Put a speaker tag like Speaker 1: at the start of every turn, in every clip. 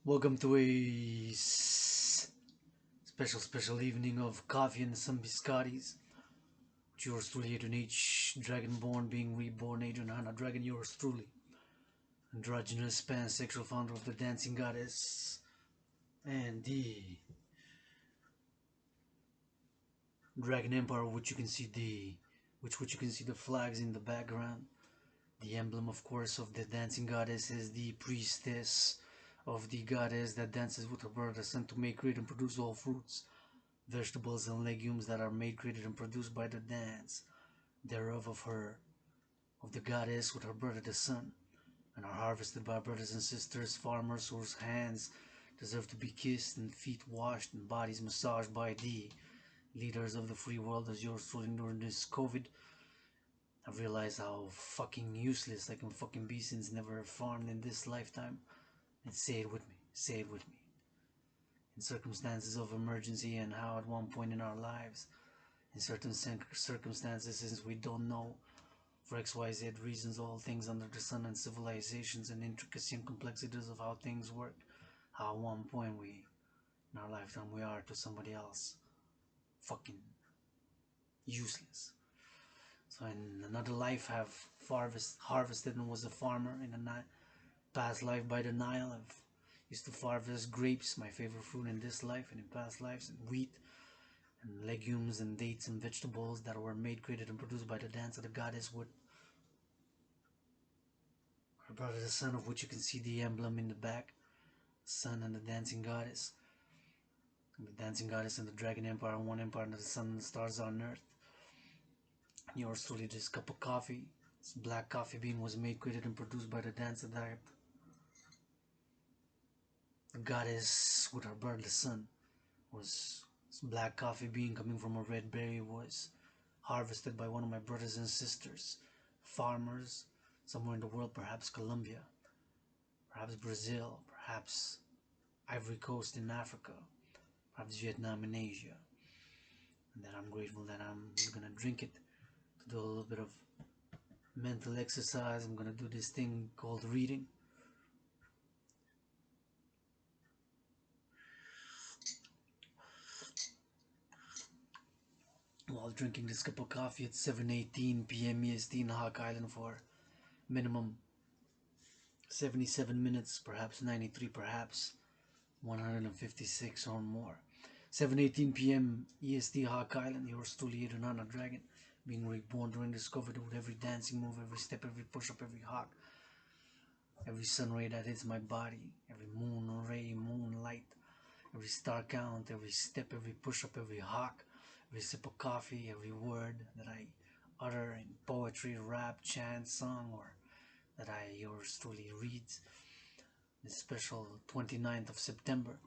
Speaker 1: Welcome to a special evening of coffee and some biscottis. Yours truly, Adrian H. Dragonborn, being reborn, Adrian Hanna Dragon, yours truly. Androgynous pansexual founder of the Dancing Goddess and the Dragon Empire, which you can see the flags in the background. The emblem, of course, of the Dancing Goddess is the priestess of the goddess that dances with her brother sun to make, create, and produce all fruits, vegetables, and legumes that are made, created, and produced by the dance thereof of the goddess with her brother the sun, and are harvested by brothers and sisters, farmers whose hands deserve to be kissed and feet washed and bodies massaged by the leaders of the free world as yours truly during this COVID. I realize how fucking useless I can fucking be since never farmed in this lifetime. And say it with me. In circumstances of emergency, and how at one point in our lives, in certain circumstances, since we don't know for XYZ reasons all things under the sun and civilizations and intricacy and complexities of how things work, how at one point in our lifetime we are to somebody else fucking useless. So in another life have harvested and was a farmer. In a past life by the Nile, I've used to harvest grapes, my favorite fruit in this life and in past lives, and wheat and legumes and dates and vegetables that were made, created, and produced by the dance of the goddess with her brother the sun, of which you can see the emblem in the back, sun and the dancing goddess. And the dancing goddess and the dragon empire, one empire under the sun and the stars on earth. And yours truly, this cup of coffee, this black coffee bean, was made, created, and produced by the dance of that the goddess with her brother the sun. Was this black coffee bean coming from a red berry was harvested by one of my brothers and sisters, farmers somewhere in the world, perhaps Colombia, perhaps Brazil, perhaps Ivory Coast in Africa, perhaps Vietnam in Asia. And that I'm grateful that I'm gonna drink it to do a little bit of mental exercise. I'm gonna do this thing called reading. While drinking this cup of coffee at 7:18 p.m. EST in Hawk Island for minimum 77 minutes, perhaps 93, perhaps 156 or more. 7:18 p.m. EST Hawk Island, yours truly, Adrian Dragon, being reborn during this COVID with every dancing move, every step, every push-up, every hawk, every sun ray that hits my body, every moon ray, moonlight, every star count, every step, every push-up, every hawk, every sip of coffee, every word that I utter in poetry, rap, chant, song, or that I yours truly reads. This special 29th of September,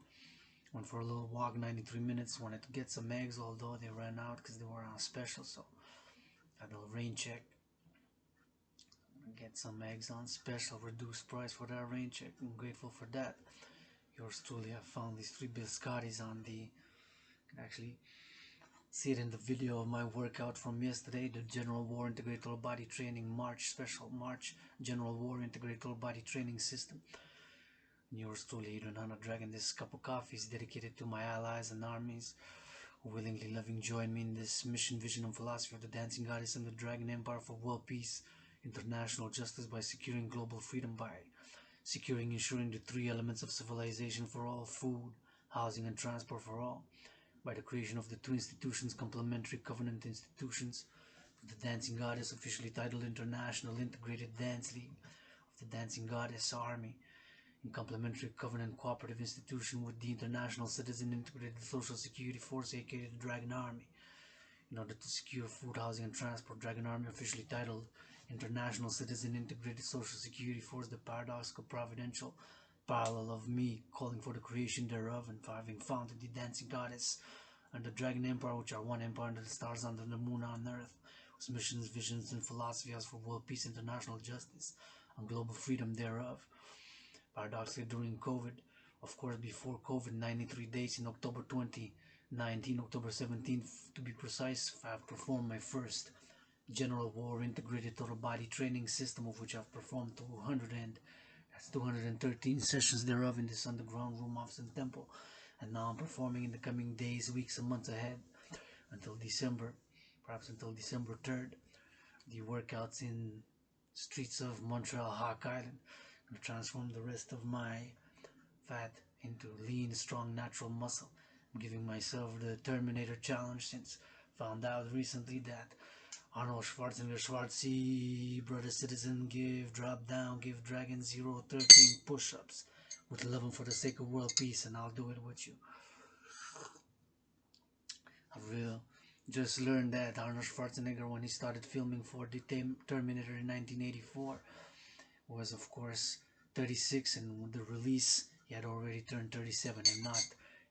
Speaker 1: went for a little walk, 93 minutes, wanted to get some eggs, although they ran out because they were on special, so had a rain check. Get some eggs on special, reduced price for that rain check. I'm grateful for that. Yours truly, I found these 3 biscottis on the, you can actually see it in the video of my workout from yesterday, the General War Integrated Total Body Training Special March General War Integrated Total Body Training System. And yours truly, Adrian Hanna Dragon. This cup of coffee is dedicated to my allies and armies who willingly loving join me in this mission, vision, and philosophy of the Dancing Goddess and the Dragon Empire for world peace, international justice, by securing global freedom, by ensuring the 3 elements of civilization for all, food, housing, and transport for all, by the creation of the 2 institutions, complementary covenant institutions, of the Dancing Goddess, officially titled International Integrated Dance League, of the Dancing Goddess Army, in complementary covenant cooperative institution with the International Citizen Integrated Social Security Force, aka the Dragon Army, in order to secure food, housing, and transport. Dragon Army, officially titled International Citizen Integrated Social Security Force, the paradoxical providential parallel of me calling for the creation thereof, and for having founded the Dancing Goddess and the Dragon Empire, which are one empire under the stars, under the moon, on earth, whose missions, visions, and philosophy as for world peace, international justice, and global freedom thereof. Paradoxically, during COVID, of course before COVID, 93 days in October 2019, October 17th to be precise, I have performed my first General War Integrated Total Body Training System, of which I've performed 200 and That's 213 sessions thereof in this underground room office and temple. And now I'm performing in the coming days, weeks, and months ahead until December, perhaps until December 3rd. The workouts in streets of Montreal, Hawk Island, and transform the rest of my fat into lean, strong, natural muscle. I'm giving myself the Terminator challenge since found out recently that Arnold Schwarzenegger, Schwartzy, brother citizen, drop down, give dragon 013 push-ups with 11 for the sake of world peace, and I'll do it with you. I've just learned that Arnold Schwarzenegger, when he started filming for the Terminator in 1984, was of course 36, and with the release he had already turned 37. I'm not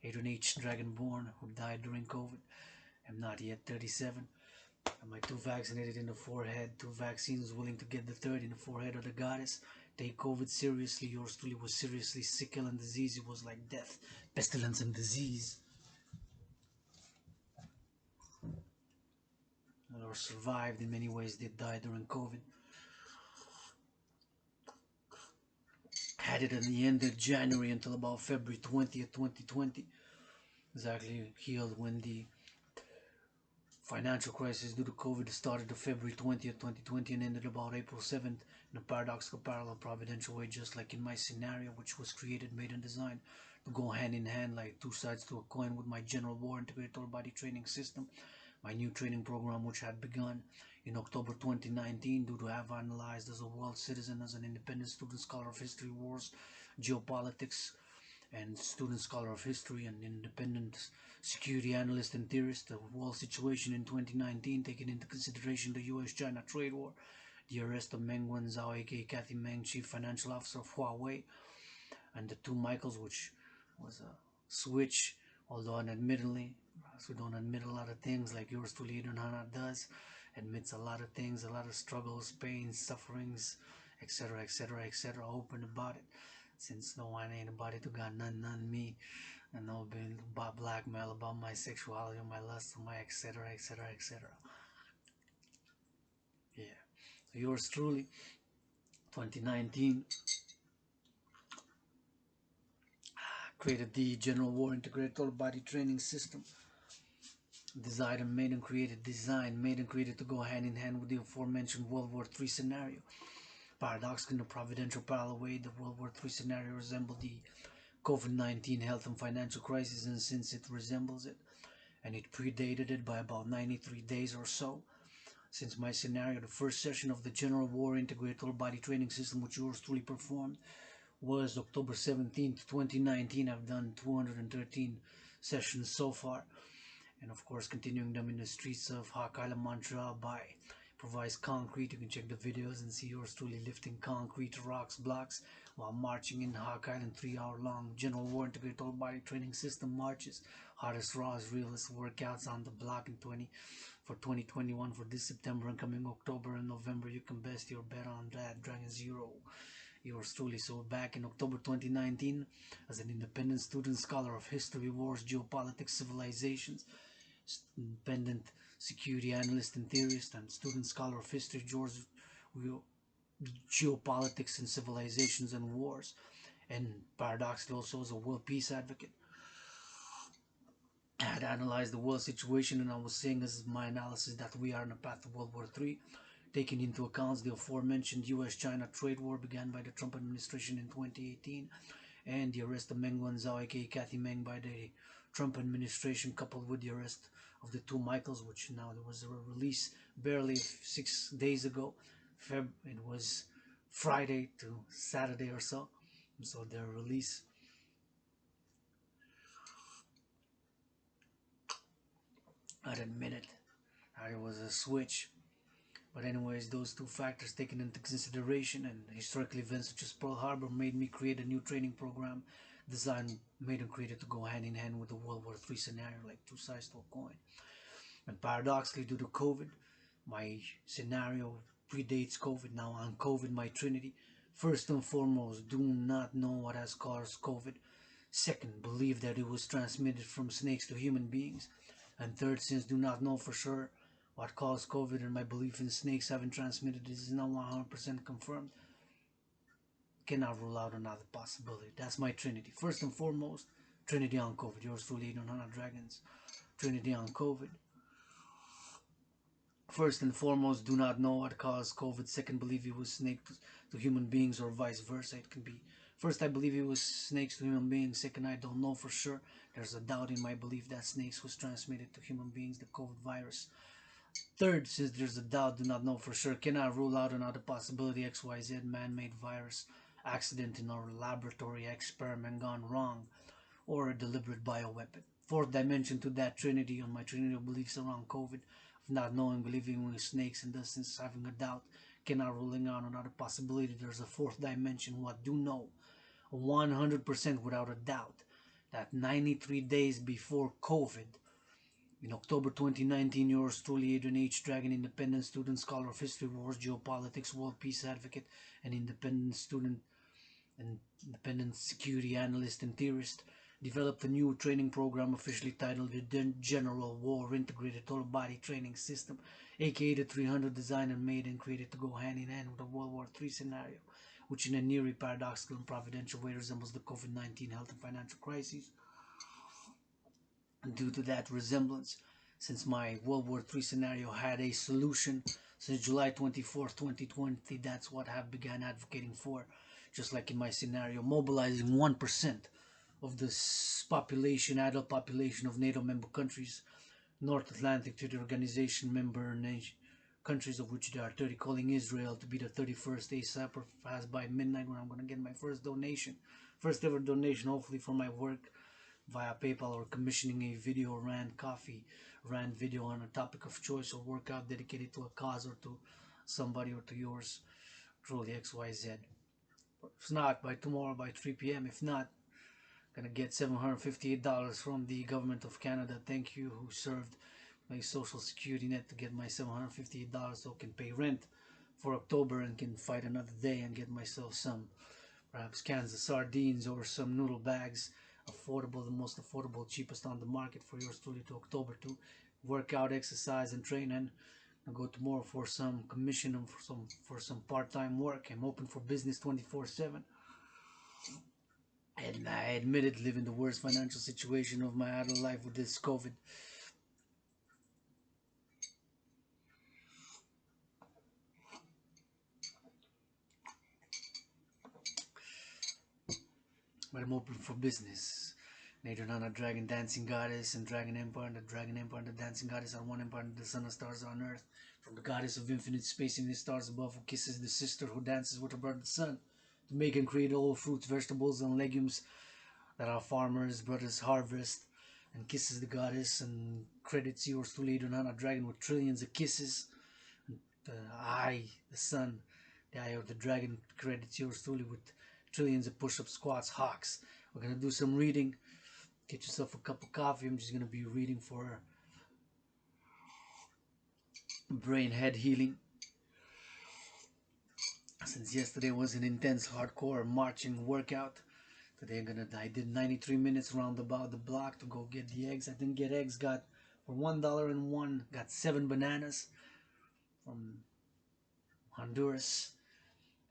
Speaker 1: Adrian H. Dragonborn, who died during COVID. I'm not yet 37. Am I too vaccinated in the forehead? 2 vaccines, willing to get the 3rd in the forehead of the goddess? Take COVID seriously. Yours truly was seriously sick and disease. It was like death, pestilence, and disease. Or survived in many ways. They died during COVID. Had it at the end of January until about February 20th, 2020. Exactly healed when the financial crisis due to COVID started on February 20th, 2020 and ended about April 7th in a paradoxical, parallel, providential way, just like in my scenario, which was created, made, and designed to go hand in hand like two sides to a coin with my general war integrated total body training system, my new training program, which had begun in October 2019 due to have analyzed as a world citizen, as an independent student scholar of history, wars, geopolitics, and student scholar of history and independent security analyst and theorist, the world situation in 2019, taking into consideration the US-China trade war, the arrest of Meng, Whenzou, aka Kathy Meng, chief financial officer of Huawei, and the 2 Michaels, which was a switch, although unadmittedly, we don't admit a lot of things like yours truly Hana does, admits a lot of things, a lot of struggles, pains, sufferings, etc., etc., etc., open about it. Since no one ain't about it, to got none me, and no being about blackmail, about my sexuality, my lust, my etc., etc., etc. Yeah. So yours truly, 2019, created the General War Integrated Total Body Training System. Designed and made and created, to go hand in hand with the aforementioned World War III scenario. Paradoxically, in a providential parallel way, the World War III scenario resembled the COVID-19 health and financial crisis, and since it resembles it, and it predated it by about 93 days or so, since my scenario, the first session of the General War Integrated Total Body Training System, which yours truly performed, was October 17th, 2019. I've done 213 sessions so far, and of course continuing them in the streets of Hawk Island, Montreal by provides concrete. You can check the videos and see yours truly lifting concrete, rocks, blocks while marching in Hawk Island. 3-hour long General War Integrated Total Body Training System marches, hottest, rawest, realest workouts on the block in 2021 for this September and coming October and November. You can best your bet on that. Dragon Zero, yours truly. So back in October 2019, as an independent student scholar of history, wars, geopolitics, civilizations, independent security analyst and theorist, and student scholar of history, geopolitics and civilizations and wars, and paradoxically also as a world peace advocate. I had analyzed the world situation, and I was saying as my analysis that we are on a path to World War III, taking into account the aforementioned US-China trade war began by the Trump administration in 2018, and the arrest of Meng Whenzou, aka Kathy Meng, by the Trump administration, coupled with the arrest of the 2 Michaels, which now there was a release barely 6 days ago. It was Friday to Saturday or so, so their release. I'd admit it, it was a switch. But anyways, those 2 factors taken into consideration and historical events such as Pearl Harbor made me create a new training program designed, made and created to go hand in hand with the World War III scenario, like 2 sides to a coin. And paradoxically, due to COVID, my scenario predates COVID. Now on COVID, my trinity: first and foremost, do not know what has caused COVID. Second, believe that it was transmitted from snakes to human beings. And third, since do not know for sure what caused COVID, and my belief in snakes having transmitted this is now 100% confirmed, cannot rule out another possibility. That's my Trinity. First and foremost, Trinity on COVID. Yours truly, Nana Dragons. Trinity on COVID. First and foremost, do not know what caused COVID. Second, believe it was snakes to human beings or vice versa. It can be. First, I believe it was snakes to human beings. Second, I don't know for sure. There's a doubt in my belief that snakes was transmitted to human beings, the COVID virus. Third, since there's a doubt, do not know for sure, cannot rule out another possibility, XYZ man-made virus, accident in our laboratory experiment gone wrong, or a deliberate bioweapon. Fourth dimension to that trinity on my trinity of beliefs around COVID, of not knowing, believing in snakes, and thus since having a doubt, cannot ruling out another possibility. There's a fourth dimension, what do know, 100% without a doubt, that 93 days before COVID, in October 2019, yours truly, Adrian H. Dragon, independent student, scholar of history, wars, geopolitics, world peace advocate, and independent student and independent security analyst and theorist, developed a new training program officially titled the General War Integrated Total Body Training System, aka the 300, designed and made and created to go hand in hand with a World War III scenario, which in a nearly paradoxical and providential way resembles the COVID-19 health and financial crisis. And due to that resemblance, since my World War III scenario had a solution since July 24th, 2020, that's what I have begun advocating for. Just like in my scenario, mobilizing 1% of the population, adult population of NATO member countries, North Atlantic Treaty Organization member countries, of which there are 30, calling Israel to be the 31st ASAP, or as by midnight when I'm going to get my first donation. First ever donation, hopefully, for my work via PayPal, or commissioning a video rant video on a topic of choice or workout dedicated to a cause or to somebody or to yours truly, XYZ. But if not, by tomorrow by 3 p.m. If not, gonna get $758 from the government of Canada. Thank you, who served my social security net to get my $758 so I can pay rent for October and can fight another day and get myself some perhaps cans of sardines or some noodle bags, affordable, the most affordable, cheapest on the market for yours truly, to October to work out, exercise, and train. And I'll go tomorrow for some commission and for some part-time work. I'm open for business 24/7. And I admitted living the worst financial situation of my adult life with this COVID. But I'm open for business. NATO, Nana, Dragon, Dancing Goddess, and Dragon Empire, and the Dragon Empire and the Dancing Goddess are one empire, and the sun and stars on earth. From the goddess of infinite space in the stars above, who kisses the sister who dances with her brother the sun, to make and create all fruits, vegetables, and legumes that our farmers, brothers harvest, and kisses the goddess and credits yours to lead Nana Dragon with trillions of kisses. And the sun, the eye of the dragon, credits yours truly with trillions of push-up, squats, hawks. We're gonna do some reading. Get yourself a cup of coffee. I'm just gonna be reading for brain head healing. Since yesterday was an intense, hardcore marching workout, today I did 93 minutes roundabout the block to go get the eggs. I didn't get eggs. Got for $1.01. Got 7 bananas from Honduras,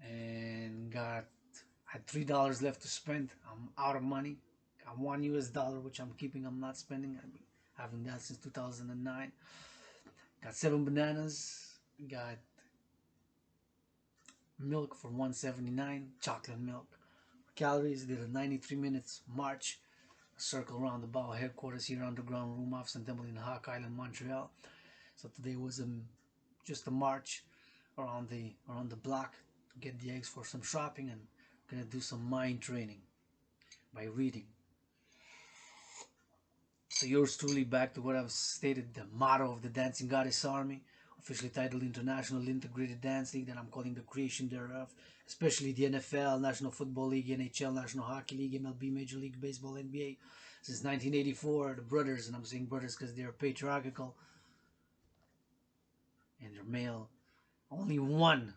Speaker 1: and had $3 left to spend. I'm out of money. Got $1 which I'm keeping. I'm not spending. I've been having that since 2009. Got 7 bananas. Got milk for $1.79. Chocolate milk. Calories. Did a 93 minutes march. A circle around the bow headquarters here, underground room office in Temple in Hawk Island, Montreal. So today was just a march around the block to get the eggs for some shopping, and gonna do some mind training by reading. So yours truly, back to what I've stated, the motto of the Dancing Goddess Army, officially titled International Integrated Dance League, that I'm calling the creation thereof, especially the NFL, National Football League, NHL, National Hockey League, MLB, Major League Baseball, NBA. Since 1984, the brothers, and I'm saying brothers because they're patriarchal and they're male. Only one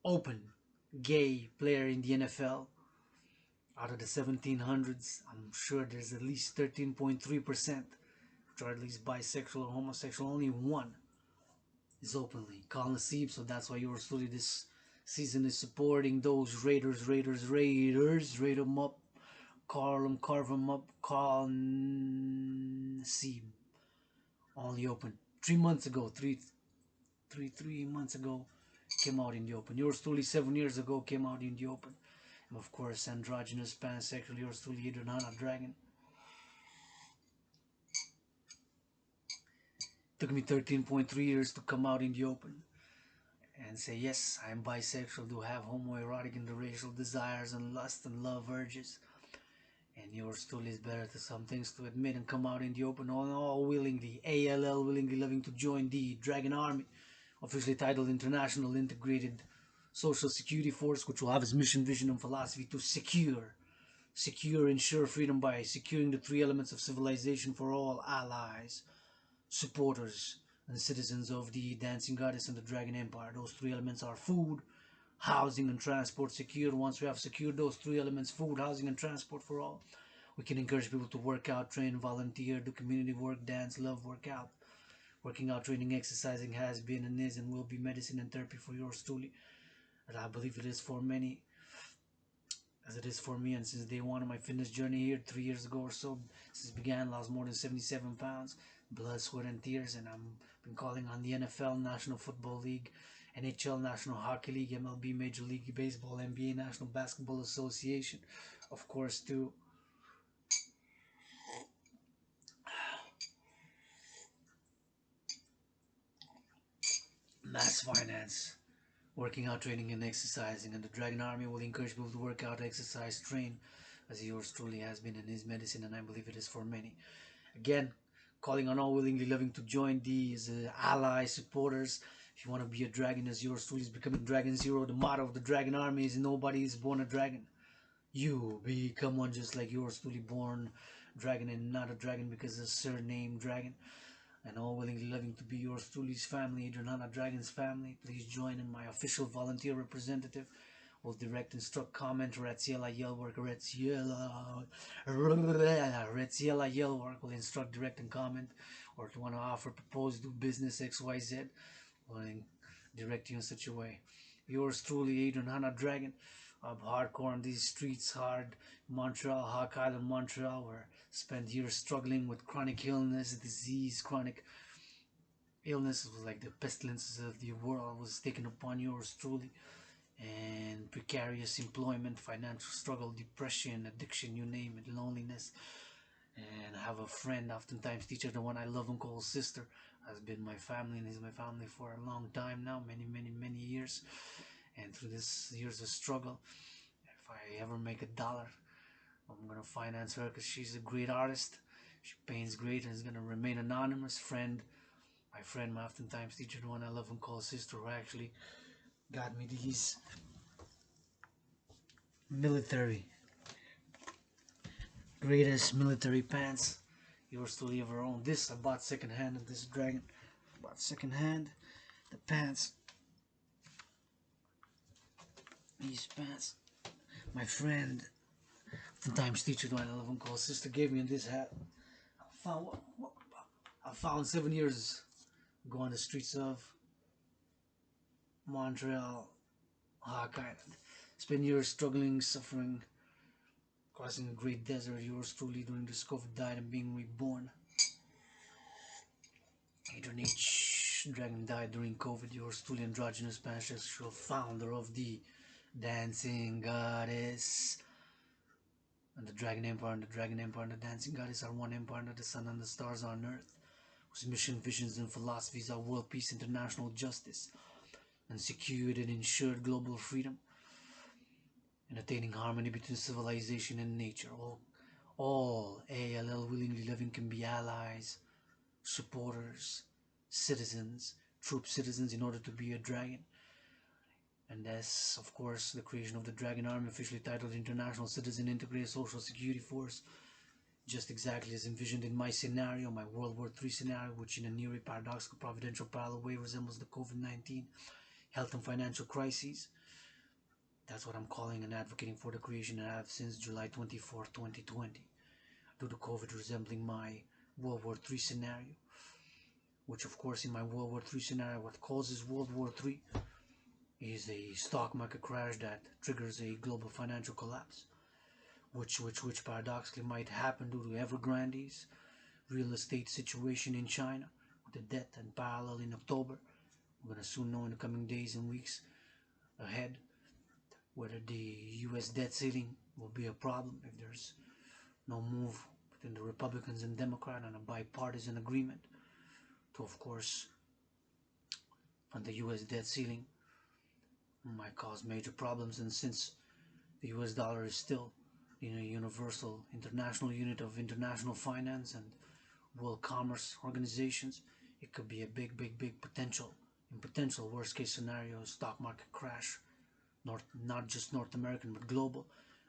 Speaker 1: open gay player in the NFL. Out of the 1700s, I'm sure there's at least 13.3%, which are at least bisexual or homosexual. Only one is openly. Colin Sieb, so that's why yours truly, this Season is supporting those raiders. Raid them up, carve them up, see on the open. 3 months ago, 3 months ago, came out in the open. Yours truly 7 years ago came out in the open. And of course, androgynous, pansexual, yours truly Adriana Dragon. Took me 13.3 years to come out in the open and say, yes, I am bisexual, do have homoerotic interracial desires and lust and love urges. And yours truly is better to some things to admit and come out in the open, all willingly, ALL, willingly loving to join the Dragon Army, officially titled International Integrated Social Security Force, which will have its mission, vision, and philosophy to ensure freedom by securing the 3 elements of civilization for all allies, supporters, and citizens of the Dancing Goddess and the Dragon Empire. Those 3 elements are food, housing, and transport secured. Once we have secured those 3 elements, food, housing, and transport for all, we can encourage people to work out, train, volunteer, do community work, dance, love, work out. Working out, training, exercising has been and is and will be medicine and therapy for yours truly. And I believe it is for many, as it is for me. And since day one of my fitness journey here, 3 years ago or so, since it began, lost more than 77 pounds, blood, sweat, and tears. And I've been calling on the NFL, National Football League, NHL, National Hockey League, MLB, Major League Baseball, NBA, National Basketball Association, of course, to mass finance, working out, training, and exercising. And the Dragon Army will encourage people to work out, exercise, train, as yours truly has been and is medicine, and I believe it is for many. Again, calling on all willingly loving to join these allies, supporters. If you want to be a dragon, as yours truly is becoming Dragon Zero, the motto of the Dragon Army is nobody is born a dragon. You become one, just like yours truly born dragon and not a dragon because of a surname Dragon. And all willingly loving to be yours truly's family, Adriana Dragon's family. Please join in my official volunteer representative. Will direct, instruct, comment, Retziela Yellwork, Retziela Yellwork will instruct, direct, and comment. Or if you want to offer, propose, do business, XYZ, will direct you in such a way. Yours truly, Adriana Dragon. Up hardcore on these streets, hard Montreal, Hawk Island, Montreal, where spent years struggling with chronic illness, disease, chronic illness was like the pestilences of the world was taken upon yours truly, and precarious employment, financial struggle, depression, addiction, you name it, loneliness. And I have a friend, oftentimes teacher, the one I love and call sister, has been my family and is my family for a long time now, many years. And through this years of struggle, if I ever make $1, I'm gonna finance her because she's a great artist. She paints great and is gonna remain anonymous. My friend, my oftentimes teacher, the one I love and call sister, who actually got me these greatest military pants. Yours truly ever own. This I bought secondhand of this dragon. Bought secondhand. The pants. These pants. My friend, oftentimes teacher, the one I love and call sister, gave me this hat. I found 7 years ago on the streets of Montreal, Hawk Island. Spent years struggling, suffering, crossing the great desert. Yours truly during this COVID died and being reborn. Adrian H. Dragon died during COVID. Yours truly androgynous, pansexual, founder of the Dancing Goddess. And the Dragon Empire and the Dragon Empire and the Dancing Goddess are one empire under the sun and the stars on earth, whose mission, visions, and philosophies are world peace, international justice, and secured and ensured global freedom, and attaining harmony between civilization and nature. All ALL willingly living can be allies, supporters, citizens, troop citizens in order to be a dragon. And that's, of course, the creation of the Dragon Army, officially titled International Citizen Integrated Social Security Force, just exactly as envisioned in my scenario, my World War III scenario, which in a nearly paradoxical providential parallel way resembles the COVID-19 health and financial crises. That's what I'm calling and advocating for the creation, and I have since July 24, 2020, due to COVID resembling my World War III scenario, which of course in my World War III scenario, what causes World War III is a stock market crash that triggers a global financial collapse, which paradoxically might happen due to Evergrande's real estate situation in China, with the debt and parallel in October. We're going to soon know in the coming days and weeks ahead whether the US debt ceiling will be a problem if there's no move between the Republicans and Democrats on a bipartisan agreement to, of course, fund the US debt ceiling. Might cause major problems, and since the US dollar is still in a universal international unit of international finance and world commerce organizations, it could be a big potential. In potential worst case scenario, stock market crash, not just North American but global,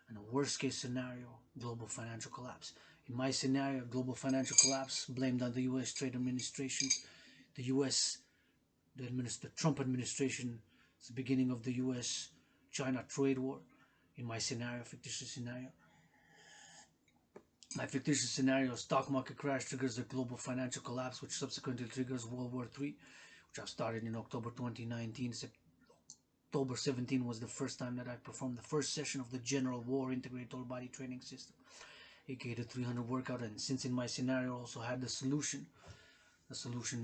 Speaker 1: and a worst case scenario, global financial collapse. In my scenario, global financial collapse blamed on the US trade administrations, the Trump administration. It's the beginning of the US-China trade war. In my scenario, fictitious scenario, my fictitious scenario, stock market crash triggers a global financial collapse, which subsequently triggers World War III, which I started in October 2019. October 17 was the first time that I performed the first session of the General War Integrated All Body Training System, aka the 300 workout. And since in my scenario also had the solution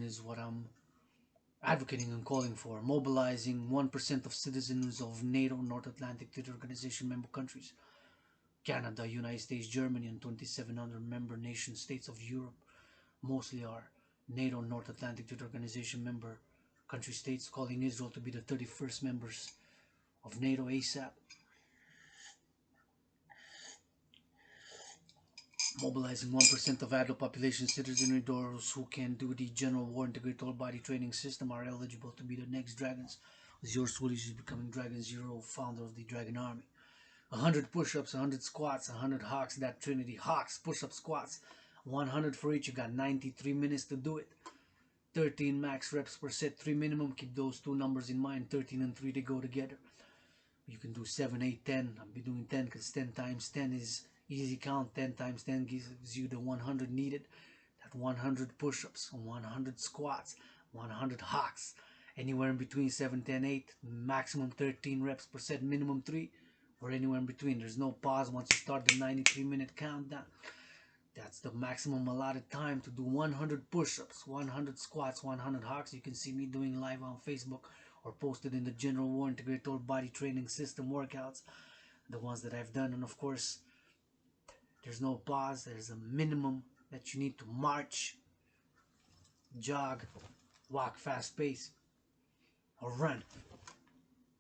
Speaker 1: is what I'm advocating and calling for: mobilizing 1% of citizens of NATO, North Atlantic Treaty Organization member countries, Canada, United States, Germany, and 27 other member nation states of Europe, mostly are NATO, North Atlantic Treaty Organization member country states, calling Israel to be the 31st members of NATO ASAP. Mobilizing 1% of adult population citizenry, those who can do the General War Integrated All Body Training System, are eligible to be the next Dragons. Yours truly is becoming Dragon Zero, founder of the Dragon Army. 100 push-ups, 100 squats, 100 hawks, that trinity: hawks, push-ups, squats, 100 for each. You got 93 minutes to do it. 13 max reps per set, 3 minimum. Keep those two numbers in mind. 13 and 3, they go together. You can do 7, 8, 10. I'll be doing 10 because 10 times 10 is easy count. 10 times 10 gives you the 100 needed. That 100 push-ups, 100 squats, 100 hawks. Anywhere in between 7, 10, 8. Maximum 13 reps per set, minimum 3. Or anywhere in between. There's no pause once you start the 93-minute countdown. That's the maximum allotted time to do 100 push-ups, 100 squats, 100 hawks. You can see me doing live on Facebook or posted in the General War Integrated All Body Training System workouts, the ones that I've done. And of course, there's no pause. There's a minimum that you need to march, jog, walk fast pace, or run.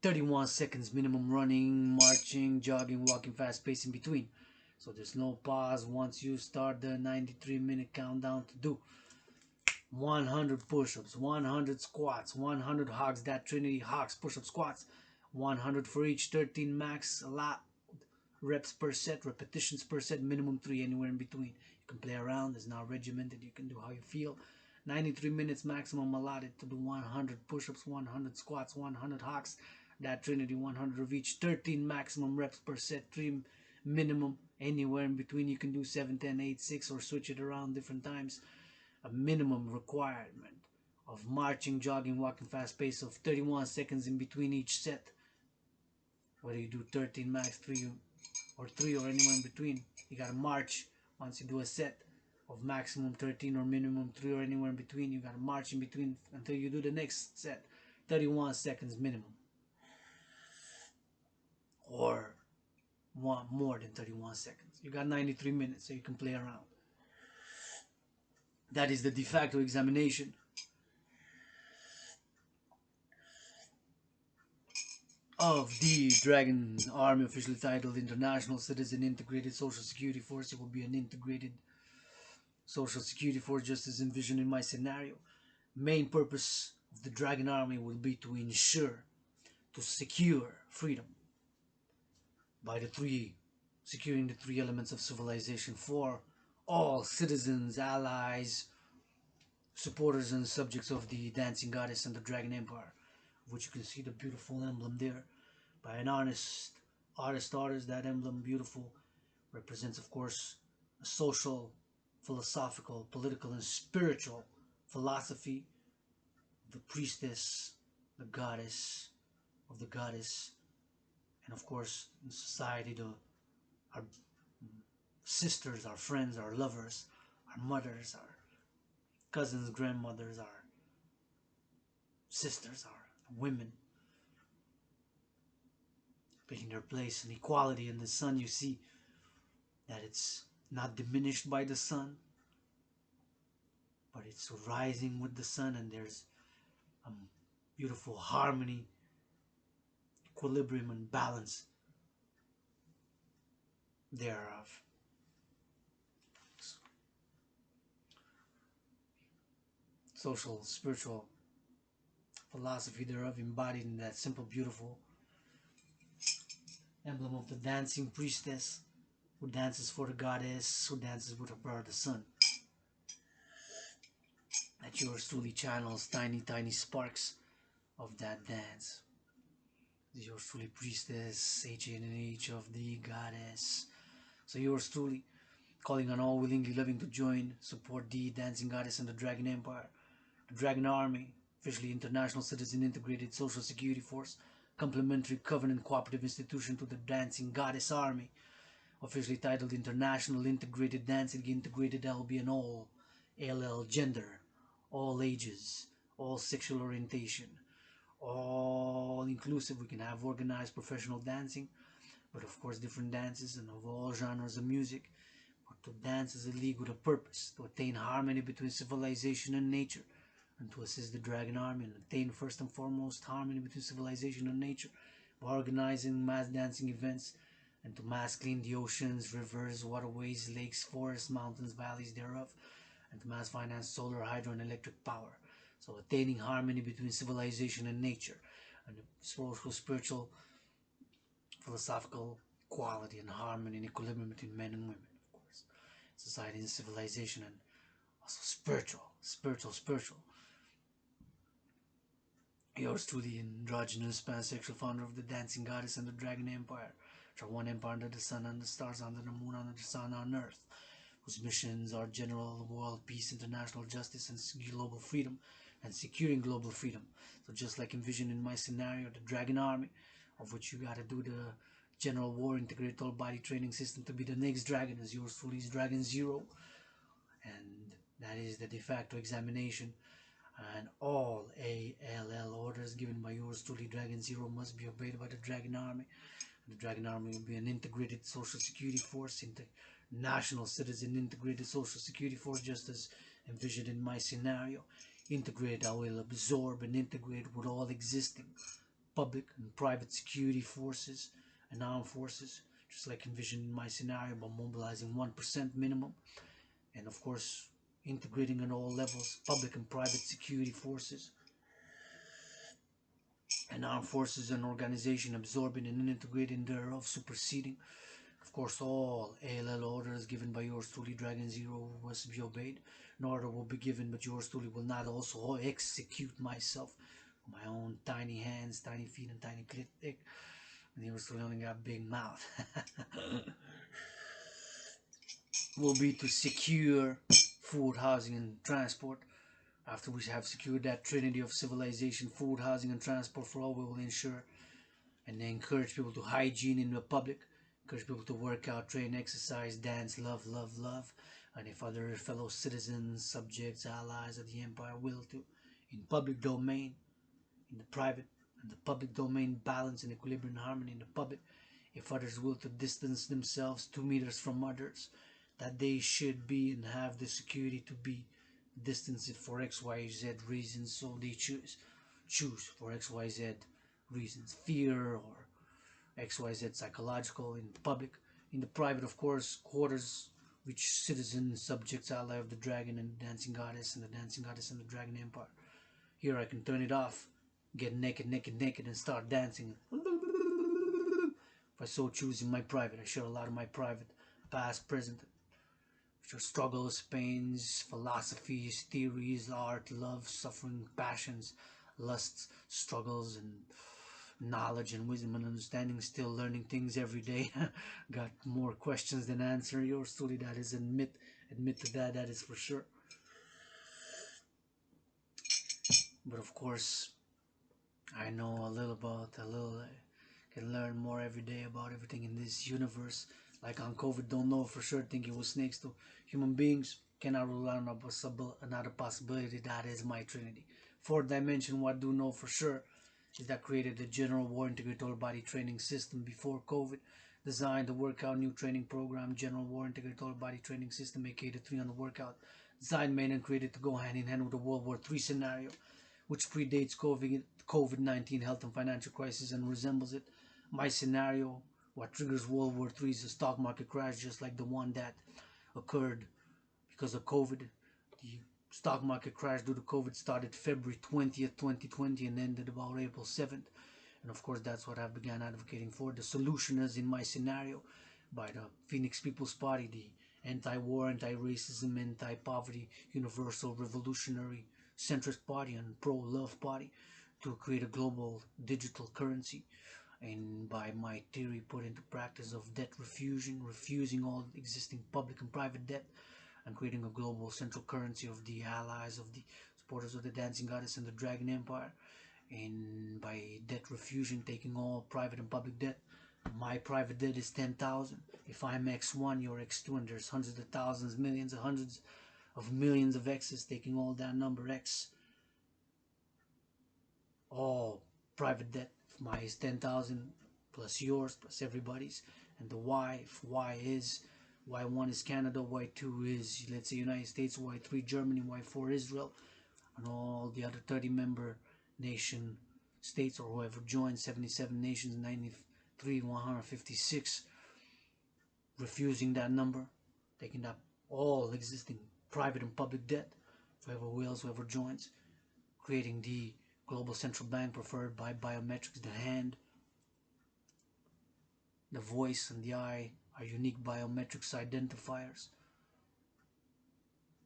Speaker 1: 31 seconds minimum running, marching, jogging, walking fast pace in between. So there's no pause once you start the 93-minute countdown to do 100 push-ups, 100 squats, 100 hogs, that trinity: hogs, push-ups, squats, 100 for each, 13 max, a lot reps per set, repetitions per set, minimum 3, anywhere in between. You can play around. It's not regimented. You can do how you feel. 93 minutes maximum allotted to do 100 push-ups, 100 squats, 100 hogs, that trinity: 100 of each, 13 maximum reps per set, 3 minimum, anywhere in between. You can do 7, 10, 8, 6, or switch it around different times. A minimum requirement of marching, jogging, walking fast pace of 31 seconds in between each set. Whether you do 13 max, 3 or anywhere in between, you gotta march once you do a set of maximum 13 or minimum 3 or anywhere in between. You gotta march in between until you do the next set. 31 seconds minimum, or want more than 31 seconds. You got 93 minutes, so you can play around. That is the de facto examination of the Dragon Army, officially titled International Citizen Integrated Social Security Force. It will be an integrated social security force, just as envisioned in my scenario. Main purpose of the Dragon Army will be to ensure, to secure freedom by securing the 3 elements of civilization for all citizens, allies, supporters, and subjects of the Dancing Goddess and the Dragon Empire, of which you can see the beautiful emblem there by an honest artist. That emblem, beautiful, represents, of course, a social, philosophical, political, and spiritual philosophy. The priestess, the goddess, of the goddess, and of course in society, our sisters, our friends, our lovers, our mothers, our cousins, grandmothers, our sisters, our women, taking their place in equality in the sun. You see that it's not diminished by the sun, but it's rising with the sun, and there's a beautiful harmony, equilibrium, and balance thereof. Social, spiritual philosophy thereof embodied in that simple, beautiful emblem of the dancing priestess who dances for the goddess, who dances with her brother the sun. That yours truly channels tiny, tiny sparks of that dance. Yours truly priestess, H of the goddess. So yours truly calling on all willingly loving to join, support the dancing goddess and the Dragon Empire, the Dragon Army, officially international citizen integrated social security force, complementary covenant cooperative institution to the dancing goddess army, officially titled International Integrated Dancing Integrated LB and all ALL gender, all ages, all sexual orientation, all inclusive. We can have organized professional dancing, but of course different dances and of all genres of music. But to dance is a league with a purpose, to attain harmony between civilization and nature, and to assist the Dragon Army and attain first and foremost harmony between civilization and nature by organizing mass dancing events and to mass clean the oceans, rivers, waterways, lakes, forests, mountains, valleys thereof, and to mass finance solar, hydro, and electric power. So attaining harmony between civilization and nature, and the social, spiritual, philosophical equality and harmony and equilibrium between men and women, of course. Society and civilization, and also spiritual. Yours truly, androgynous, pansexual founder of the dancing goddess and the Dragon Empire, which are one empire under the sun, under the stars, under the moon, under the sun, on earth, whose missions are general world peace, international justice, and global freedom, and securing global freedom. So just like envisioned in my scenario, the Dragon Army, of which you gotta do the general war integrated all body training system to be the next dragon, as yours truly is Dragon Zero, and that is the de facto examination. And all ALL orders given by yours truly Dragon Zero must be obeyed by the Dragon Army. The Dragon Army will be an integrated social security force, international citizen integrated social security force, just as envisioned in my scenario. Integrated, I will absorb and integrate with all existing public and private security forces and armed forces, just like envisioned in my scenario, by mobilizing 1% minimum, and of course integrating on all levels public and private security forces and armed forces and organization, absorbing and integrating thereof, superseding, of course, all ALL orders given by yours truly Dragon Zero must be obeyed. An order will be given, but yours truly will not also execute myself with my own tiny hands, tiny feet, and tiny clit. And yours truly only got big mouth. Will be to secure food, housing, and transport. After we have secured that trinity of civilization, food, housing, and transport for all, we will ensure and encourage people to hygiene in the public, encourage people to work out, train, exercise, dance, love, and if other fellow citizens, subjects, allies of the empire will to, in public domain, in the private and the public domain, balance and equilibrium and harmony in the public. If others will to distance themselves 2 meters from others, that they should be and have the security to be distanced for XYZ reasons, so they choose for XYZ reasons, fear or XYZ psychological in the public. In the private, of course, quarters which citizen, subjects, ally of the dragon and the dancing goddess and the dancing goddess and the Dragon Empire. Here I can turn it off, get naked, and start dancing. If I so choose in my private, I share a lot of my private, past, present, which are struggles, pains, philosophies, theories, art, love, suffering, passions, lusts, struggles, and knowledge and wisdom and understanding. Still learning things every day. Got more questions than answer. Yours truly, that is admit to that is for sure. But of course, I know a little about a little. Can learn more every day about everything in this universe. Like on COVID, don't know for sure. Think it was snakes to human beings. Cannot rule out another possibility. That is my Trinity. Fourth dimension, what do know for sure is that created the General War Integrated Total Body Training System before COVID. Designed the workout new training program, General War Integrated Total Body Training System, aka the 300 workout. Designed, made, and created to go hand in hand with the World War III scenario, which predates COVID-19 health and financial crisis and resembles it. My scenario, what triggers World War III, is a stock market crash just like the one that occurred because of COVID. The stock market crash due to COVID started February 20th, 2020 and ended about April 7th. And of course, that's what I began advocating for. The solution is in my scenario by the Phoenix People's Party, the anti-war, anti-racism, anti-poverty, universal, revolutionary, centrist party and pro-love party, to create a global digital currency, and by my theory put into practice of debt refusion, refusing all existing public and private debt, and creating a global central currency of the allies, of the supporters of the Dancing Goddess and the Dragon Empire, and by debt refusion, taking all private and public debt. My private debt is 10,000. If I'm X1, you're X2, and there's hundreds of thousands, millions of hundreds of millions of X's, taking all that number X, all private debt. If my is 10,000 plus yours plus everybody's, and the Y, if Y is Y1 is Canada, Y2 is, let's say, United States, Y3 Germany, Y4 Israel, and all the other 30 member nation states, or whoever joined, 77 nations, 93, 156, refusing that number, taking up all existing private and public debt, whoever wills, whoever joins, creating the global central bank preferred by biometrics. The hand, the voice, and the eye are unique biometrics identifiers,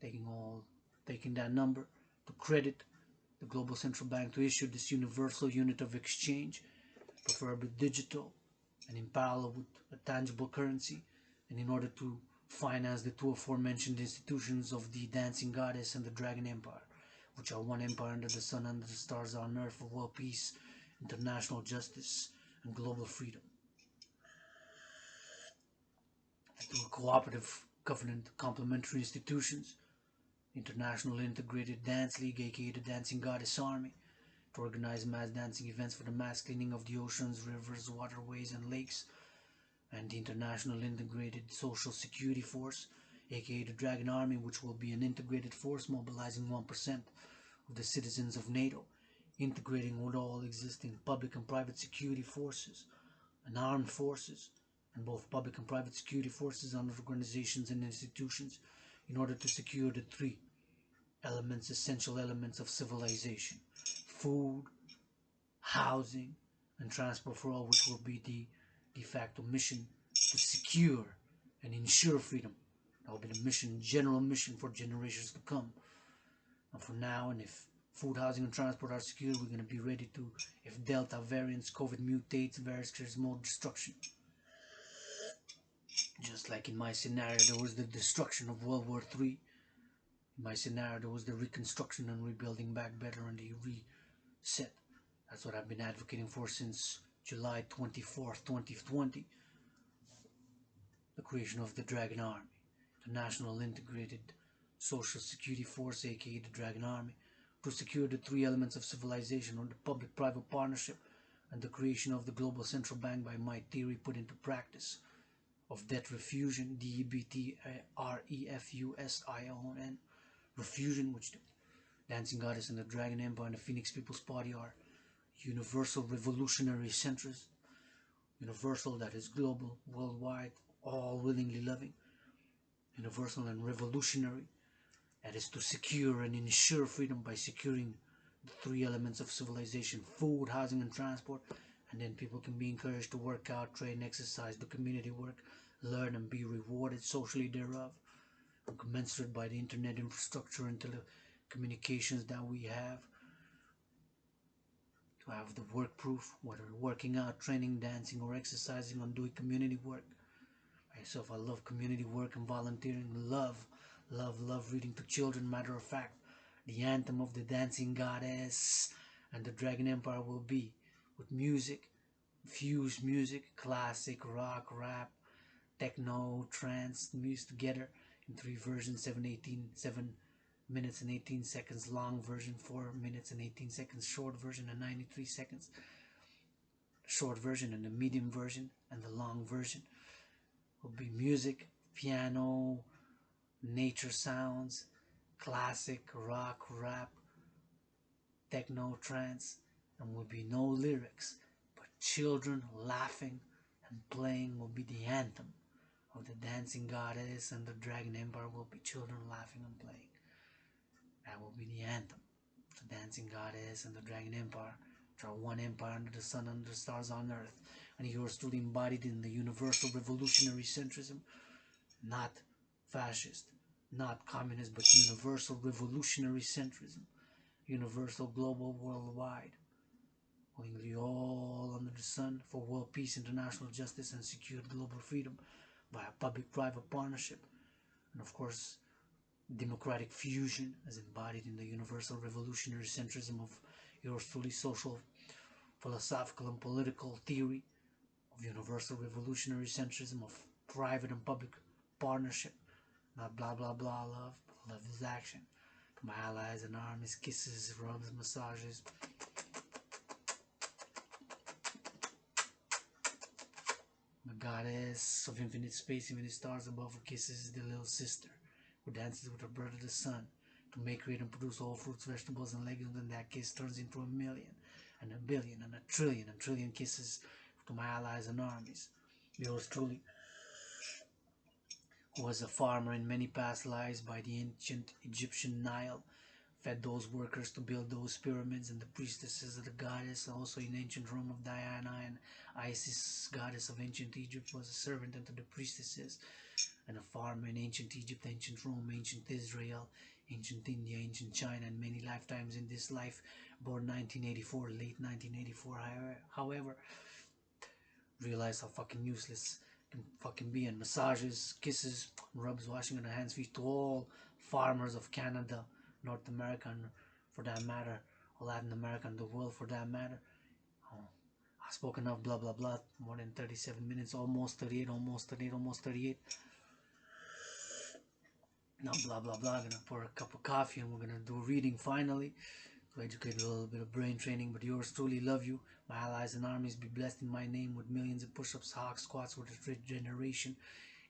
Speaker 1: taking that number to credit the global central bank to issue this universal unit of exchange, preferably digital and in parallel with a tangible currency, and in order to finance the two aforementioned institutions of the Dancing Goddess and the Dragon Empire, which are one empire under the sun, under the stars, on earth, for world peace, international justice, and global freedom. And through cooperative government complementary institutions, International Integrated Dance League, aka the Dancing Goddess Army, to organize mass dancing events for the mass cleaning of the oceans, rivers, waterways, and lakes, and the International Integrated Social Security Force, aka the Dragon Army, which will be an integrated force mobilizing 1% of the citizens of NATO, integrating with all existing public and private security forces and armed forces, and both public and private security forces under organizations and institutions, in order to secure the three elements, essential elements of civilization: food, housing, and transport for all, which will be the de facto mission to secure and ensure freedom. That will be the mission, general mission for generations to come. And for now, and if food, housing, and transport are secured, we're going to be ready to, if Delta variants, COVID mutates, there's more destruction. Just like in my scenario, there was the destruction of World War III. In my scenario, there was the reconstruction and rebuilding back better and the reset. That's what I've been advocating for since July 24th, 2020. The creation of the Dragon Army, the National Integrated Social Security Force, aka the Dragon Army, to secure the three elements of civilization, or the public-private partnership, and the creation of the global central bank by my theory put into practice of debt refusion, DEBT-REFUSION, refusion, which the Dancing Goddess and the Dragon Empire and the Phoenix People's Party are universal, revolutionary centrist, universal, that is global, worldwide, all willingly loving, universal and revolutionary, that is to secure and ensure freedom by securing the three elements of civilization: food, housing, and transport. And then people can be encouraged to work out, train, exercise, do community work, learn, and be rewarded socially thereof, and commensurate by the internet infrastructure and telecommunications that we have, to have the work proof, whether working out, training, dancing, or exercising, on doing community work. Myself, I love community work and volunteering. Love reading to children. Matter of fact, the anthem of the Dancing Goddess, and the Dragon Empire will be with music, fused music, classic, rock, rap, techno, trance, music together in 3 versions, 7 minutes and 18 seconds long version, 4 minutes and 18 seconds short version, and 93 seconds short version, and the medium version, and the long version will be music, piano, nature sounds, classic, rock, rap, techno, trance, and will be no lyrics, but children laughing and playing will be the anthem of the dancing goddess, and the Dragon Empire will be children laughing and playing. That will be the anthem. The dancing goddess and the Dragon Empire, which are one empire under the sun, under the stars on earth, and yours truly embodied in the universal revolutionary centrism, not fascist, not communist, but universal revolutionary centrism, universal, global, worldwide, willingly all under the sun for world peace, international justice, and secured global freedom via public-private partnership, and of course democratic fusion as embodied in the universal revolutionary centrism of yours truly social, philosophical, and political theory of universal revolutionary centrism of private and public partnership, not blah blah blah love, but love is action. To my allies and armies, kisses, rubs, massages. The goddess of infinite space, infinite stars above, who kisses the little sister, who dances with her brother the sun, to make, create, and produce all fruits, vegetables, and legumes, and that kiss turns into 1,000,000, and 1,000,000,000, and 1,000,000,000,000 and trillion kisses to my allies and armies. Yours truly, who was a farmer in many past lives by the ancient Egyptian Nile, fed those workers to build those pyramids, and the priestesses of the goddess, also in ancient Rome of Diana and Isis, goddess of ancient Egypt, was a servant unto the priestesses, and a farmer in ancient Egypt, ancient Rome, ancient Israel, ancient India, ancient China, and many lifetimes in this life, born 1984, late 1984, however, realized how fucking useless it can fucking be, and massages, kisses, rubs, washing on the hands, feet to all farmers of Canada, North America, and for that matter, or Latin America, and the world for that matter. Oh, I've spoken of blah blah blah, more than 37 minutes, almost 38, almost 38, almost 38. Now blah blah blah, I'm gonna pour a cup of coffee and we're gonna do a reading finally to educate a little bit of brain training. But yours truly, love you. My allies and armies, be blessed in my name with millions of push-ups, hawk squats with a fifth generation.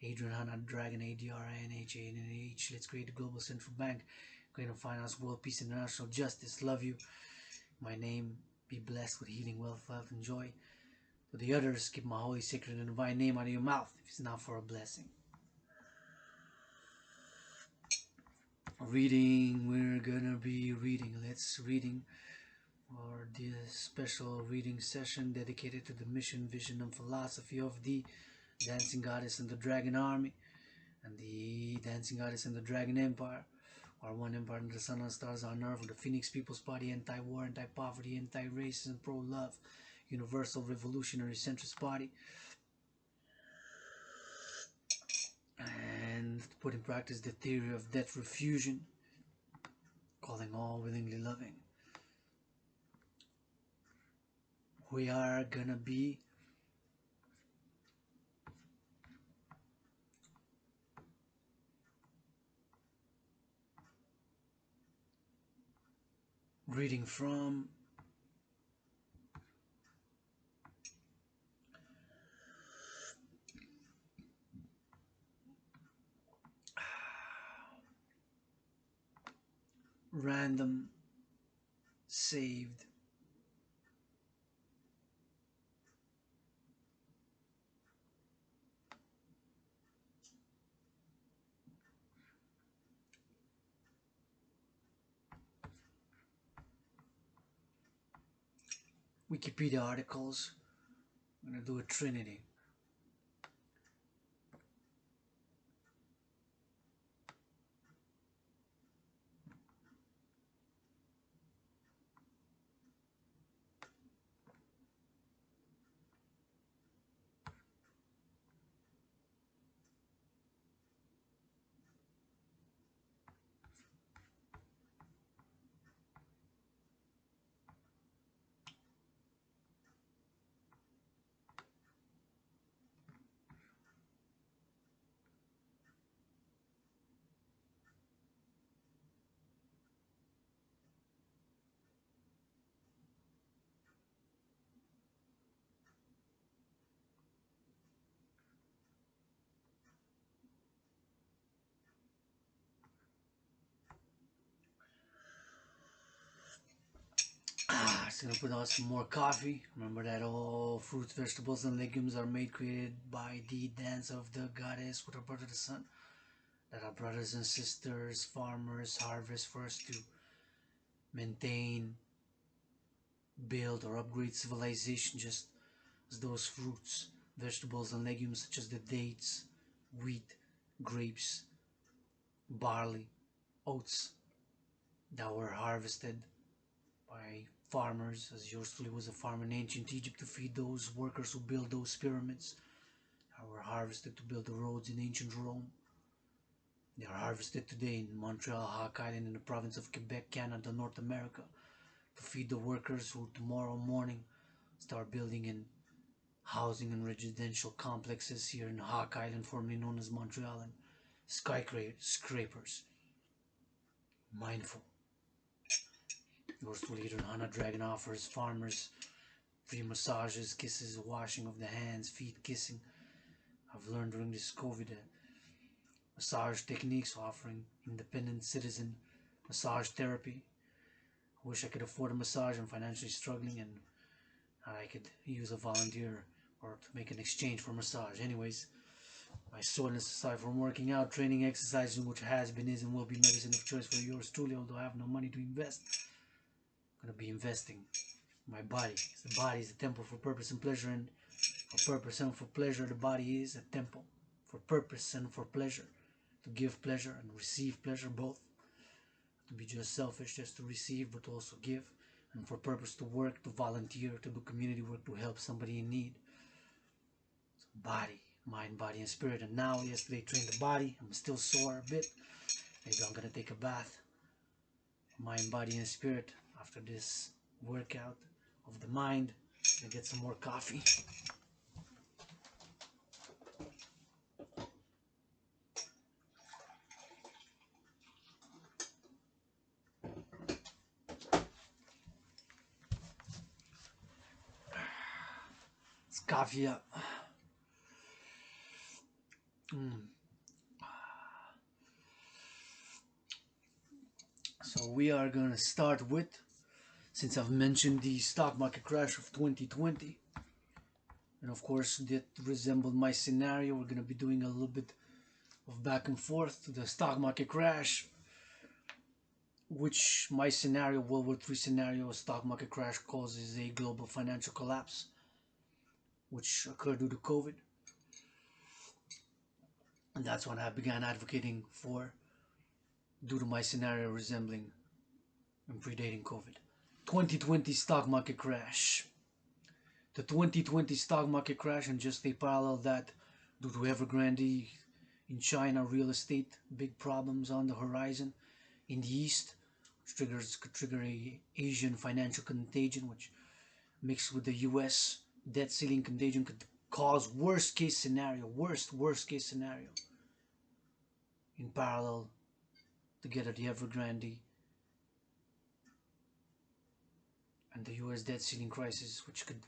Speaker 1: Adrian Hanna, Dragon, ADRINHANH. Let's create a global central bank, create and finance world peace, international justice. Love you. My name, be blessed with healing, wealth, love, and joy. To the others, keep my holy, sacred, and divine name out of your mouth if it's not for a blessing. Reading, we're gonna be reading. Let's reading for this special reading session dedicated to the mission, vision, and philosophy of the Dancing Goddess and the Dragon Army, and the Dancing Goddess and the Dragon Empire, our one empire under the sun and stars on earth, with the Phoenix People's Party, anti-war, anti-poverty, anti-racism, pro-love, universal revolutionary centrist party, and to put in practice the theory of death refusion, calling all willingly loving. We are gonna be reading from Random Saved Wikipedia articles. I'm gonna do a trinity. Next, gonna put out some more coffee. Remember that all fruits, vegetables, and legumes are made, created by the dance of the goddess with her brother the sun. That our brothers and sisters, farmers, harvest for us to maintain, build, or upgrade civilization, just as those fruits, vegetables, and legumes such as the dates, wheat, grapes, barley, oats that were harvested by farmers, as yours truly was a farmer in ancient Egypt to feed those workers who built those pyramids, that were harvested to build the roads in ancient Rome. They are harvested today in Montreal, Hawk Island, in the province of Quebec, Canada, North America, to feed the workers who tomorrow morning start building in housing and residential complexes here in Hawk Island, formerly known as Montreal, and skyscrapers. Mindful. Yours truly, Leader Hana Dragon, offers farmers free massages, kisses, washing of the hands, feet kissing. I've learned during this COVID massage techniques, offering independent citizen massage therapy. I wish I could afford a massage. I'm financially struggling, and I could use a volunteer or to make an exchange for massage. Anyways, my soreness aside from working out, training, exercising, which has been, is, and will be medicine of choice for yours truly, although I have no money to invest. I'm going to be investing in my body. The body is a temple for purpose and pleasure, and for purpose and for pleasure, the body is a temple for purpose and for pleasure. To give pleasure and receive pleasure, both. To be just selfish, just to receive, but also give. And for purpose, to work, to volunteer, to do community work, to help somebody in need. So body, mind, body, and spirit. And now, yesterday, trained the body. I'm still sore a bit. Maybe I'm going to take a bath. Mind, body, and spirit. After this workout of the mind, I'm going to get some more coffee. Let's coffee up. So we are going to start with, since I've mentioned the stock market crash of 2020, and of course that resembled my scenario, we're going to be doing a little bit of back and forth to the stock market crash, which my scenario, World War III scenario, stock market crash causes a global financial collapse, which occurred due to COVID. And that's when I began advocating for, due to my scenario resembling and predating COVID. 2020 stock market crash. The 2020 stock market crash, and just a parallel that due to Evergrande in China, real estate, big problems on the horizon in the East, which could trigger a Asian financial contagion, which mixed with the US debt ceiling contagion could cause worst case scenario in parallel together, the Evergrande and the US debt ceiling crisis, which could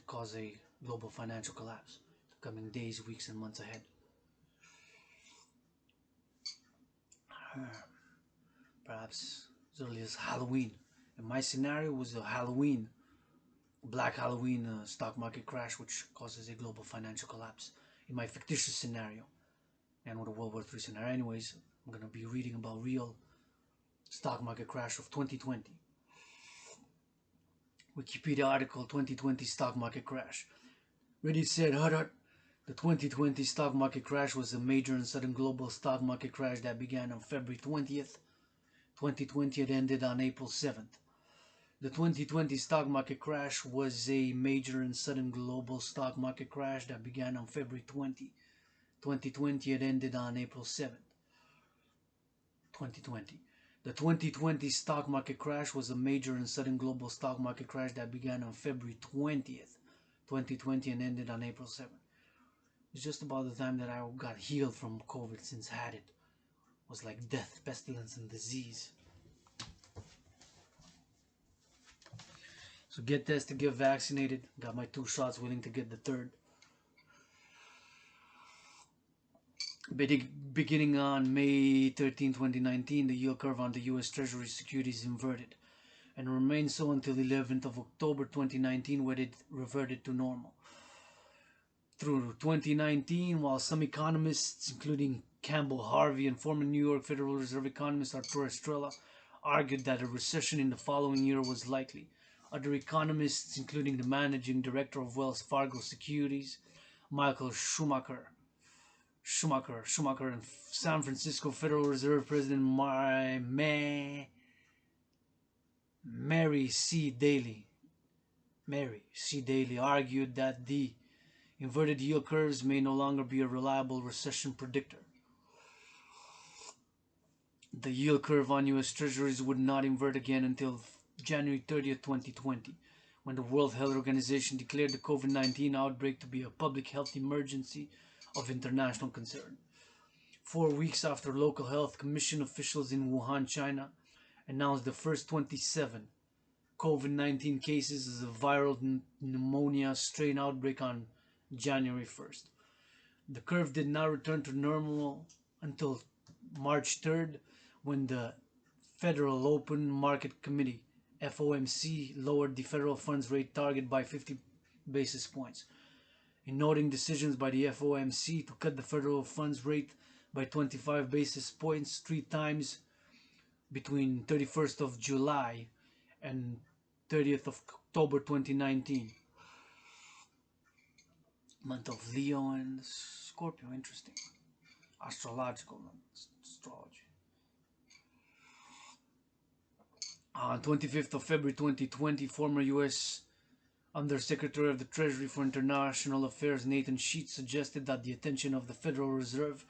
Speaker 1: cause a global financial collapse the coming days, weeks, and months ahead. Perhaps as early as Halloween. And my scenario was a Halloween, Black Halloween stock market crash, which causes a global financial collapse in my fictitious scenario, and with a World War III scenario. Anyways, I'm going to be reading about real stock market crash of 2020. Wikipedia article, 2020 stock market crash. Reddit said, the 2020 stock market crash was a major and sudden global stock market crash that began on February 20th. 2020 and ended on April 7th. The 2020 stock market crash was a major and sudden global stock market crash that began on February 20, 2020 and ended on April 7th. 2020. The 2020 stock market crash was a major and sudden global stock market crash that began on February 20th, 2020 and ended on April 7th. It's just about the time that I got healed from COVID, since had it. It was like death, pestilence, and disease. So get tested, get vaccinated. Got my 2 shots, willing to get the 3rd. Beginning on May 13, 2019, the yield curve on the U.S. Treasury securities inverted. and remained so until 11th of October 2019, when it reverted to normal. Through 2019, while some economists, including Campbell Harvey and former New York Federal Reserve economist Arturo Estrella, argued that a recession in the following year was likely, other economists, including the managing director of Wells Fargo Securities, Michael Schumacher, and San Francisco Federal Reserve President Mary C. Daly, argued that the inverted yield curves may no longer be a reliable recession predictor. The yield curve on U.S. Treasuries would not invert again until January 30th, 2020, when the World Health Organization declared the COVID-19 outbreak to be a public health emergency of international concern. 4 weeks after local health commission officials in Wuhan, China, announced the first 27 COVID-19 cases as a viral pneumonia strain outbreak on January 1st. The curve did not return to normal until March 3rd, when the Federal Open Market Committee, FOMC, lowered the federal funds rate target by 50 basis points. In noting decisions by the FOMC to cut the federal funds rate by 25 basis points 3 times between 31st of July and 30th of October 2019. Month of Leo and Scorpio, interesting. Astrological, astrology. On 25th of February 2020, former U.S. Undersecretary of the Treasury for International Affairs Nathan Sheets suggested that the attention of the Federal Reserve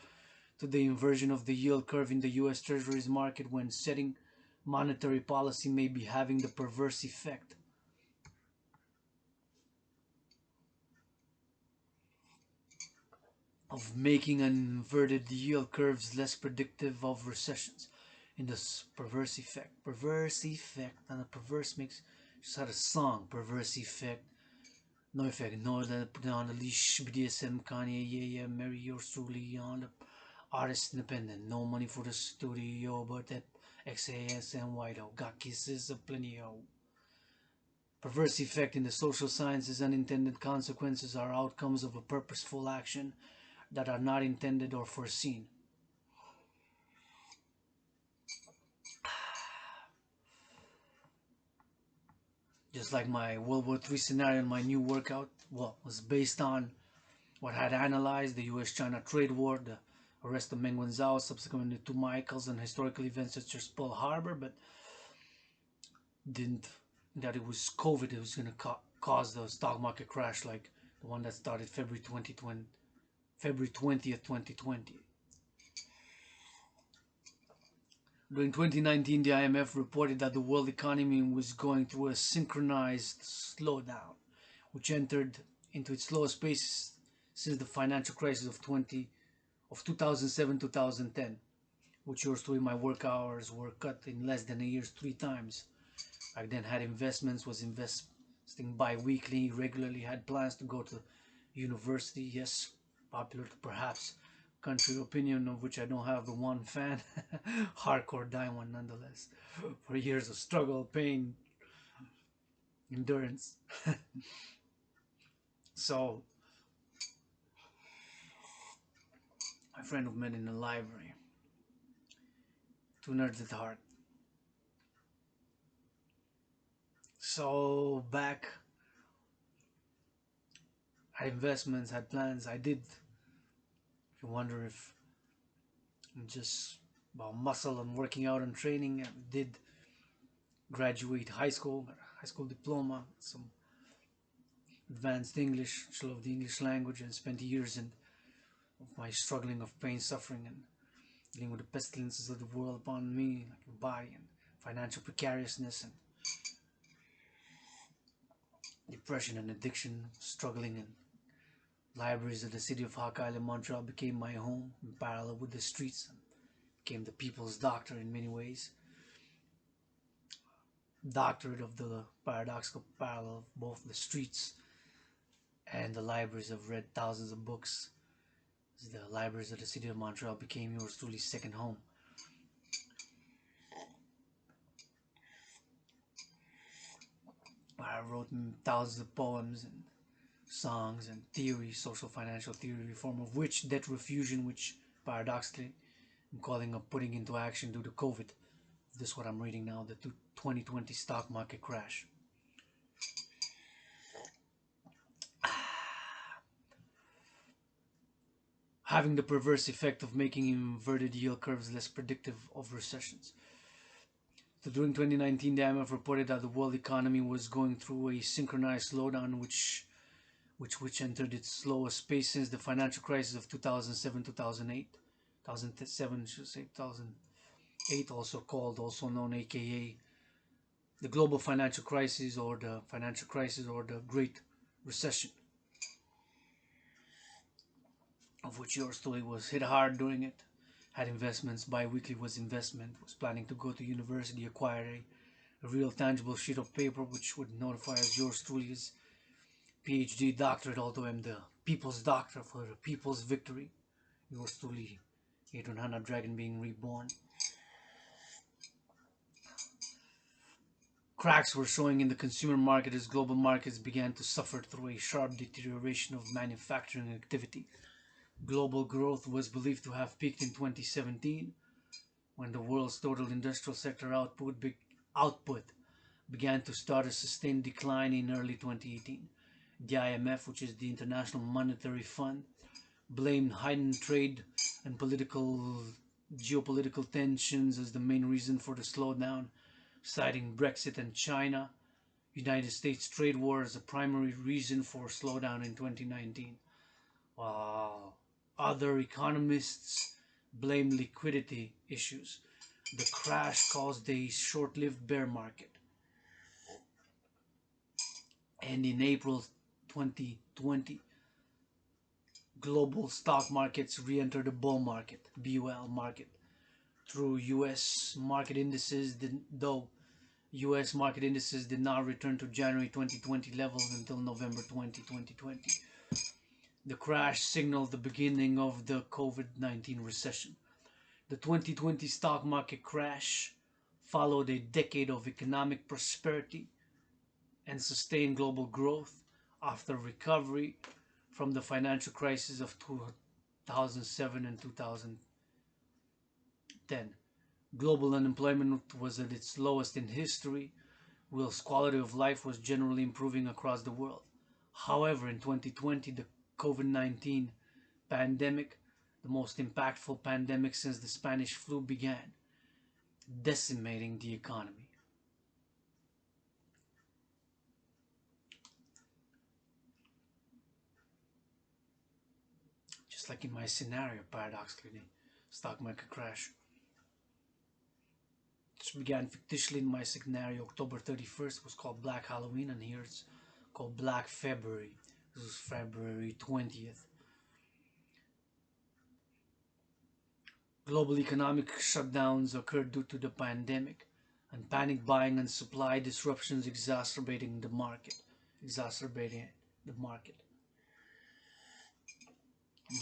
Speaker 1: to the inversion of the yield curve in the U.S. Treasuries market when setting monetary policy may be having the perverse effect of making inverted yield curves less predictive of recessions. In this perverse effect, and the perverse makes, just had a song, perverse effect, no effect, no, that put on the leash, BDSM, Kanye, yeah, marry yours truly on the artist independent, no money for the studio, but that XAS and Whiteout, got kisses of plenty of. Perverse effect in the social sciences, unintended consequences are outcomes of a purposeful action that are not intended or foreseen. Just like my World War III scenario in my new workout, was based on what I had analyzed, the US-China trade war, the arrest of Meng Whenzou, subsequently to Michaels, and historical events such as Pearl Harbor, but didn't that it was COVID, it was going to cause the stock market crash like the one that started February 20th, 2020. During 2019, the IMF reported that the world economy was going through a synchronized slowdown, which entered into its lowest pace since the financial crisis of 2007-2010, which yours truly, my work hours were cut in less than a year 3 times. I then had investments, was investing bi-weekly, regularly, had plans to go to university, yes, popular to perhaps country opinion, of which I don't have the one fan. Hardcore die one nonetheless. For years of struggle, pain, endurance. So, my friend who met in the library. 2 nerds at heart. So, back, I had investments, had plans. I did, if you wonder if I'm just about muscle and working out and training, I did graduate high school, got a high school diploma, some advanced English, love the English language, and spent years in of my struggling of pain, suffering, and dealing with the pestilences of the world upon me, like your body, and financial precariousness, and depression and addiction, struggling in libraries of the city of Hawk Island, Montreal became my home, in parallel with the streets, and became the people's doctor in many ways. Doctorate of the paradoxical parallel of both the streets and the libraries. I've read thousands of books. The libraries of the city of Montreal became yours truly second home. where I wrote thousands of poems and songs and theory, social financial theory reform, of which debt refusion, which paradoxically I'm calling up putting into action due to COVID. This is what I'm reading now, the 2020 stock market crash. Having the perverse effect of making inverted yield curves less predictive of recessions. So during 2019, the IMF reported that the world economy was going through a synchronized slowdown, which entered its slowest pace since the financial crisis of 2007-2008. 2007, should say 2008, also known aka the global financial crisis or the Great Recession, of which yours truly was hit hard during it. Had investments, bi-weekly was investment, was planning to go to university, acquire a real tangible sheet of paper which would notify as yours truly is PhD doctorate, although I'm the people's doctor for the people's victory. Yours truly, Adrian Hanna Dragon being reborn. Cracks were showing in the consumer market as global markets began to suffer through a sharp deterioration of manufacturing activity. Global growth was believed to have peaked in 2017, when the world's total industrial sector output began to start a sustained decline in early 2018. The IMF, which is the International Monetary Fund, blamed heightened trade and geopolitical tensions as the main reason for the slowdown, citing Brexit and China, United States trade war as a primary reason for slowdown in 2019. While other economists blame liquidity issues. The crash caused a short-lived bear market. And in April 2020, global stock markets re-entered the bull market, BUL market, through U.S. market indices, though U.S. market indices did not return to January 2020 levels until November 2020. The crash signaled the beginning of the COVID-19 recession. The 2020 stock market crash followed a decade of economic prosperity and sustained global growth after recovery from the financial crisis of 2007 and 2010. Global unemployment was at its lowest in history, whilst quality of life was generally improving across the world. However, in 2020, the COVID-19 pandemic, the most impactful pandemic since the Spanish flu began, decimating the economy. Just like in my scenario, paradoxically, the stock market crash. This began fictitiously in my scenario. October 31st was called Black Halloween, and here it's called Black February. This was February 20th. Global economic shutdowns occurred due to the pandemic, and panic buying and supply disruptions exacerbating the market.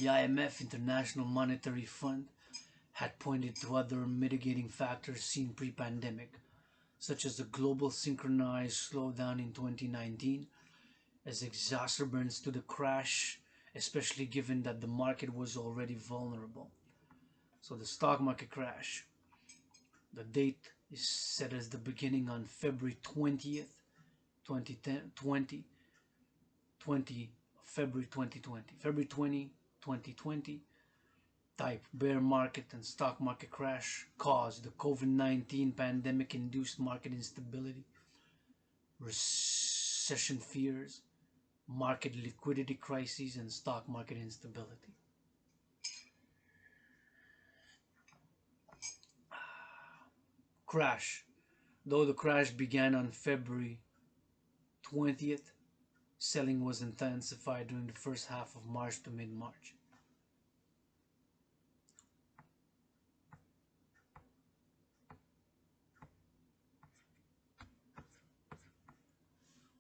Speaker 1: The IMF, International Monetary Fund, had pointed to other mitigating factors seen pre-pandemic, such as the global synchronized slowdown in 2019, as exacerbants to the crash, especially given that the market was already vulnerable. So the stock market crash, the date is set as the beginning on February 20th, 2020, February 2020. February 20, 2020, type bear market and stock market crash caused the COVID-19 pandemic-induced market instability, recession fears, market liquidity crises, and stock market instability. Crash. Though the crash began on February 20th, selling was intensified during the first half of March to mid-March.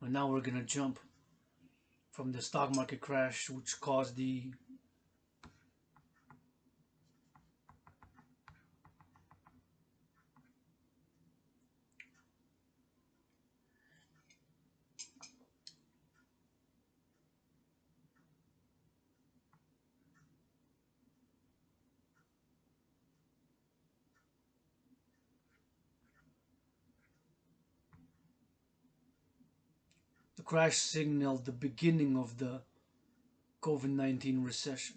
Speaker 1: And now we're going to jump from the stock market crash, which caused the The crash signaled the beginning of the COVID-19 recession.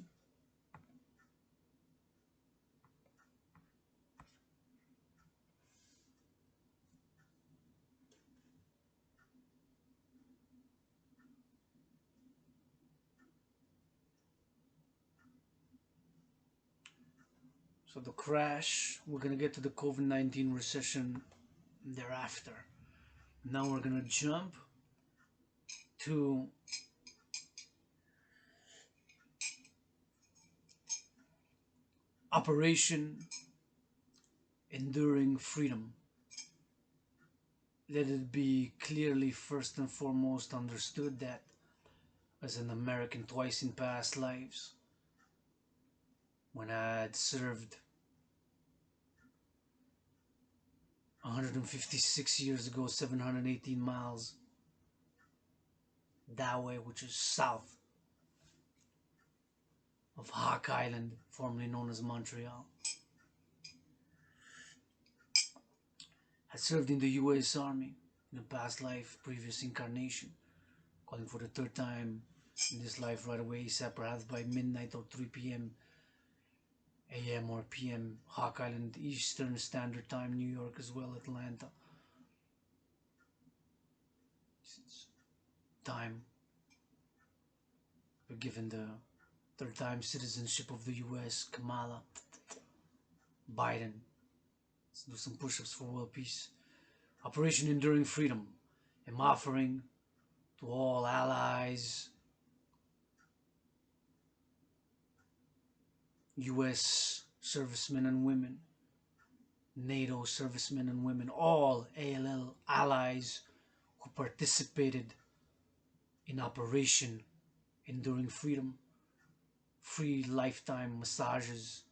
Speaker 1: So the crash, we're going to get to the COVID-19 recession thereafter. Now we're going to jump to Operation Enduring Freedom. Let it be clearly first and foremost understood that as an American twice in past lives, when I had served 156 years ago, 718 miles that way, which is south of Hawk Island, formerly known as Montreal. I served in the US Army in a past life, previous incarnation, calling for the third time in this life right away, ASAP, perhaps by midnight or 3 p.m. a.m. or p.m. Hawk Island, Eastern Standard Time, New York as well, Atlanta. It's time. We're given the third time citizenship of the US, Kamala, Biden. Let's do some push-ups for world peace. Operation Enduring Freedom. I'm offering to all allies, US servicemen and women, NATO servicemen and women, all ALL allies who participated in Operation Enduring Freedom. Free lifetime massages,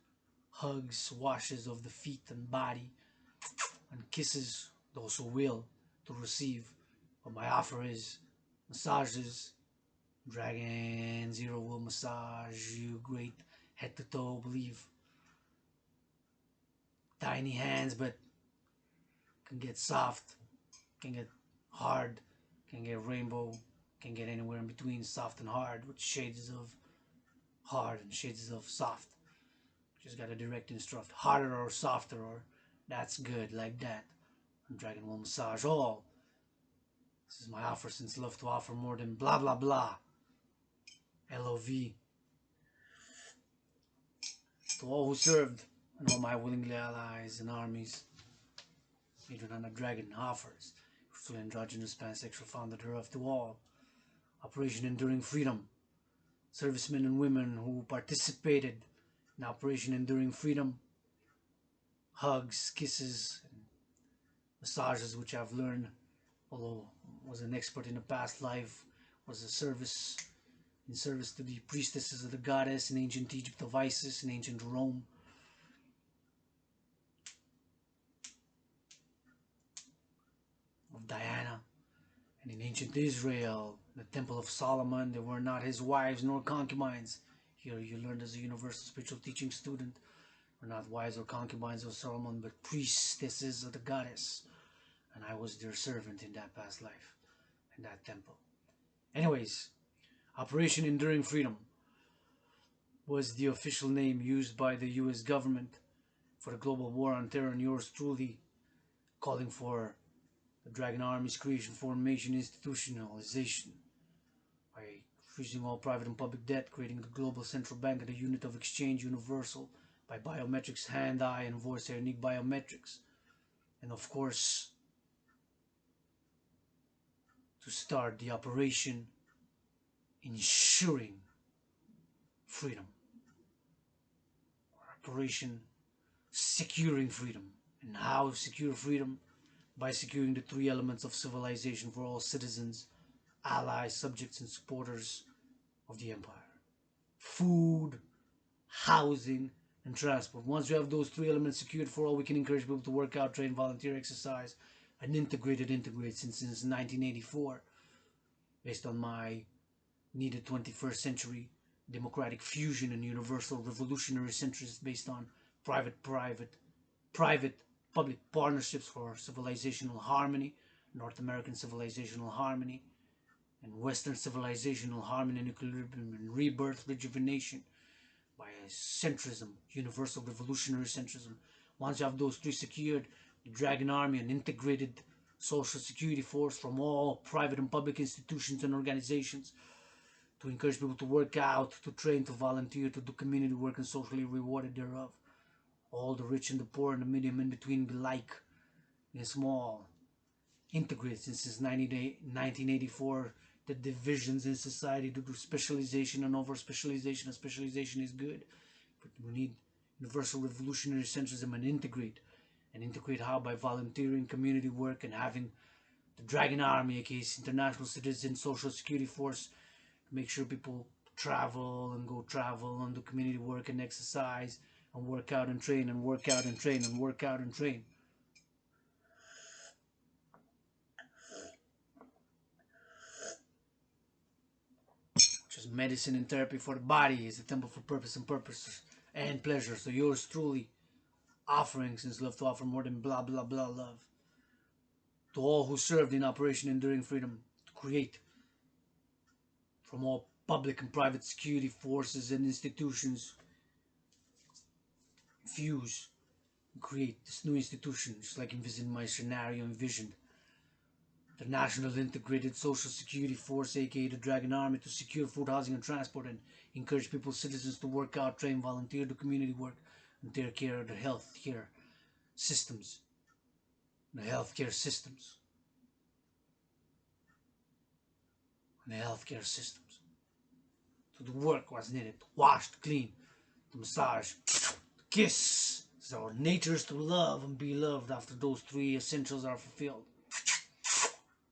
Speaker 1: hugs, washes of the feet and body, and kisses, those who will, to receive. But my offer is massages. Dragon Zero will massage you great head to toe, believe. Tiny hands, but can get soft, can get hard, can get rainbow, can get anywhere in between soft and hard, with shades of hard and shades of soft. Just gotta direct instruct, harder or softer, or that's good, like that. And Dragon will massage all. This is my offer, since love to offer more than blah blah blah. LOV. To all who served, and all my willingly allies and armies, Adrian Dragon offers, full androgynous pansexual founder thereof, to all. Operation Enduring Freedom. Servicemen and women who participated in Operation Enduring Freedom. Hugs, kisses, and massages, which I've learned, although was an expert in a past life, was in service to the priestesses of the goddess in ancient Egypt of Isis, in ancient Rome. Of Diana, and in ancient Israel, the Temple of Solomon, they were not his wives nor concubines. Here you learned as a universal spiritual teaching student, were not wives or concubines of Solomon, but priestesses of the goddess. And I was their servant in that past life, in that temple. Anyways, Operation Enduring Freedom was the official name used by the US government for the global war on terror, and yours truly calling for the Dragon Army's creation, formation, institutionalization by freezing all private and public debt, creating the global central bank and a unit of exchange universal by biometrics, hand, eye, and voice, unique biometrics. And of course, to start the operation ensuring freedom. Operation securing freedom. And how secure freedom? By securing the three elements of civilization for all citizens, allies, subjects, and supporters of the empire. Food, housing, and transport. Once we have those three elements secured for all, we can encourage people to work out, train, volunteer, exercise, and integrate since 1984, based on my needed 21st century democratic fusion and universal revolutionary centrist based on public partnerships for civilizational harmony, North American civilizational harmony, and Western civilizational harmony and equilibrium and rebirth, rejuvenation by a centrism, universal revolutionary centrism. Once you have those three secured, the Dragon Army, an integrated social security force from all private and public institutions and organizations, to encourage people to work out, to train, to volunteer, to do community work and socially rewarded thereof. All the rich and the poor and the medium in between be like in a small, integrated since 1984. The divisions in society due to specialization and over specialization, and specialization is good, but we need universal revolutionary centrism and integrate how? By volunteering, community work, and having the Dragon Army, aka International Citizen Social Security Force, to make sure people travel and go travel and do community work and exercise and work out and train and work out and train and work out and train. Just medicine and therapy for the body is a temple for purpose and purpose and pleasure. So yours truly, offering since love to offer more than blah blah blah love. To all who served in Operation Enduring Freedom, to create from all public and private security forces and institutions, fuse and create this new institution, just like envisioned my scenario envisioned. The National Integrated Social Security Force, aka the Dragon Army, to secure food, housing, and transport, and encourage people, citizens, to work out, train, volunteer, do community work, and take care of the healthcare systems. The healthcare systems. And the healthcare systems. To do work was needed, to wash, to clean, to massage, to kiss. So our nature is to love and be loved after those three essentials are fulfilled.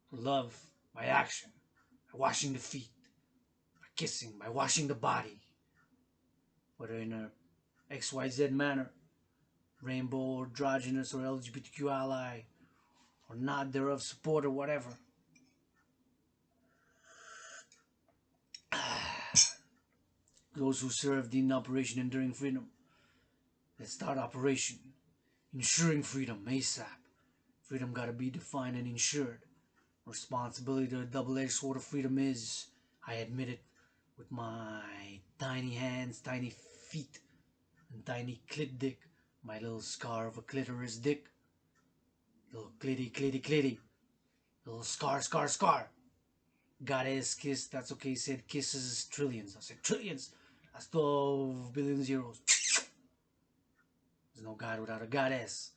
Speaker 1: To love by action, by washing the feet, by kissing, by washing the body, whether in a XYZ manner, rainbow, androgynous, or LGBTQ ally, or not thereof support, or whatever. Those who served in Operation Enduring Freedom, let's start Operation Ensuring Freedom ASAP. Freedom gotta be defined and ensured. Responsibility to a double-edged sword of freedom is, I admit it, with my tiny hands, tiny feet, and tiny clit dick, my little scar of a clitoris dick, little clitty, little scar. Goddess kiss, that's okay, said kisses trillions. I said trillions, that's 12 billion zeros. There's no God without a goddess.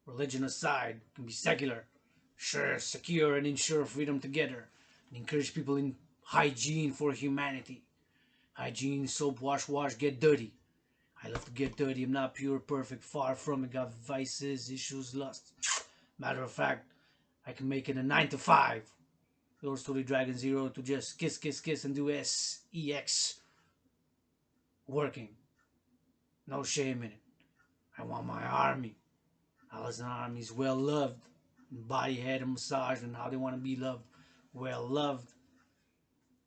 Speaker 1: Religion aside, can be secular. Sure, secure and ensure freedom together, and encourage people in hygiene for humanity. Hygiene, soap, wash, get dirty. I love to get dirty. I'm not pure, perfect, far from it. Got vices, issues, lust. Matter of fact, I can make it a 9 to 5. Yours truly, Dragon Zero, to just kiss and do SEX. Working. No shame in it. I want my army. Alice and Armies well loved. Body, head, and massage, and how they want to be loved. Well loved.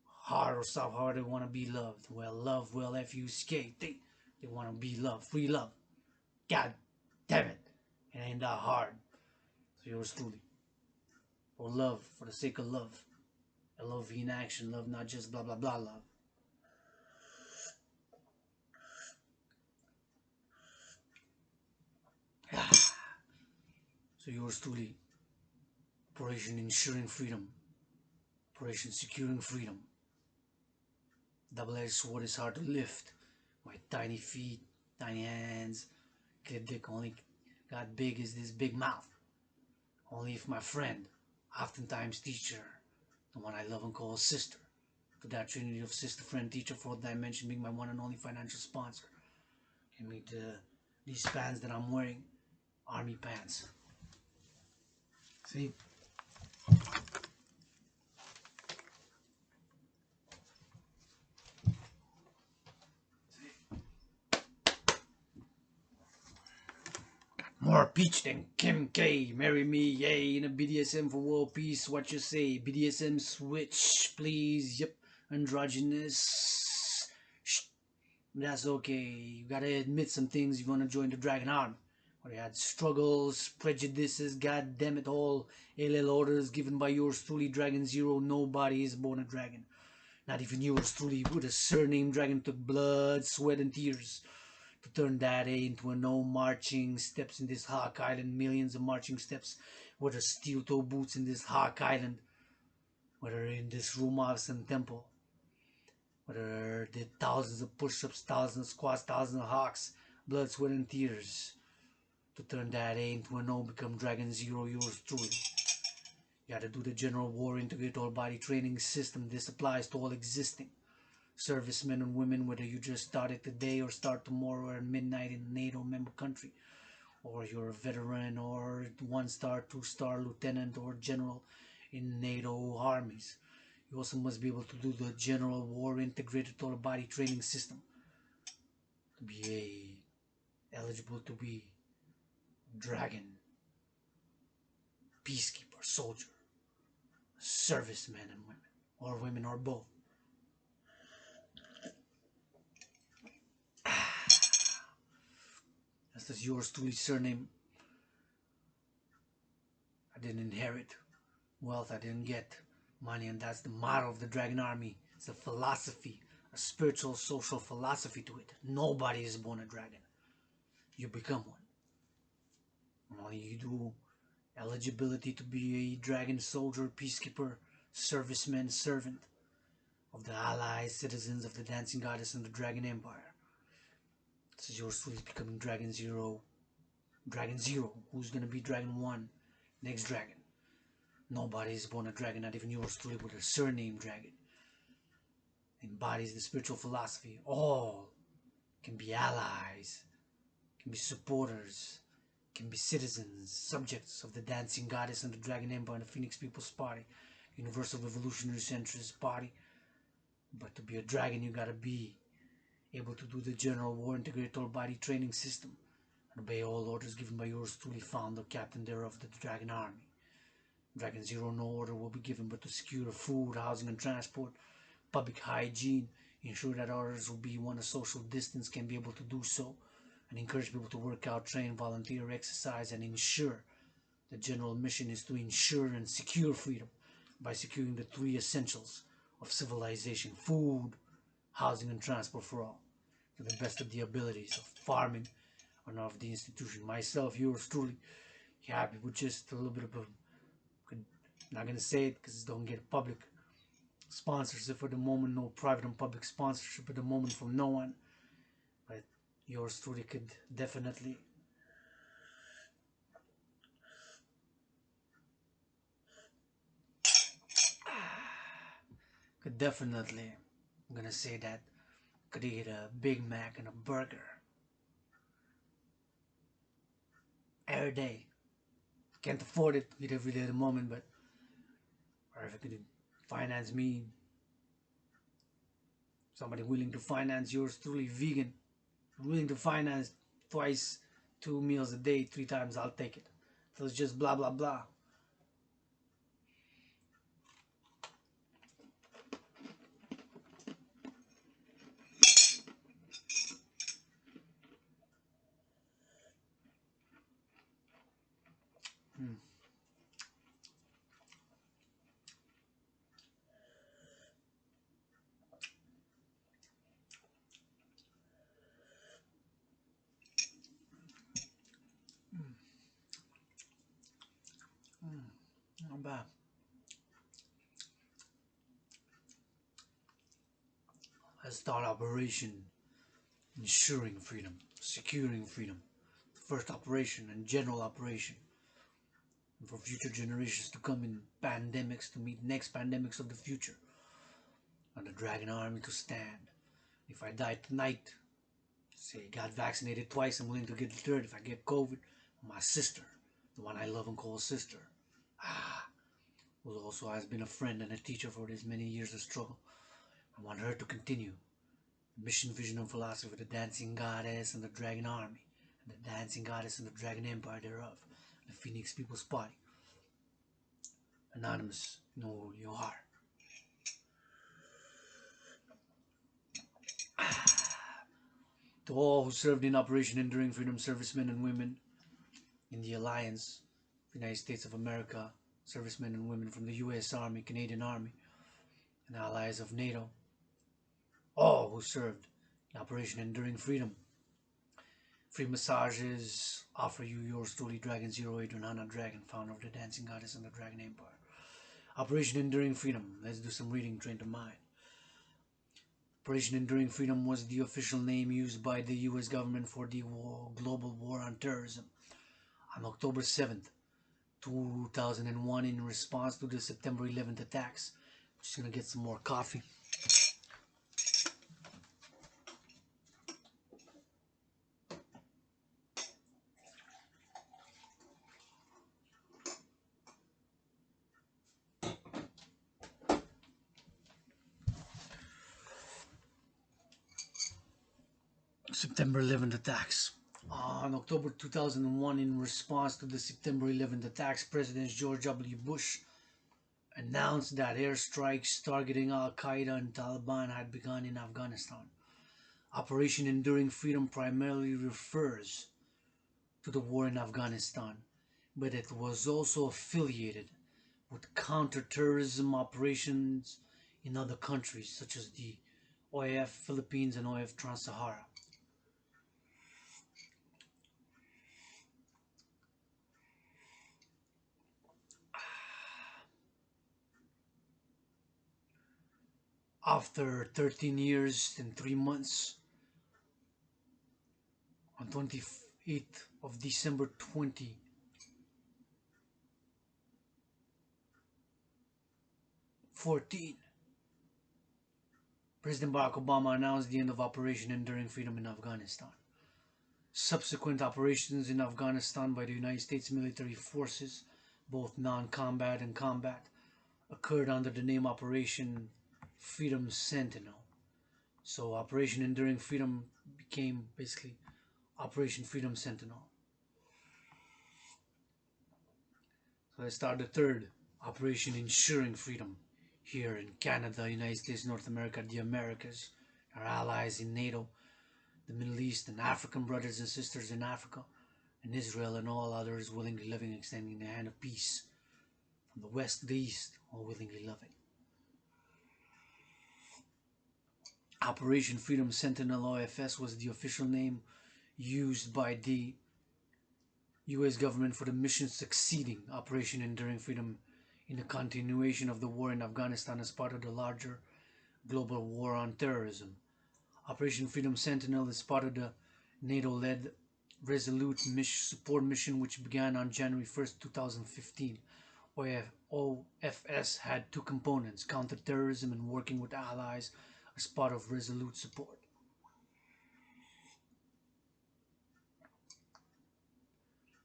Speaker 1: Hard or soft, how they want to be loved. Well loved, well FUSK. They want to be loved. Free love. God damn it. It ain't that hard. So yours truly. For love, for the sake of love. LOV in action. Love, not just blah blah blah love. So yours truly. Operation Ensuring Freedom. Operation Securing Freedom. Double-edged sword is hard to lift. My tiny feet, tiny hands, clit dick only got big as this big mouth. Only if my friend, oftentimes teacher, the one I love and call sister, to that trinity of sister, friend, teacher, fourth dimension, being my one and only financial sponsor, can meet these pants that I'm wearing, army pants. See? More peach than Kim K. Marry me, yay. In a BDSM for world peace, what you say? BDSM switch, please. Yep. Androgynous. Shh. That's okay. You gotta admit some things if you wanna join the Dragon Army. where you had struggles, prejudices, god damn it all, LL orders given by yours truly, Dragon Zero. Nobody is born a dragon. Not even yours truly, with a surname dragon, took blood, sweat, and tears to turn that A into a no. Marching steps in this Hawk Island, millions of marching steps, whether steel toe boots in this Hawk Island, whether in this Rumasan temple, whether did thousands of push-ups, thousands of squats, thousands of hawks, blood, sweat, and tears to turn that A into a no. Become Dragon Zero, yours truly. You gotta do the General War Integrated All Body Training System. This applies to all existing servicemen and women, whether you just started today or start tomorrow or at midnight in a NATO member country, or you're a veteran or 1-star, 2-star lieutenant or general in NATO armies. You also must be able to do the General War Integrated All Body Training System to be eligible to be dragon, peacekeeper, soldier, servicemen and women or both. That's just yours truly surname. I didn't inherit wealth, I didn't get money, and that's the motto of the Dragon Army. It's a philosophy, a spiritual, social philosophy to it. Nobody is born a dragon. You become one. And only you do eligibility to be a dragon soldier, peacekeeper, serviceman, servant of the allies, citizens of the Dancing Goddess and the Dragon Empire. This is yours truly becoming Dragon Zero. Dragon Zero, who's gonna be Dragon 1, next dragon. Nobody is born a dragon, not even yours truly, with a surname dragon. Embodies the spiritual philosophy. All can be allies, can be supporters, can be citizens, subjects of the Dancing Goddess and the Dragon Empire and the Phoenix People's Party, Universal Revolutionary Centrist Party. But to be a dragon, you gotta be able to do the General War Integrated All Body Training System and obey all orders given by yours truly, founder, captain thereof, the Dragon Army. Dragon Zero, no order will be given but to secure food, housing, and transport, public hygiene, ensure that orders will be one, a social distance, can be able to do so, and encourage people to work out, train, volunteer, exercise, and ensure. The general mission is to ensure and secure freedom by securing the 3 essentials of civilization: food, housing, and transport for all, to the best of the abilities of farming and of the institution. Myself, yours truly, happy with just a little bit of a, not gonna say it because don't get public sponsorship for the moment, no private and public sponsorship at the moment from no one, but yours truly could definitely I'm gonna say that could eat a Big Mac and a burger every day. Can't afford it to eat every day at the moment, but or if it could finance me, somebody willing to finance yours truly vegan, willing to finance twice 2 meals a day, 3 times, I'll take it. So it's just blah blah blah. Not bad. Let's start Operation Ensuring Freedom, Securing Freedom. The first operation and general operation. And for future generations to come in pandemics, to meet next pandemics of the future. And the Dragon Army to stand. If I die tonight, say got vaccinated twice, I'm willing to get the third. If I get COVID, my sister, the one I love and call sister, who also has been a friend and a teacher for this many years of struggle, I want her to continue the mission, vision, and philosophy of the Dancing Goddess and the Dragon Army, and the Dancing Goddess and the Dragon Empire thereof, the Phoenix People's Party. Anonymous, know who you are. To all who served in Operation Enduring Freedom, servicemen and women, in the alliance of the United States of America, servicemen and women from the U.S. Army, Canadian Army, and allies of NATO, all who served in Operation Enduring Freedom. Free massages, offer you yours truly, Dragon 08 Renana Dragon, founder of the Dancing Goddess and the Dragon Empire. Operation Enduring Freedom. Let's do some reading, train to mind. Operation Enduring Freedom was the official name used by the U.S. government for the global war on terrorism on October 7th, 2001, in response to the September 11th attacks. I'm just gonna get some more coffee. September 11th attacks. On October 2001, in response to the September 11th attacks, President George W. Bush announced that airstrikes targeting Al-Qaeda and Taliban had begun in Afghanistan. Operation Enduring Freedom primarily refers to the war in Afghanistan, but it was also affiliated with counterterrorism operations in other countries such as the OAF Philippines and OAF Trans-Sahara. After 13 years and 3 months, on 28th of December 2014, President Barack Obama announced the end of Operation Enduring Freedom in Afghanistan. Subsequent operations in Afghanistan by the United States military forces, both non-combat and combat, occurred under the name Operation Freedom Sentinel. So Operation Enduring Freedom became basically Operation Freedom Sentinel. So let's start the third, Operation Ensuring Freedom, here in Canada, United States, North America, the Americas, our allies in NATO, the Middle East, and African brothers and sisters in Africa, and Israel, and all others willingly living, extending the hand of peace from the west to the east, all willingly loving. Operation Freedom Sentinel OFS was the official name used by the U.S. government for the mission succeeding Operation Enduring Freedom in the continuation of the war in Afghanistan as part of the larger global war on terrorism. Operation Freedom Sentinel is part of the NATO-led Resolute Support Mission, which began on January 1st, 2015. OFS had two components: counterterrorism and working with allies as part of Resolute Support.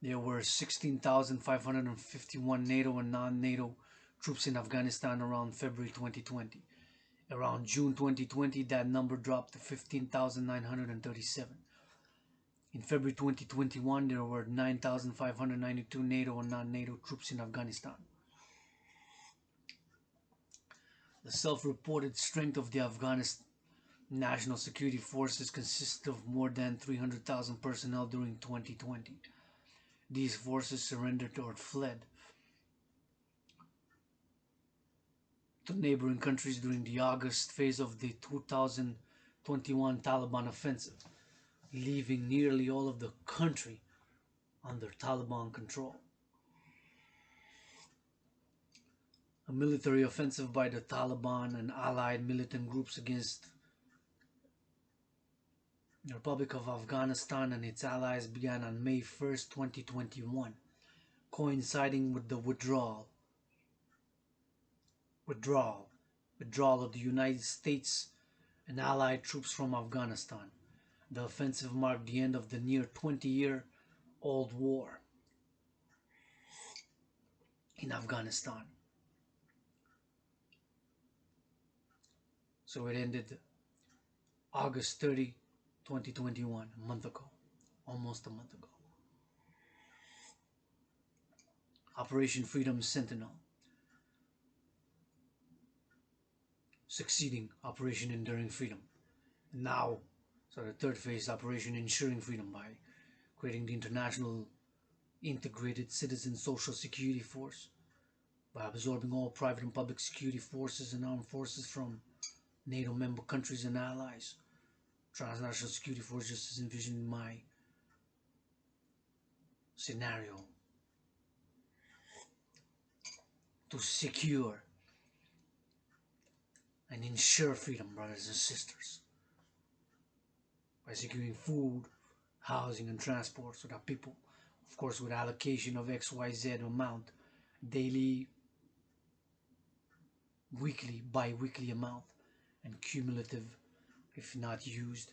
Speaker 1: There were 16,551 NATO and non-NATO troops in Afghanistan around February 2020. Around June 2020, that number dropped to 15,937. In February 2021, there were 9,592 NATO and non-NATO troops in Afghanistan. The self-reported strength of the Afghanistan National Security Forces consisted of more than 300,000 personnel during 2020. These forces surrendered or fled to neighboring countries during the August phase of the 2021 Taliban offensive, leaving nearly all of the country under Taliban control. A military offensive by the Taliban and allied militant groups against the Republic of Afghanistan and its allies began on May 1st, 2021, coinciding with the withdrawal of the United States and allied troops from Afghanistan. The offensive marked the end of the near 20-year-old war in Afghanistan. So it ended August 30, 2021, a month ago, almost a month ago. Operation Freedom Sentinel, succeeding Operation Enduring Freedom. And now, so the third phase, Operation Ensuring Freedom, by creating the international integrated citizen social security force by absorbing all private and public security forces and armed forces from NATO member countries and allies. Transnational security force just as envisioned in my scenario, to secure and ensure freedom, brothers and sisters, by securing food, housing, and transport so that people, of course, with allocation of XYZ amount, daily, weekly, bi-weekly amount, and cumulative if not used.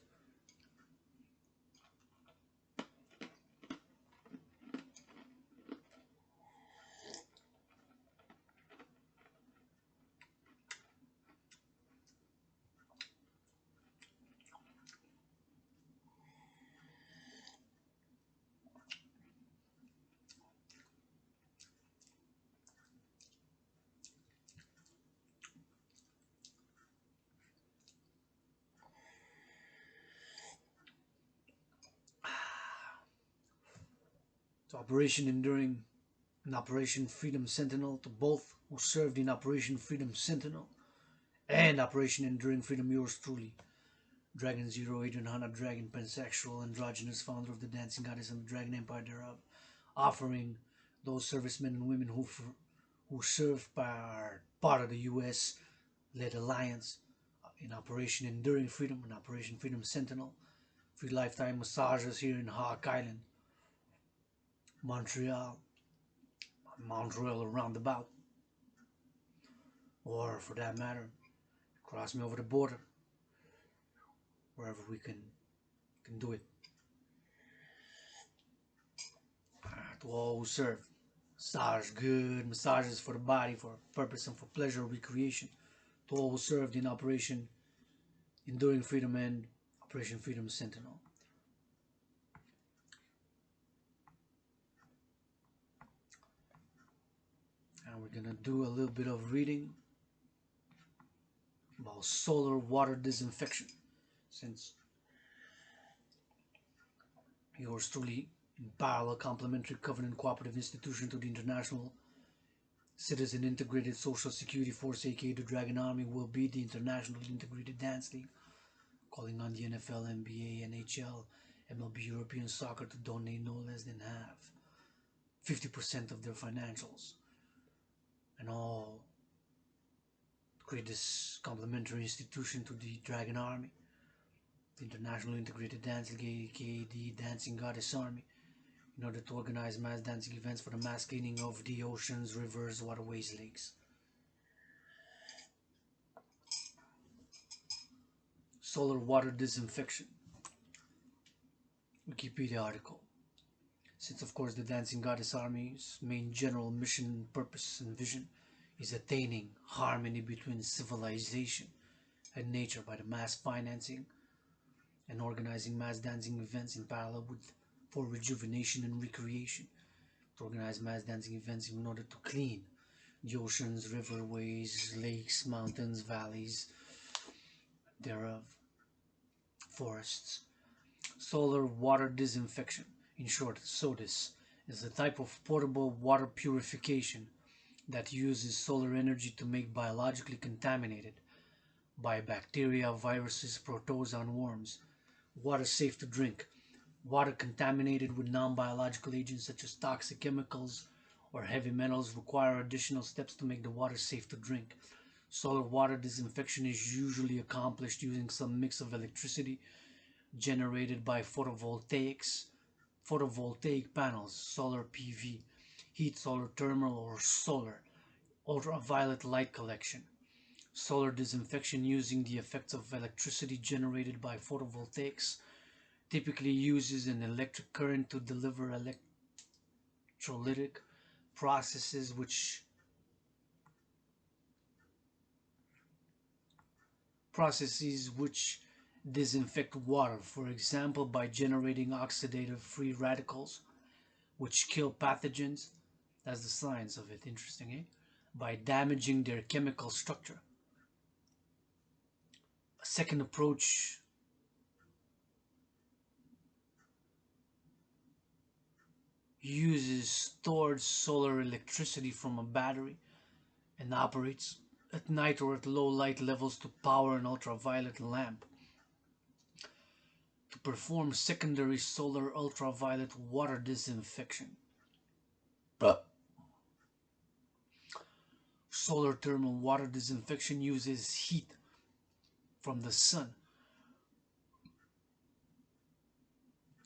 Speaker 1: To Operation Enduring and Operation Freedom Sentinel, to both who served in Operation Freedom Sentinel and Operation Enduring Freedom, yours truly, Dragon Zero, Adrian Hanna, Dragon, pansexual, androgynous, founder of the Dancing Goddess and the Dragon Empire thereof, offering those servicemen and women who served part of the U.S.-led alliance in Operation Enduring Freedom and Operation Freedom Sentinel, free lifetime massages here in Hawk Island, Montreal roundabout, or for that matter, cross me over the border, wherever we can do it. To all who serve, good massages for the body, for purpose and for pleasure, recreation. To all who served in Operation Enduring Freedom and Operation Freedom Sentinel. And we're gonna do a little bit of reading about solar water disinfection, since yours truly, in parallel, complementary, covenant, cooperative institution to the International Citizen Integrated Social Security Force, aka the Dragon Army, will be the International Integrated Dance League, calling on the NFL, NBA, NHL, MLB, European Soccer to donate no less than half, 50% of their financials, and all to create this complementary institution to the Dragon Army, the International Integrated Dance League, aka the Dancing Goddess Army, in order to organize mass dancing events for the mass cleaning of the oceans, rivers, waterways, lakes. Solar water disinfection. Wikipedia article. Since of course the Dancing Goddess Army's main general mission, purpose and vision is attaining harmony between civilization and nature by the mass financing and organizing mass dancing events in parallel for rejuvenation and recreation, to organize mass dancing events in order to clean the oceans, riverways, lakes, mountains, valleys thereof, forests. Solar water disinfection, in short, SODIS, is a type of portable water purification that uses solar energy to make biologically contaminated by bacteria, viruses, protozoan worms water safe to drink. Water contaminated with non-biological agents such as toxic chemicals or heavy metals require additional steps to make the water safe to drink. Solar water disinfection is usually accomplished using some mix of electricity generated by photovoltaic panels, solar PV, heat solar thermal, or solar ultraviolet light collection. Solar disinfection using the effects of electricity generated by photovoltaics typically uses an electric current to deliver electrolytic processes which disinfect water, for example by generating oxidative free radicals which kill pathogens. That's the science of it. Interesting, eh? By damaging their chemical structure. A second approach uses stored solar electricity from a battery and operates at night or at low light levels to power an ultraviolet lamp. To perform secondary solar ultraviolet water disinfection. Solar thermal water disinfection uses heat from the sun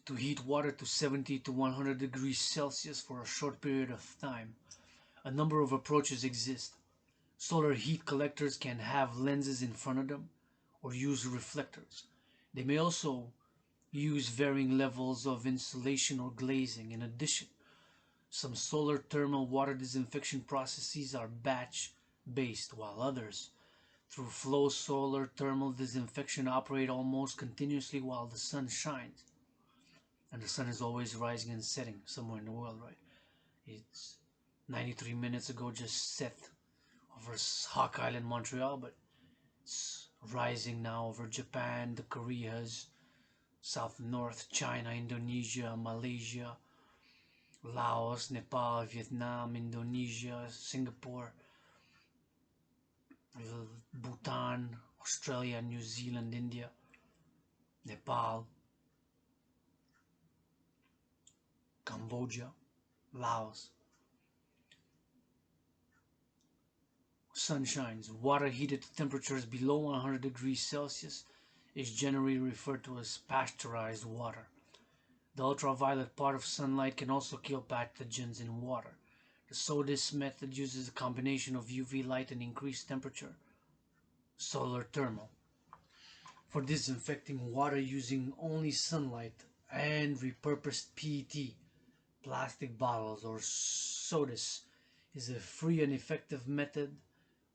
Speaker 1: to heat water to 70 to 100 degrees Celsius for a short period of time. A number of approaches exist. Solar heat collectors can have lenses in front of them or use reflectors. They may also use varying levels of insulation or glazing. In addition, some solar thermal water disinfection processes are batch-based, while others, through flow solar thermal disinfection, operate almost continuously while the sun shines. And the sun is always rising and setting somewhere in the world, right? It's 93 minutes ago just set over Hawk Island, Montreal, but it's rising now over Japan, the Koreas, South North China, Indonesia, Malaysia, Laos, Nepal, Vietnam, Indonesia, Singapore, Bhutan, Australia, New Zealand, India, Nepal, Cambodia, Laos. Sun shines. Water heated to temperatures below 100 degrees Celsius is generally referred to as pasteurized water. The ultraviolet part of sunlight can also kill pathogens in water. The SODIS method uses a combination of UV light and increased temperature, solar thermal, for disinfecting water using only sunlight and repurposed PET, plastic bottles, or SODIS is a free and effective method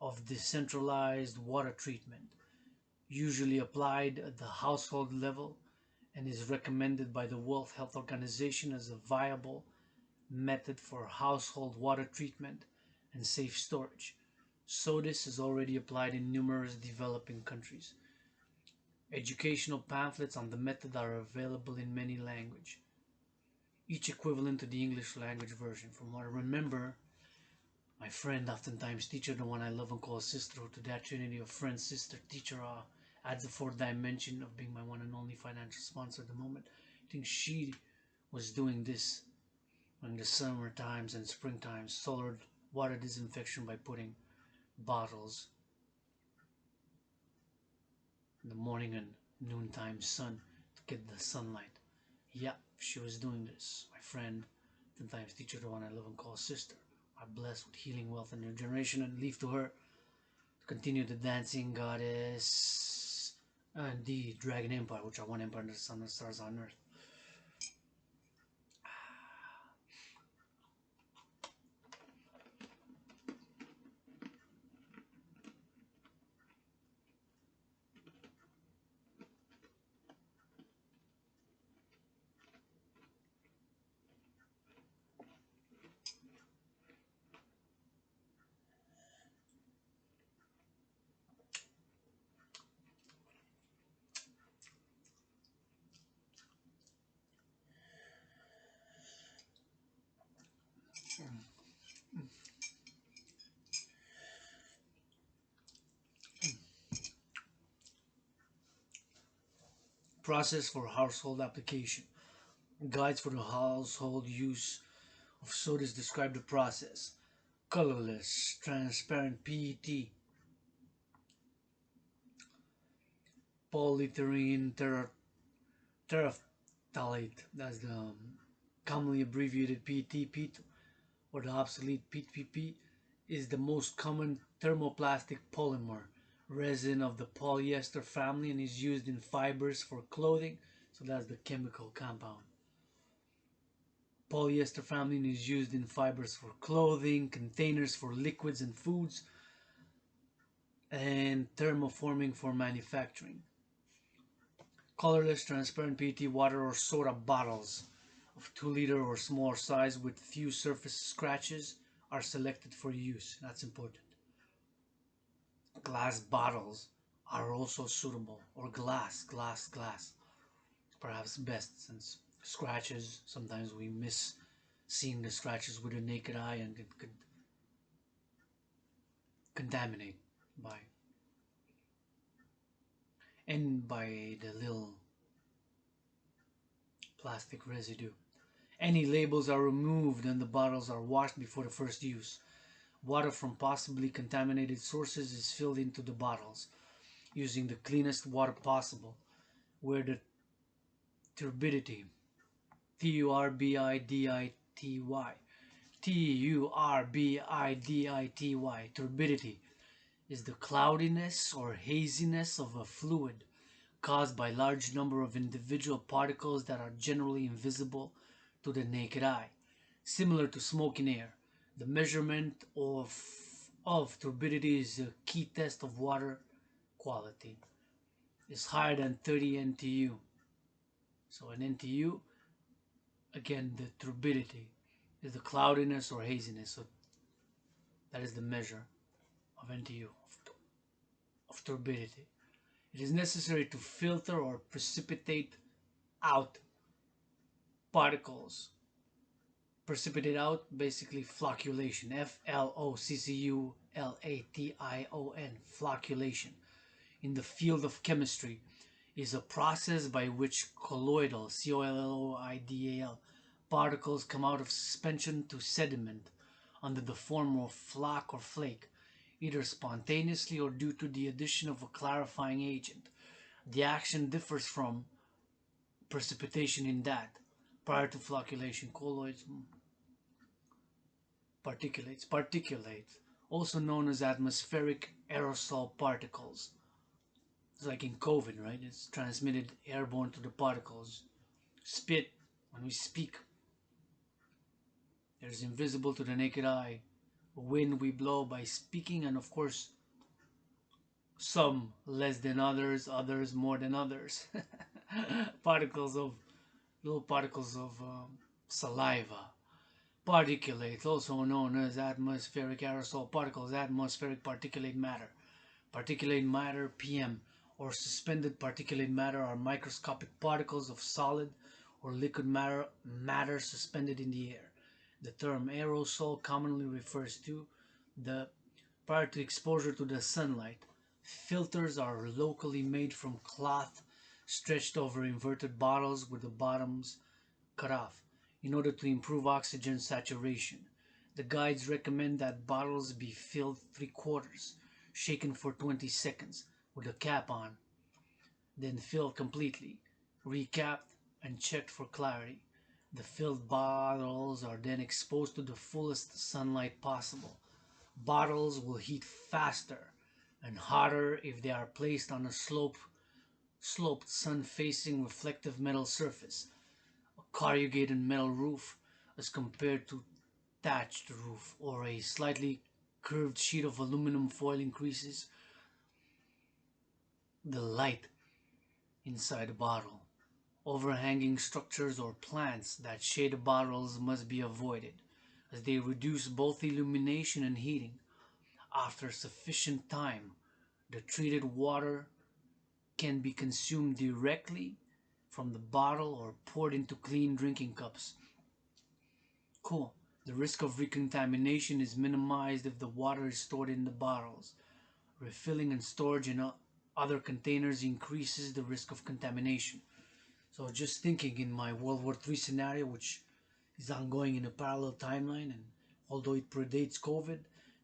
Speaker 1: of decentralized water treatment, usually applied at the household level, and is recommended by the World Health Organization as a viable method for household water treatment and safe storage. SODIS is already applied in numerous developing countries. Educational pamphlets on the method are available in many languages, each equivalent to the English language version. From what I remember, my friend, oftentimes teacher, the one I love and call sister, to that trinity of friend, sister, teacher, adds the fourth dimension of being my one and only financial sponsor at the moment. I think she was doing this in the summer times and spring times, solar water disinfection by putting bottles in the morning and noontime sun to get the sunlight. Yeah, she was doing this. My friend, oftentimes teacher, the one I love and call sister, are blessed with healing, wealth, and regeneration, and leave to her to continue the dancing goddess and the dragon empire, which are one empire under the sun and stars on earth. Process for household application. Guides for the household use of sodas describe the process. Colorless, transparent PET, polyethylene terephthalate, that's the commonly abbreviated PET, or the obsolete PPP, is the most common thermoplastic polymer resin of the polyester family and is used in fibers for clothing, so that's the chemical compound. Polyester family is used in fibers for clothing, containers for liquids and foods, and thermoforming for manufacturing. Colorless, transparent PET water or soda bottles of 2-liter or smaller size with few surface scratches are selected for use. That's important. Glass bottles are also suitable, or glass. Perhaps best, since scratches, sometimes we miss seeing the scratches with the naked eye and could contaminate by by the little plastic residue. Any labels are removed and the bottles are washed before the first use. Water from possibly contaminated sources is filled into the bottles using the cleanest water possible, where the turbidity, turbidity, turbidity, turbidity is the cloudiness or haziness of a fluid caused by large number of individual particles that are generally invisible to the naked eye. Similar to smoke in air, the measurement of turbidity is a key test of water quality. It's higher than 30 NTU. So an NTU, again, the turbidity is the cloudiness or haziness. So that is the measure of NTU, of turbidity. It is necessary to filter or precipitate out particles. Precipitate out, basically flocculation, flocculation, flocculation. In the field of chemistry, is a process by which colloidal, colloidal, particles come out of suspension to sediment under the form of flock or flake, either spontaneously or due to the addition of a clarifying agent. The action differs from precipitation in that, prior to flocculation, colloids, particulates, also known as atmospheric aerosol particles. It's like in COVID, right? It's transmitted airborne to the particles. Spit, when we speak, there's invisible to the naked eye. Wind we blow by speaking, and of course, some less than others, others more than others. Little particles of saliva. Particulates, also known as atmospheric aerosol particles, atmospheric particulate matter. Particulate matter, PM, or suspended particulate matter are microscopic particles of solid or liquid matter suspended in the air. The term aerosol commonly refers to the prior to exposure to the sunlight. Filters are locally made from cloth stretched over inverted bottles with the bottoms cut off in order to improve oxygen saturation. The guides recommend that bottles be filled 3/4, shaken for 20 seconds with a cap on, then filled completely, recapped and checked for clarity. The filled bottles are then exposed to the fullest sunlight possible. Bottles will heat faster and hotter if they are placed on a sloped sun-facing reflective metal surface, a corrugated metal roof, as compared to thatched roof or a slightly curved sheet of aluminum foil increases the light inside the bottle. Overhanging structures or plants that shade the bottles must be avoided, as they reduce both illumination and heating. After sufficient time, the treated water can be consumed directly from the bottle or poured into clean drinking cups. Cool. The risk of recontamination is minimized if the water is stored in the bottles. Refilling and storage in other containers increases the risk of contamination. So just thinking in my World War III scenario, which is ongoing in a parallel timeline, and although it predates COVID,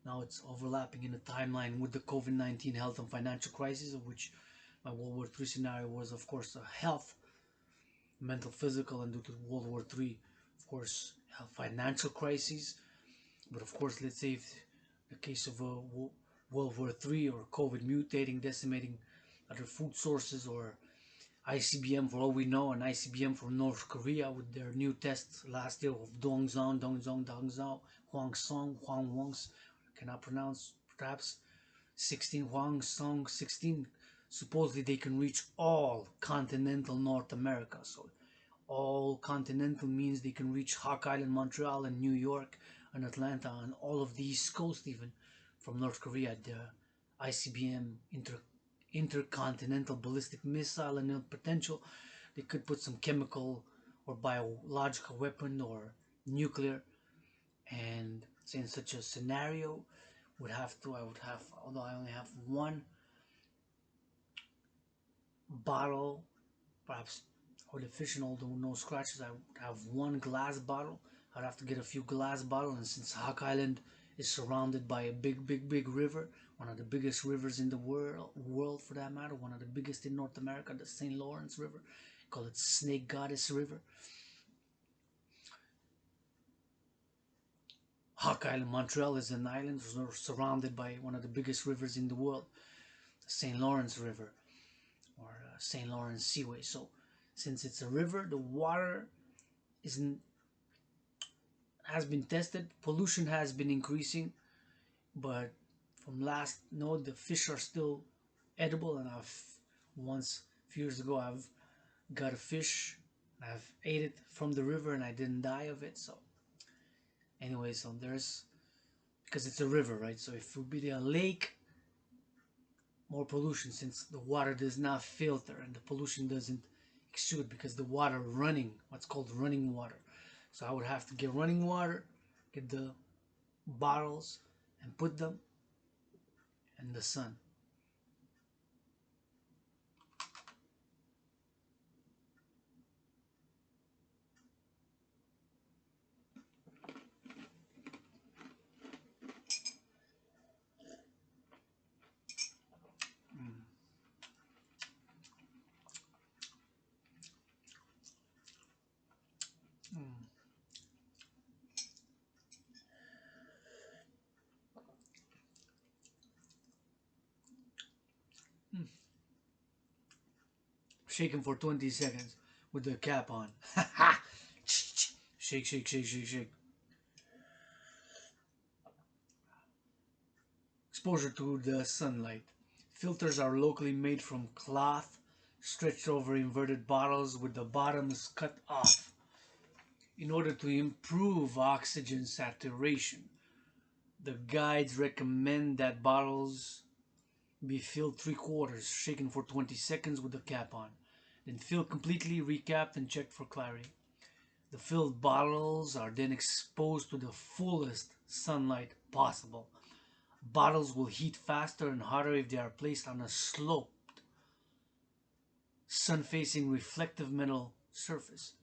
Speaker 1: now it's overlapping in a timeline with the COVID-19 health and financial crisis, of which my World War III scenario was, of course, a health, mental, physical, and due to World War III, of course, financial crises. But of course, let's say if the case of World War III or COVID mutating, decimating other food sources, or ICBM, for all we know, an ICBM from North Korea with their new tests last year of Dongzhao, Hwangsong, cannot pronounce, perhaps 16, Hwangsong 16. Supposedly they can reach all continental North America. So all continental means they can reach Hawk Island, Montreal, and New York, and Atlanta, and all of the East Coast even from North Korea. The ICBM, intercontinental ballistic missile, and potential they could put some chemical or biological weapon or nuclear. And in such a scenario, I would have, although I only have one bottle, perhaps artificial, although no scratches, I would have one glass bottle. I'd have to get a few glass bottles, and since Hawk Island is surrounded by a big river, one of the biggest rivers in the world for that matter, one of the biggest in North America, the St. Lawrence River, call it Snake Goddess River. Hawk Island, Montreal is an island surrounded by one of the biggest rivers in the world, the St. Lawrence River, or St. Lawrence Seaway. So since it's a river, the water isn't has been tested. Pollution has been increasing, but from last note, the fish are still edible. And once a few years ago, I've got a fish. I've ate it from the river, and I didn't die of it. So anyway, so there's, because it's a river, right? So if it would be a lake, more pollution, since the water does not filter and the pollution doesn't exude, because the water running, what's called running water. So I would have to get running water, get the bottles, and put them in the sun. Mm. Mm. Mm. Shaking for 20 seconds with the cap on. Shake, shake, shake, shake, shake. Exposure to the sunlight. Filters are locally made from cloth stretched over inverted bottles with the bottoms cut off in order to improve oxygen saturation. The guides recommend that bottles be filled 3/4, shaken for 20 seconds with the cap on, then filled completely, recapped, and checked for clarity. The filled bottles are then exposed to the fullest sunlight possible. Bottles will heat faster and hotter if they are placed on a sloped, sun-facing reflective metal surface.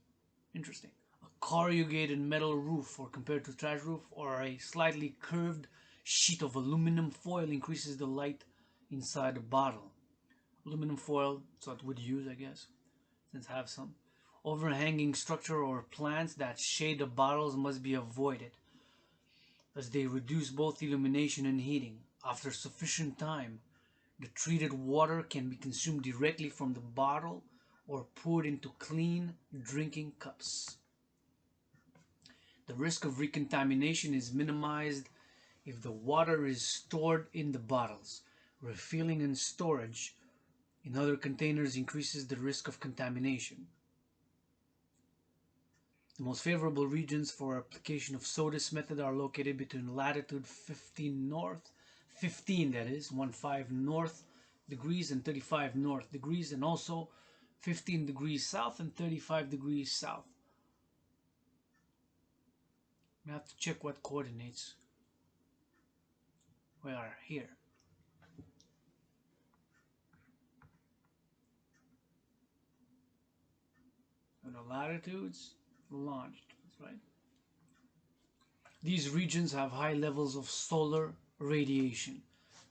Speaker 1: Interesting. A corrugated metal roof, or compared to trash roof, or a slightly curved sheet of aluminum foil increases the light inside the bottle. Aluminum foil, so it would use, I guess, since I have some. Overhanging structure or plants that shade the bottles must be avoided, as they reduce both illumination and heating. After sufficient time, the treated water can be consumed directly from the bottle or poured into clean drinking cups. The risk of recontamination is minimized if the water is stored in the bottles. Refilling and storage in other containers increases the risk of contamination. The most favorable regions for application of SODIS method are located between latitude 15 north, 15 that is, 15 north degrees and 35 north degrees, and also 15 degrees south and 35 degrees south. I have to check what coordinates we are here. And the latitudes, longitudes, right? These regions have high levels of solar radiation,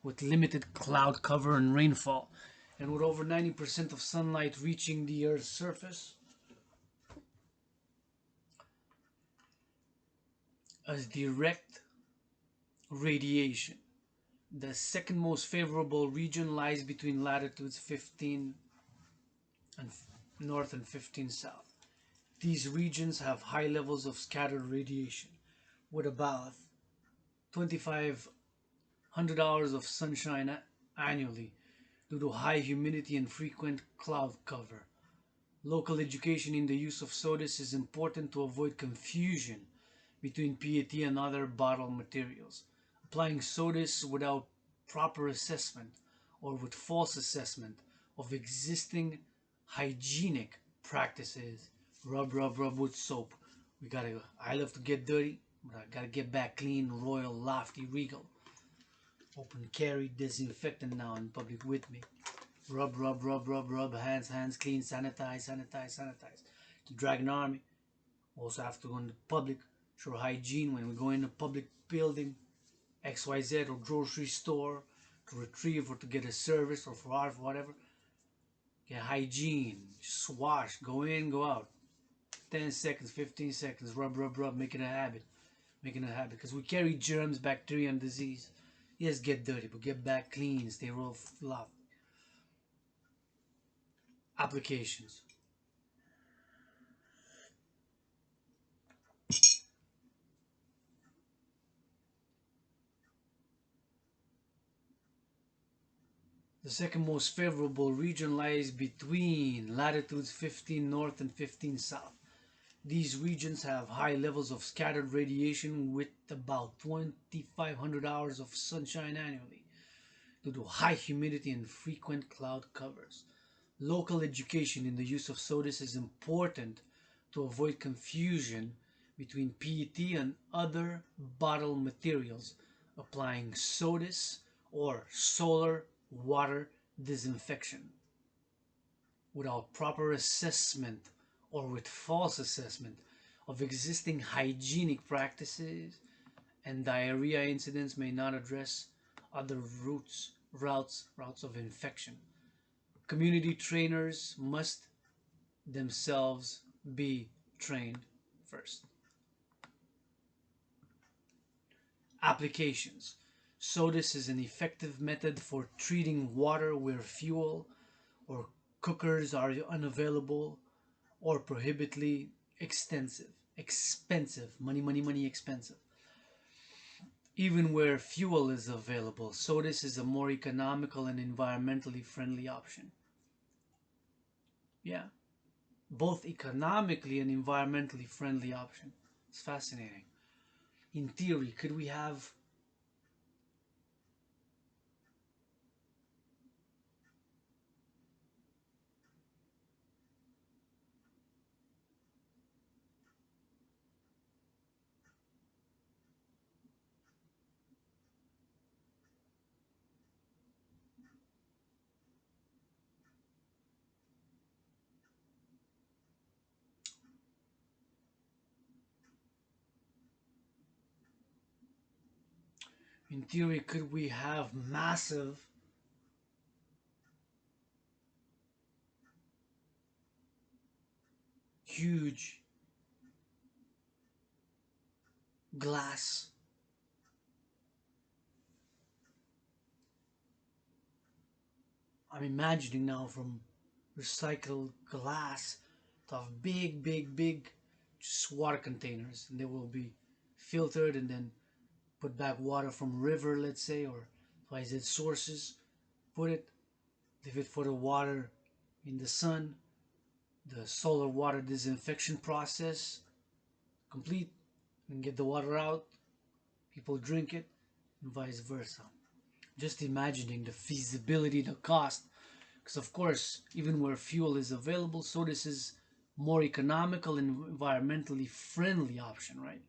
Speaker 1: with limited cloud cover and rainfall, and with over 90% of sunlight reaching the Earth's surface as direct radiation. The second most favorable region lies between latitudes 15 and north and 15 south. These regions have high levels of scattered radiation, with about 2,500 hours of sunshine annually due to high humidity and frequent cloud cover. Local education in the use of SODIS is important to avoid confusion between PET and other bottle materials. Applying SODIS without proper assessment or with false assessment of existing hygienic practices, rub with soap, I love to get dirty, but I gotta get back clean, royal, lofty, regal. Open carry, disinfectant now in public with me. Rub, rub, rub, rub, rub, hands clean, sanitize, sanitize, sanitize. To drag an army. Also have to go into public, show hygiene when we go in a public building, XYZ or grocery store, to retrieve or to get a service or for art, whatever. Get hygiene, just wash, go in, go out. 10 seconds, 15 seconds, rub, rub, rub, make it a habit. Making it a habit, because we carry germs, bacteria, and disease. Yes, get dirty, but get back clean, stay real fluff. Applications. The second most favorable region lies between latitudes 15 north and 15 south. These regions have high levels of scattered radiation with about 2,500 hours of sunshine annually due to high humidity and frequent cloud covers. Local education in the use of SODIS is important to avoid confusion between PET and other bottle materials, applying SODIS or solar water disinfection without proper assessment or with false assessment of existing hygienic practices and diarrhea incidents may not address other routes of infection. Community trainers must themselves be trained first. Applications. SODIS is an effective method for treating water where fuel or cookers are unavailable or prohibitively expensive, money expensive. Even where fuel is available, SODIS is a more economical and environmentally friendly option. Yeah, both economically and environmentally friendly option. It's fascinating. In theory, could we have massive huge glass I'm imagining now from recycled glass to have big just water containers, and they will be filtered and then put back water from river, let's say, or YZ sources, put it, leave it for the water in the sun, the solar water disinfection process complete, and get the water out, people drink it, and vice versa. Just imagining the feasibility, the cost, because of course, even where fuel is available, so this is more economical and environmentally friendly option, right?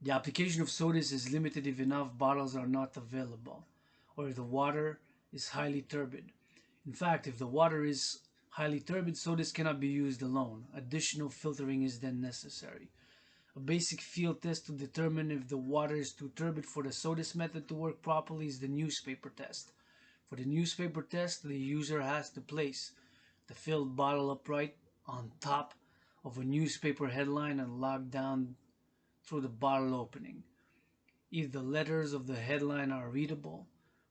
Speaker 1: The application of sodas is limited if enough bottles are not available, or if the water is highly turbid. In fact, if the water is highly turbid, sodas cannot be used alone. Additional filtering is then necessary. A basic field test to determine if the water is too turbid for the SODIS method to work properly is the newspaper test. For the newspaper test, the user has to place the filled bottle upright on top of a newspaper headline and log down through the bottle opening. If the letters of the headline are readable,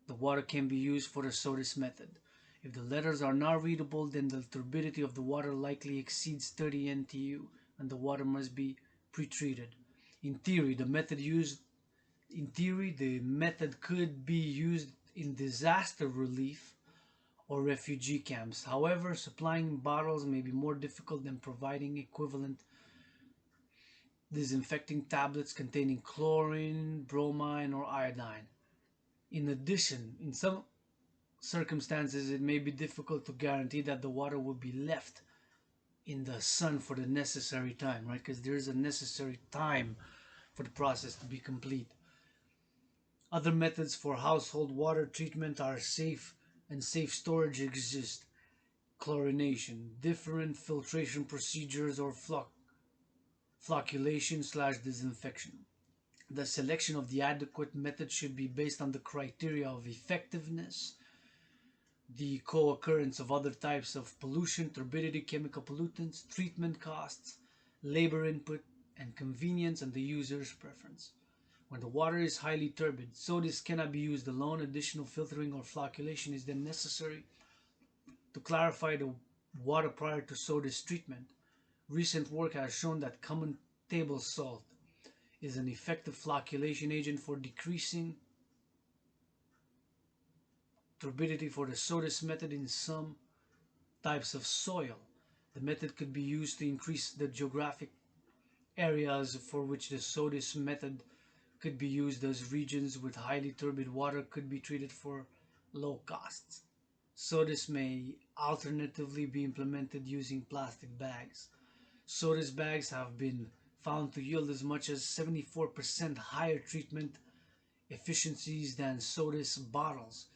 Speaker 1: the water can be used for the SODIS method. If the letters are not readable, then the turbidity of the water likely exceeds 30 NTU and the water must be pre-treated. In theory, the method could be used in disaster relief or refugee camps. However, supplying bottles may be more difficult than providing equivalent disinfecting tablets containing chlorine, bromine, or iodine. In addition, in some circumstances, it may be difficult to guarantee that the water will be left in the sun for the necessary time, right? Because there is a necessary time for the process to be complete. Other methods for household water treatment are safe, and safe storage exist. Chlorination, different filtration procedures, or flocculation slash disinfection. The selection of the adequate method should be based on the criteria of effectiveness, the co-occurrence of other types of pollution, turbidity, chemical pollutants, treatment costs, labor input, and convenience, and the user's preference. When the water is highly turbid, sodas cannot be used alone. Additional filtering or flocculation is then necessary to clarify the water prior to soda's treatment. Recent work has shown that common table salt is an effective flocculation agent for decreasing turbidity for the sodas method in some types of soil. The method could be used to increase the geographic areas for which the sodas method could be used, as regions with highly turbid water could be treated for low costs. Sodas may alternatively be implemented using plastic bags. Sodas bags have been found to yield as much as 74% higher treatment efficiencies than sodas bottles,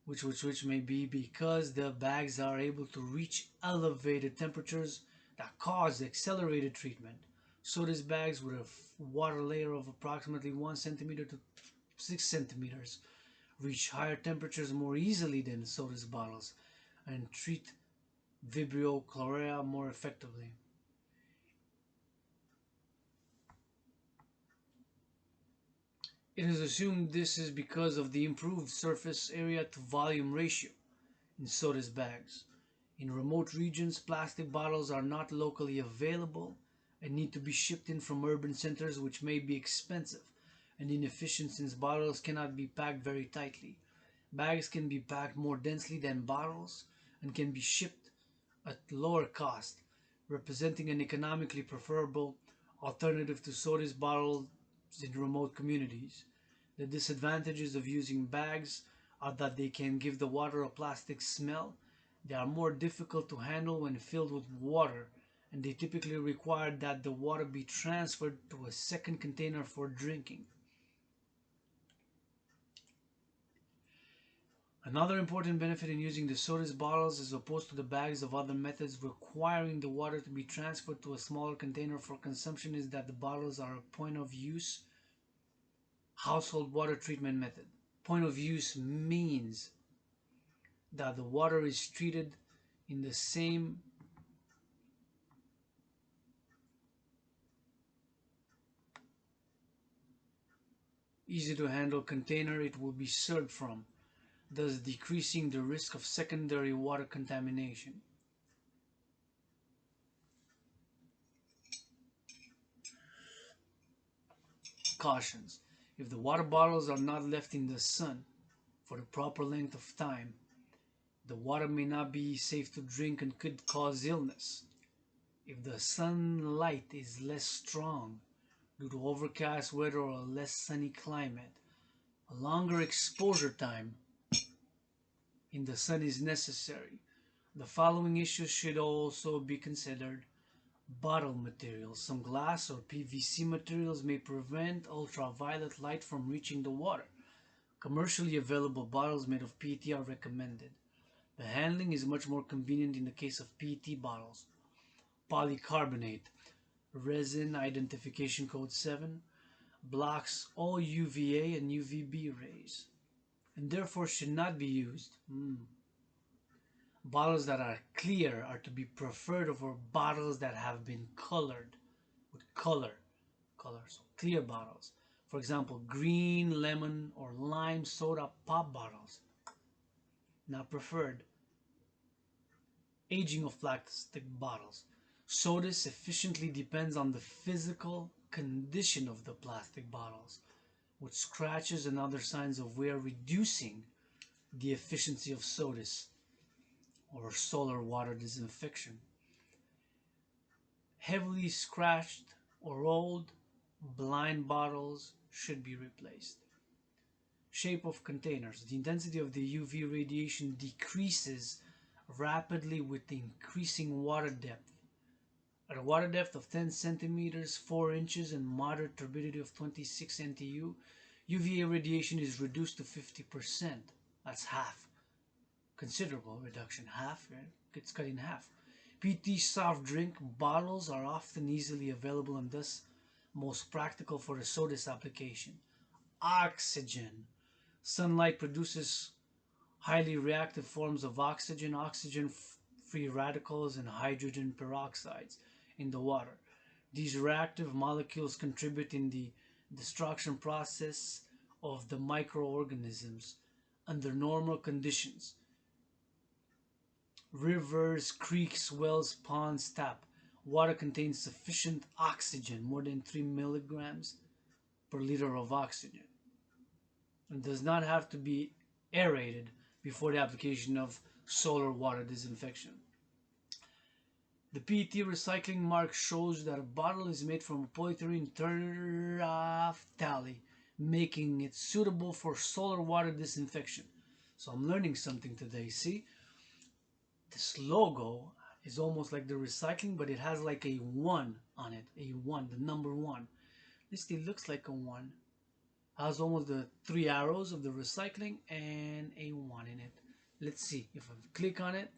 Speaker 1: which may be because the bags are able to reach elevated temperatures that cause accelerated treatment. Sodas bags with a water layer of approximately 1 centimeter to 6 centimeters reach higher temperatures more easily than sodas bottles and treat Vibrio chlorella more effectively. It is assumed this is because of the improved surface area to volume ratio in sodas bags. In remote regions, plastic bottles are not locally available and need to be shipped in from urban centers, which may be expensive and inefficient since bottles cannot be packed very tightly. Bags can be packed more densely than bottles and can be shipped at lower cost, representing an economically preferable alternative to sodas bottles in remote communities. The disadvantages of using bags are that they can give the water a plastic smell. They are more difficult to handle when filled with water, and they typically require that the water be transferred to a second container for drinking. Another important benefit in using the sodas bottles as opposed to the bags of other methods requiring the water to be transferred to a smaller container for consumption is that the bottles are a point of use household water treatment method. Point of use means that the water is treated in the same easy to handle container it will be served from, thus decreasing the risk of secondary water contamination. Cautions: if the water bottles are not left in the sun for the proper length of time, the water may not be safe to drink and could cause illness. If the sunlight is less strong due to overcast weather or a less sunny climate, a longer exposure time in the sun is necessary. The following issues should also be considered. Bottle materials. Some glass or PVC materials may prevent ultraviolet light from reaching the water. Commercially available bottles made of PET are recommended. The handling is much more convenient in the case of PET bottles. Polycarbonate. Resin identification code 7 blocks all UVA and UVB rays and therefore should not be used. Bottles that are clear are to be preferred over bottles that have been colored with colors, clear bottles. For example, green, lemon, or lime soda pop bottles, not preferred. Aging of plastic bottles. Sodas efficiently depends on the physical condition of the plastic bottles, with scratches and other signs of wear reducing the efficiency of sodas or solar water disinfection. Heavily scratched or old, blind bottles should be replaced. Shape of containers. The intensity of the UV radiation decreases rapidly with increasing water depth. At a water depth of 10 centimeters, 4 inches, and moderate turbidity of 26 NTU, UVA radiation is reduced to 50%. That's half. Considerable reduction. Half, right? Gets cut in half. PT soft drink bottles are often easily available and thus most practical for the SODIS application. Oxygen. Sunlight produces highly reactive forms of oxygen, free radicals, and hydrogen peroxides in the water. These reactive molecules contribute in the destruction process of the microorganisms under normal conditions. Rivers, creeks, wells, ponds, tap. Water contains sufficient oxygen, more than 3 milligrams per liter of oxygen, and does not have to be aerated before the application of solar water disinfection. The PET recycling mark shows that a bottle is made from polyethylene terephthalate, making it suitable for solar water disinfection. So I'm learning something today. See, this logo is almost like the recycling, but it has like a 1 on it. A 1, the number 1. At least it looks like a 1. Has almost the 3 arrows of the recycling and a 1 in it. Let's see if I click on it.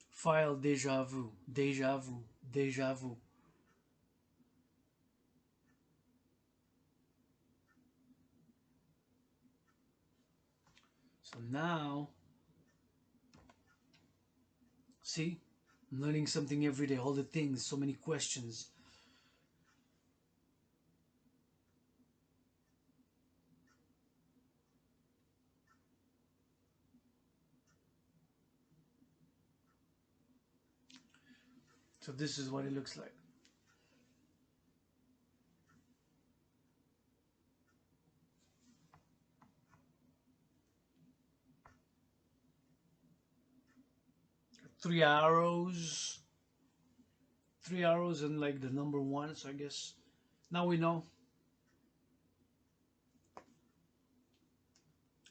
Speaker 1: File deja vu, deja vu, deja vu. So now, see, I'm learning something every day, all the things, so many questions. So this is what it looks like. Three arrows and like the number 1, so I guess now we know.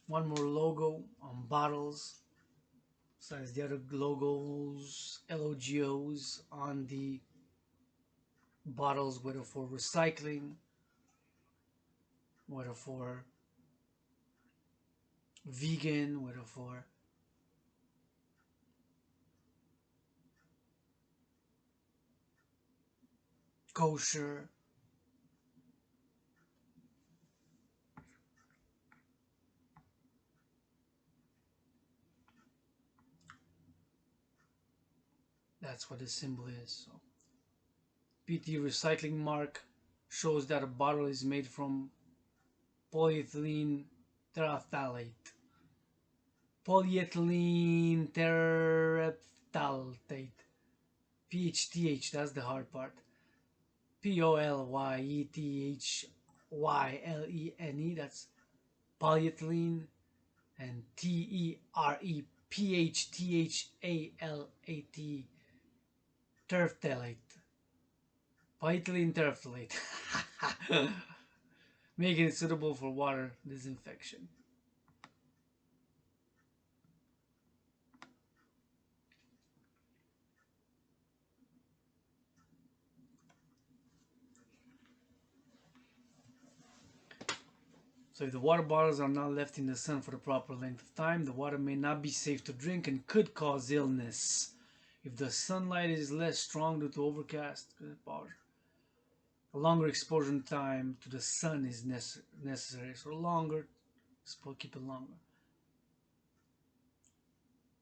Speaker 1: One more logo on bottles besides the other logos, LOGOs on the bottles, whether for recycling, whether for vegan, whether for kosher. That's what the symbol is. So PT recycling mark shows that a bottle is made from polyethylene terephthalate. Polyethylene terephthalate. PHTH, that's the hard part. POLYETHYLENE, that's polyethylene, and TEREPHTHALATE, terephthalate. Polyethylene terephthalate. Making it suitable for water disinfection. So if the water bottles are not left in the sun for the proper length of time, the water may not be safe to drink and could cause illness. If the sunlight is less strong due to overcast, a longer exposure time to the sun is necessary. So longer, keep it longer.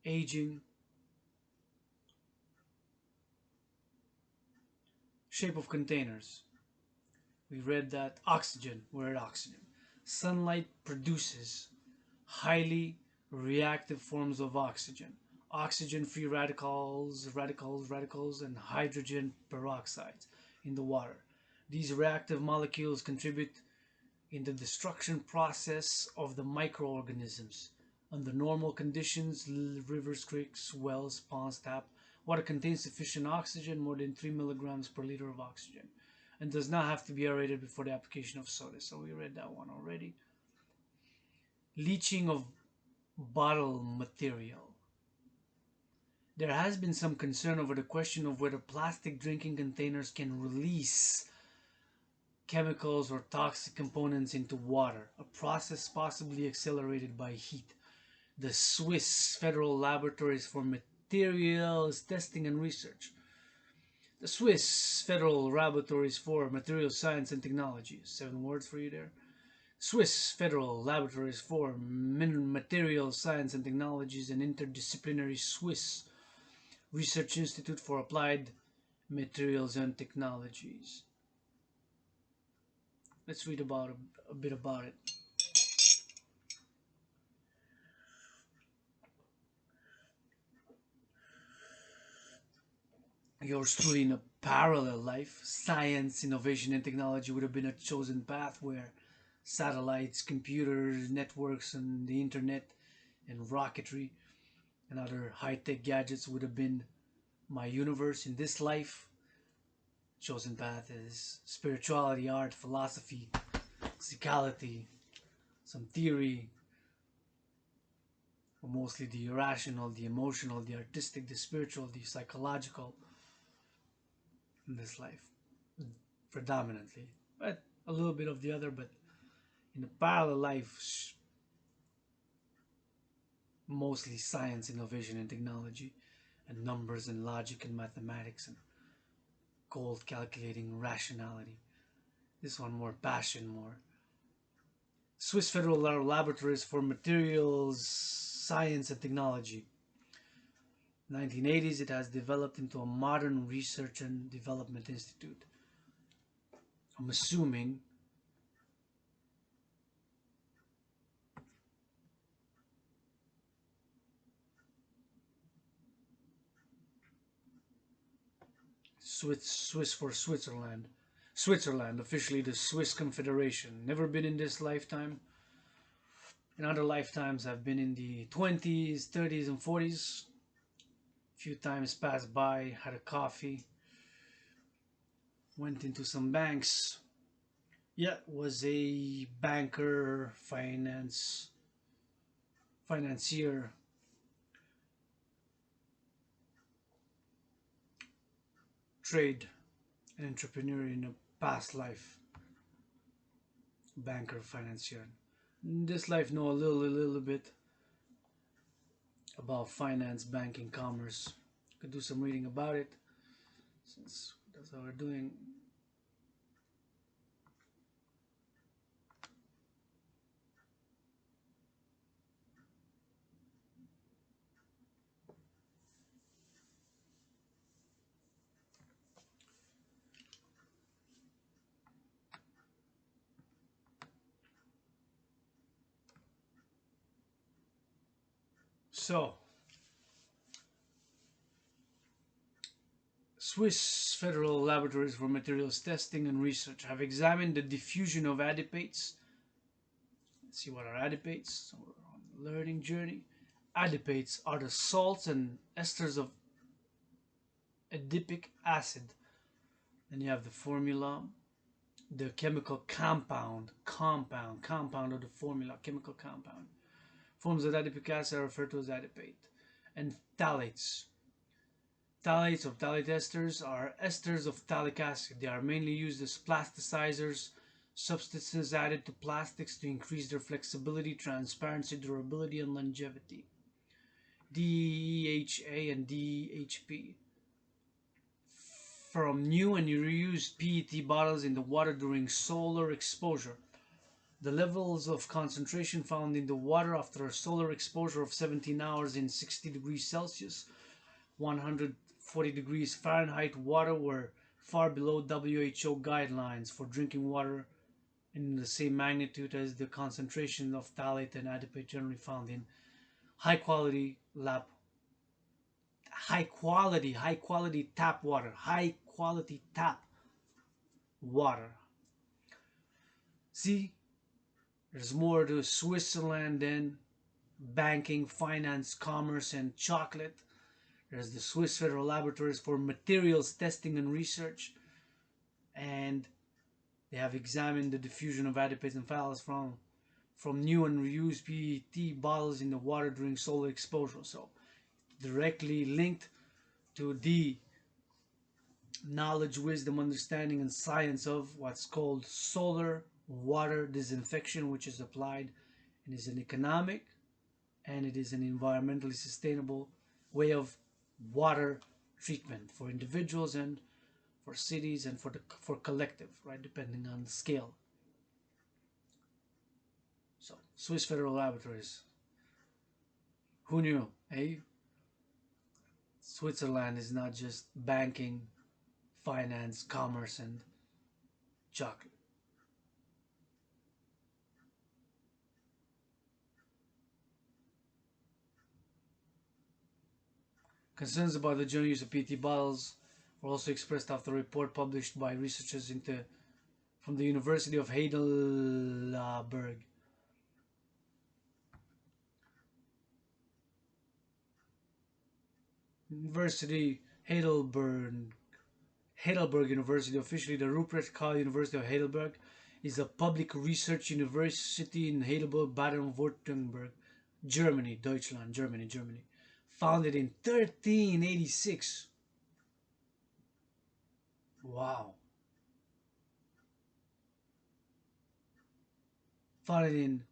Speaker 1: Aging. Shape of containers. We read that oxygen, we're at oxygen. Sunlight produces highly reactive forms of oxygen. Oxygen-free radicals, and hydrogen peroxides in the water. These reactive molecules contribute in the destruction process of the microorganisms. Under normal conditions, rivers, creeks, wells, ponds, tap, water contains sufficient oxygen, more than 3 milligrams per liter of oxygen, and does not have to be aerated before the application of soda. So we read that one already. leaching of bottle material. There has been some concern over the question of whether plastic drinking containers can release chemicals or toxic components into water, a process possibly accelerated by heat. The Swiss Federal Laboratories for Materials Testing and Research. The Swiss Federal Laboratories for Materials Science and Technology. 7 words for you there. Swiss Federal Laboratories for Materials Science and Technologies, an interdisciplinary Swiss Research Institute for Applied Materials and Technologies. Let's read about a bit about it. Yours truly, in a parallel life, science, innovation, and technology would have been a chosen path where satellites, computers, networks, and the internet, and rocketry, and other high-tech gadgets would have been my universe. In this life, chosen path is spirituality, art, philosophy, psychology, some theory, mostly the irrational, the emotional, the artistic, the spiritual, the psychological in this life, predominantly, but a little bit of the other. But in a parallel life, mostly science, innovation, and technology, and numbers and logic and mathematics and cold calculating rationality. This one more passion, more Swiss Federal Laboratories for Materials Science and Technology. 1980s, it has developed into a modern research and development institute. I'm assuming Swiss for Switzerland. Switzerland, officially the Swiss Confederation. Never been in this lifetime. In other lifetimes, I've been in the 20s, 30s, and 40s. A few times passed by, had a coffee, went into some banks. Yeah, was a banker, financier, trade, and entrepreneur in a past life. Banker, financier. In this life, know a little bit about finance, banking, commerce. Could do some reading about it, since that's what we're doing. So, Swiss Federal Laboratories for Materials Testing and Research have examined the diffusion of adipates. Let's see what are adipates. So we're on the learning journey. Adipates are the salts and esters of adipic acid. Then you have the formula, the chemical compound of the formula, chemical compound. Forms of adipic acid are referred to as adipate. And phthalates. Phthalates of phthalate esters are esters of phthalic acid. They are mainly used as plasticizers, substances added to plastics to increase their flexibility, transparency, durability, and longevity. DEHA and DHP. From new and reused PET bottles in the water during solar exposure. The levels of concentration found in the water after a solar exposure of 17 hours in 60 degrees Celsius, 140 degrees Fahrenheit water were far below WHO guidelines for drinking water in the same magnitude as the concentration of phthalate and adipate generally found in high quality tap water. See, there's more to Switzerland than banking, finance, commerce, and chocolate. There's the Swiss Federal Laboratories for Materials Testing and Research, and they have examined the diffusion of adipates and phthalates from new and reused PET bottles in the water during solar exposure. So directly linked to the knowledge, wisdom, understanding, and science of what's called solar water disinfection, which is applied and is an economic and it is an environmentally sustainable way of water treatment for individuals and for cities and for collective, right, depending on the scale. So Swiss Federal Laboratories, who knew, eh? Switzerland is not just banking, finance, commerce, and chocolate. Concerns about the general use of PET bottles were also expressed after a report published by researchers from the University of Heidelberg. University Heidelberg University, officially the Ruprecht Karl University of Heidelberg, is a public research university in Heidelberg, Baden-Württemberg, Germany, Deutschland, Germany. Founded in 1386. Wow. Founded in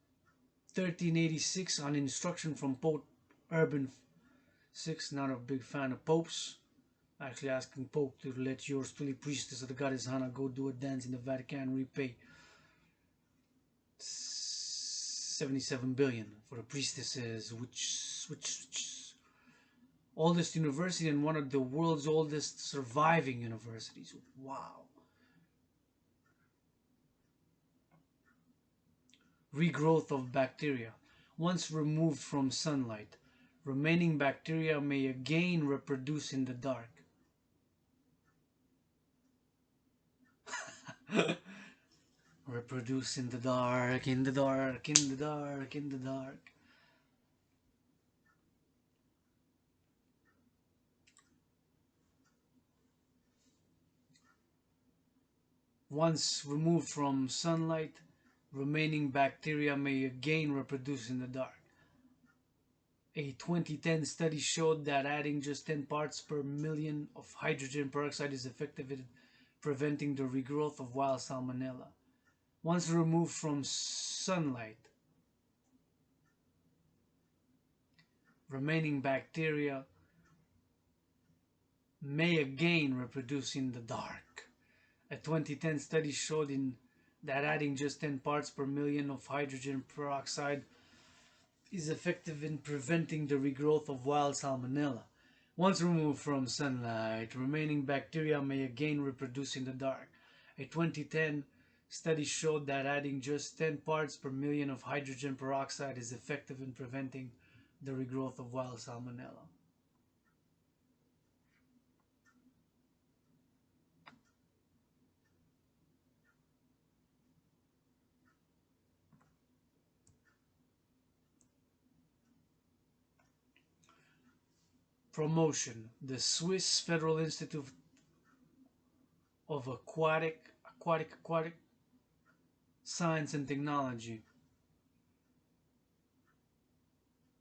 Speaker 1: 1386 on instruction from Pope Urban VI. Not a big fan of popes. Actually asking Pope to let your stuli priestess of the goddess Hannah go do a dance in the Vatican, repay 77 billion for the priestesses, which oldest university and one of the world's oldest surviving universities. Wow. Regrowth of bacteria. Once removed from sunlight, remaining bacteria may again reproduce in the dark. Reproduce in the dark, in the dark, in the dark, in the dark. Once removed from sunlight, remaining bacteria may again reproduce in the dark. A 2010 study showed that adding just 10 parts per million of hydrogen peroxide is effective in preventing the regrowth of wild salmonella. Once removed from sunlight, remaining bacteria may again reproduce in the dark. A 2010 study showed that adding just 10 parts per million of hydrogen peroxide is effective in preventing the regrowth of wild salmonella. Once removed from sunlight, remaining bacteria may again reproduce in the dark. A 2010 study showed that adding just 10 parts per million of hydrogen peroxide is effective in preventing the regrowth of wild salmonella. Promotion. The Swiss Federal Institute of Aquatic Science and Technology,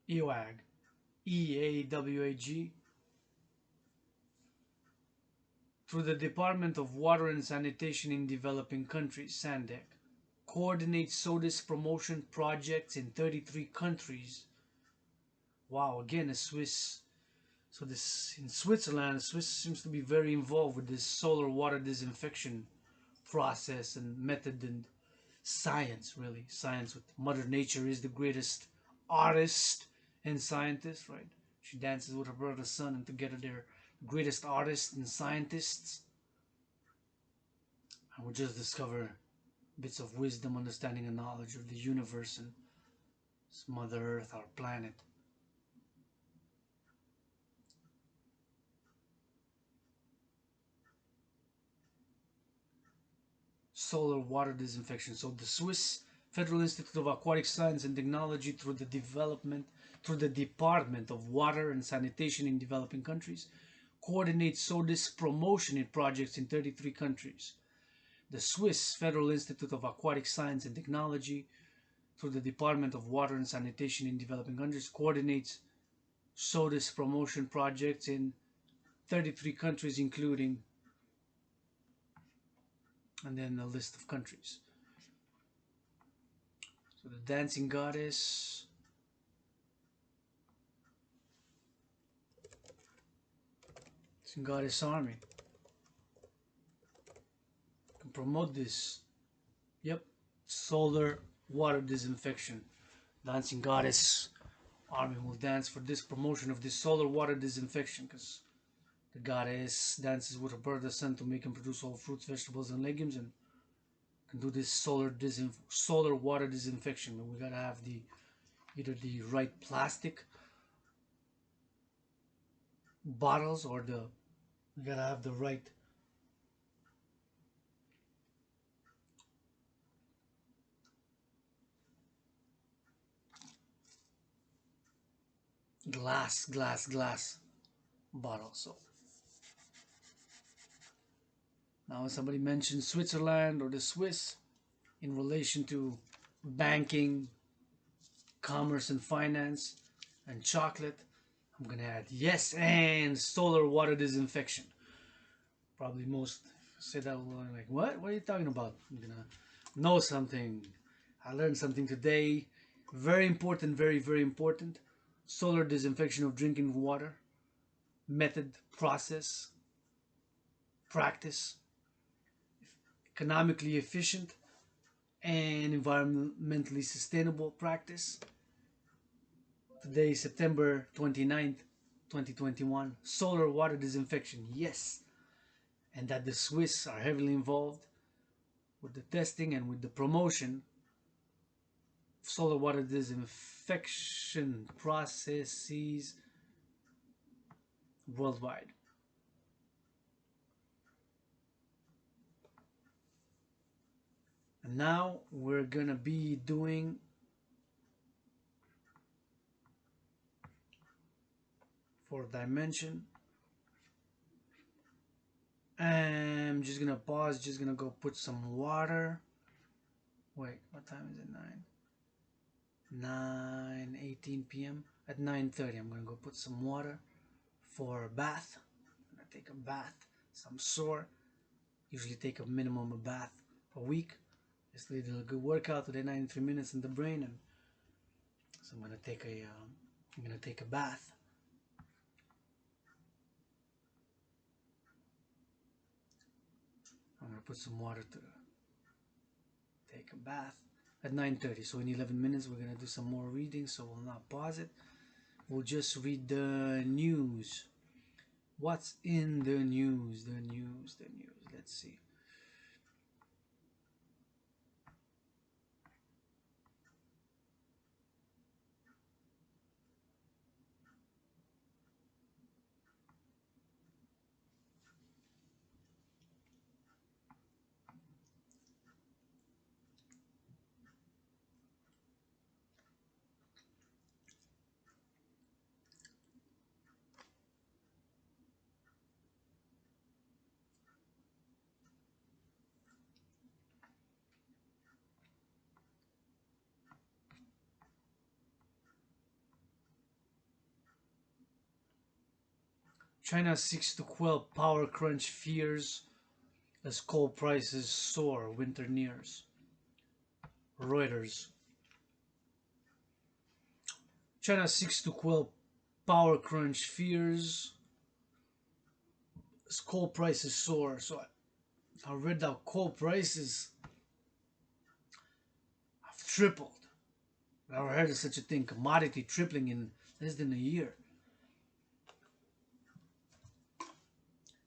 Speaker 1: EAWAG, EAWAG, through the Department of Water and Sanitation in Developing Countries, SANDEC, coordinates SODIS promotion projects in 33 countries. Wow, again a Swiss. So this in Switzerland, Swiss seems to be very involved with this solar water disinfection process and method and science, really. Science with Mother Nature is the greatest artist and scientist, right? She dances with her brother sun and together they're the greatest artists and scientists. And we'll just discover bits of wisdom, understanding, and knowledge of the universe and Mother Earth, our planet. Solar water disinfection. So the Swiss Federal Institute of Aquatic Science and Technology, through the Department of Water and Sanitation in Developing Countries, coordinates SODIS promotion in projects in 33 countries. The Swiss Federal Institute of Aquatic Science and Technology through the Department of Water and Sanitation in developing countries, coordinates SODIS promotion projects in 33 countries, including, and then a list of countries. So the dancing goddess, Goddess Army can promote this. Yep, solar water disinfection. Dancing Goddess Army will dance for this promotion of this solar water disinfection, because the goddess dances with her brother sun to make and produce all fruits, vegetables, and legumes, and can do this solar water disinfection. But we gotta have either the right plastic bottles, or we gotta have the right glass bottle. So now when somebody mentions Switzerland or the Swiss in relation to banking, commerce and finance, and chocolate, I'm gonna add yes and solar water disinfection. Probably most say that like, what are you talking about? I'm gonna know something. I learned something today. Very important, very important. Solar disinfection of drinking water. Method, process, practice. Economically efficient and environmentally sustainable practice. Today is September 29th, 2021. Solar water disinfection, yes. And that the Swiss are heavily involved with the testing and with the promotion of solar water disinfection processes worldwide. And now we're gonna be doing fourth dimension. I'm just gonna pause, just gonna go put some water. Wait, what time is it? 9:18 p.m. At 9:30 I'm gonna go put some water for a bath. I'm gonna take a bath. So I'm sore. Usually take a minimum of bath a week. Just a little good workout today, 93 minutes in the brain, and so I'm gonna take a bath. I'm gonna put some water to take a bath at 9:30. So in 11 minutes we're gonna do some more reading. So we'll not pause it. We'll just read the news. What's in the news? The news. Let's see. China seeks to quell power crunch fears as coal prices soar, winter nears. Reuters. China seeks to quell power crunch fears as coal prices soar. So I read that coal prices have tripled. I've never heard of such a thing. Commodity tripling in less than a year.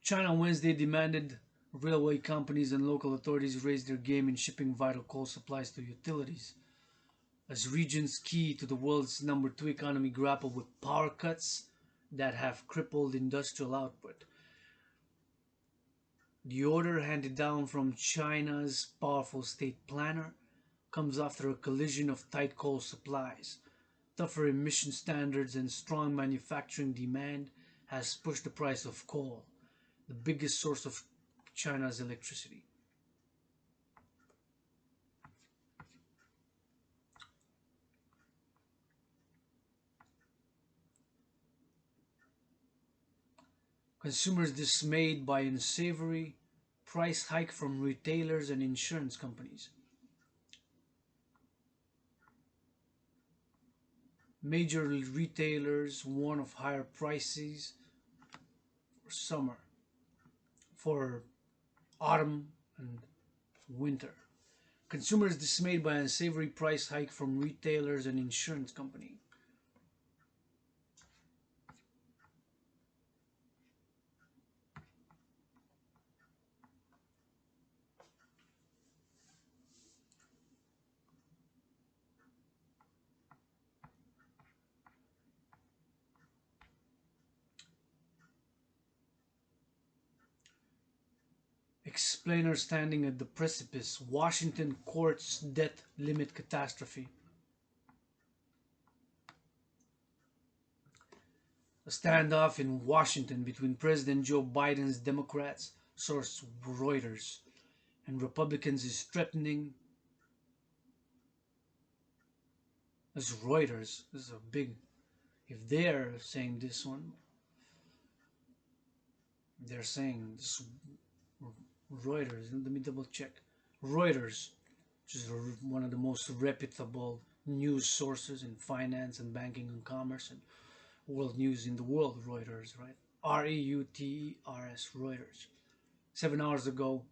Speaker 1: China Wednesday demanded railway companies and local authorities raise their game in shipping vital coal supplies to utilities, as regions key to the world's #2 economy grapple with power cuts that have crippled industrial output. The order, handed down from China's powerful state planner, comes after a collision of tight coal supplies, tougher emission standards, and strong manufacturing demand has pushed the price of coal, the biggest source of China's electricity. Consumers dismayed by unsavory price hike from retailers and insurance companies. Major retailers warn of higher prices for summer, for autumn and winter. Consumers dismayed by unsavory price hike from retailers and insurance company. Explainer standing at the precipice. Washington courts debt limit catastrophe. A standoff in Washington between President Joe Biden's Democrats, source Reuters, and Republicans is threatening. This is Reuters. This is a big. If they're saying this one, they're saying this. Reuters. Let me double check. Reuters, which is one of the most reputable news sources in finance and banking and commerce and world news in the world. Reuters, right? Reuters. Reuters. 7 hours ago,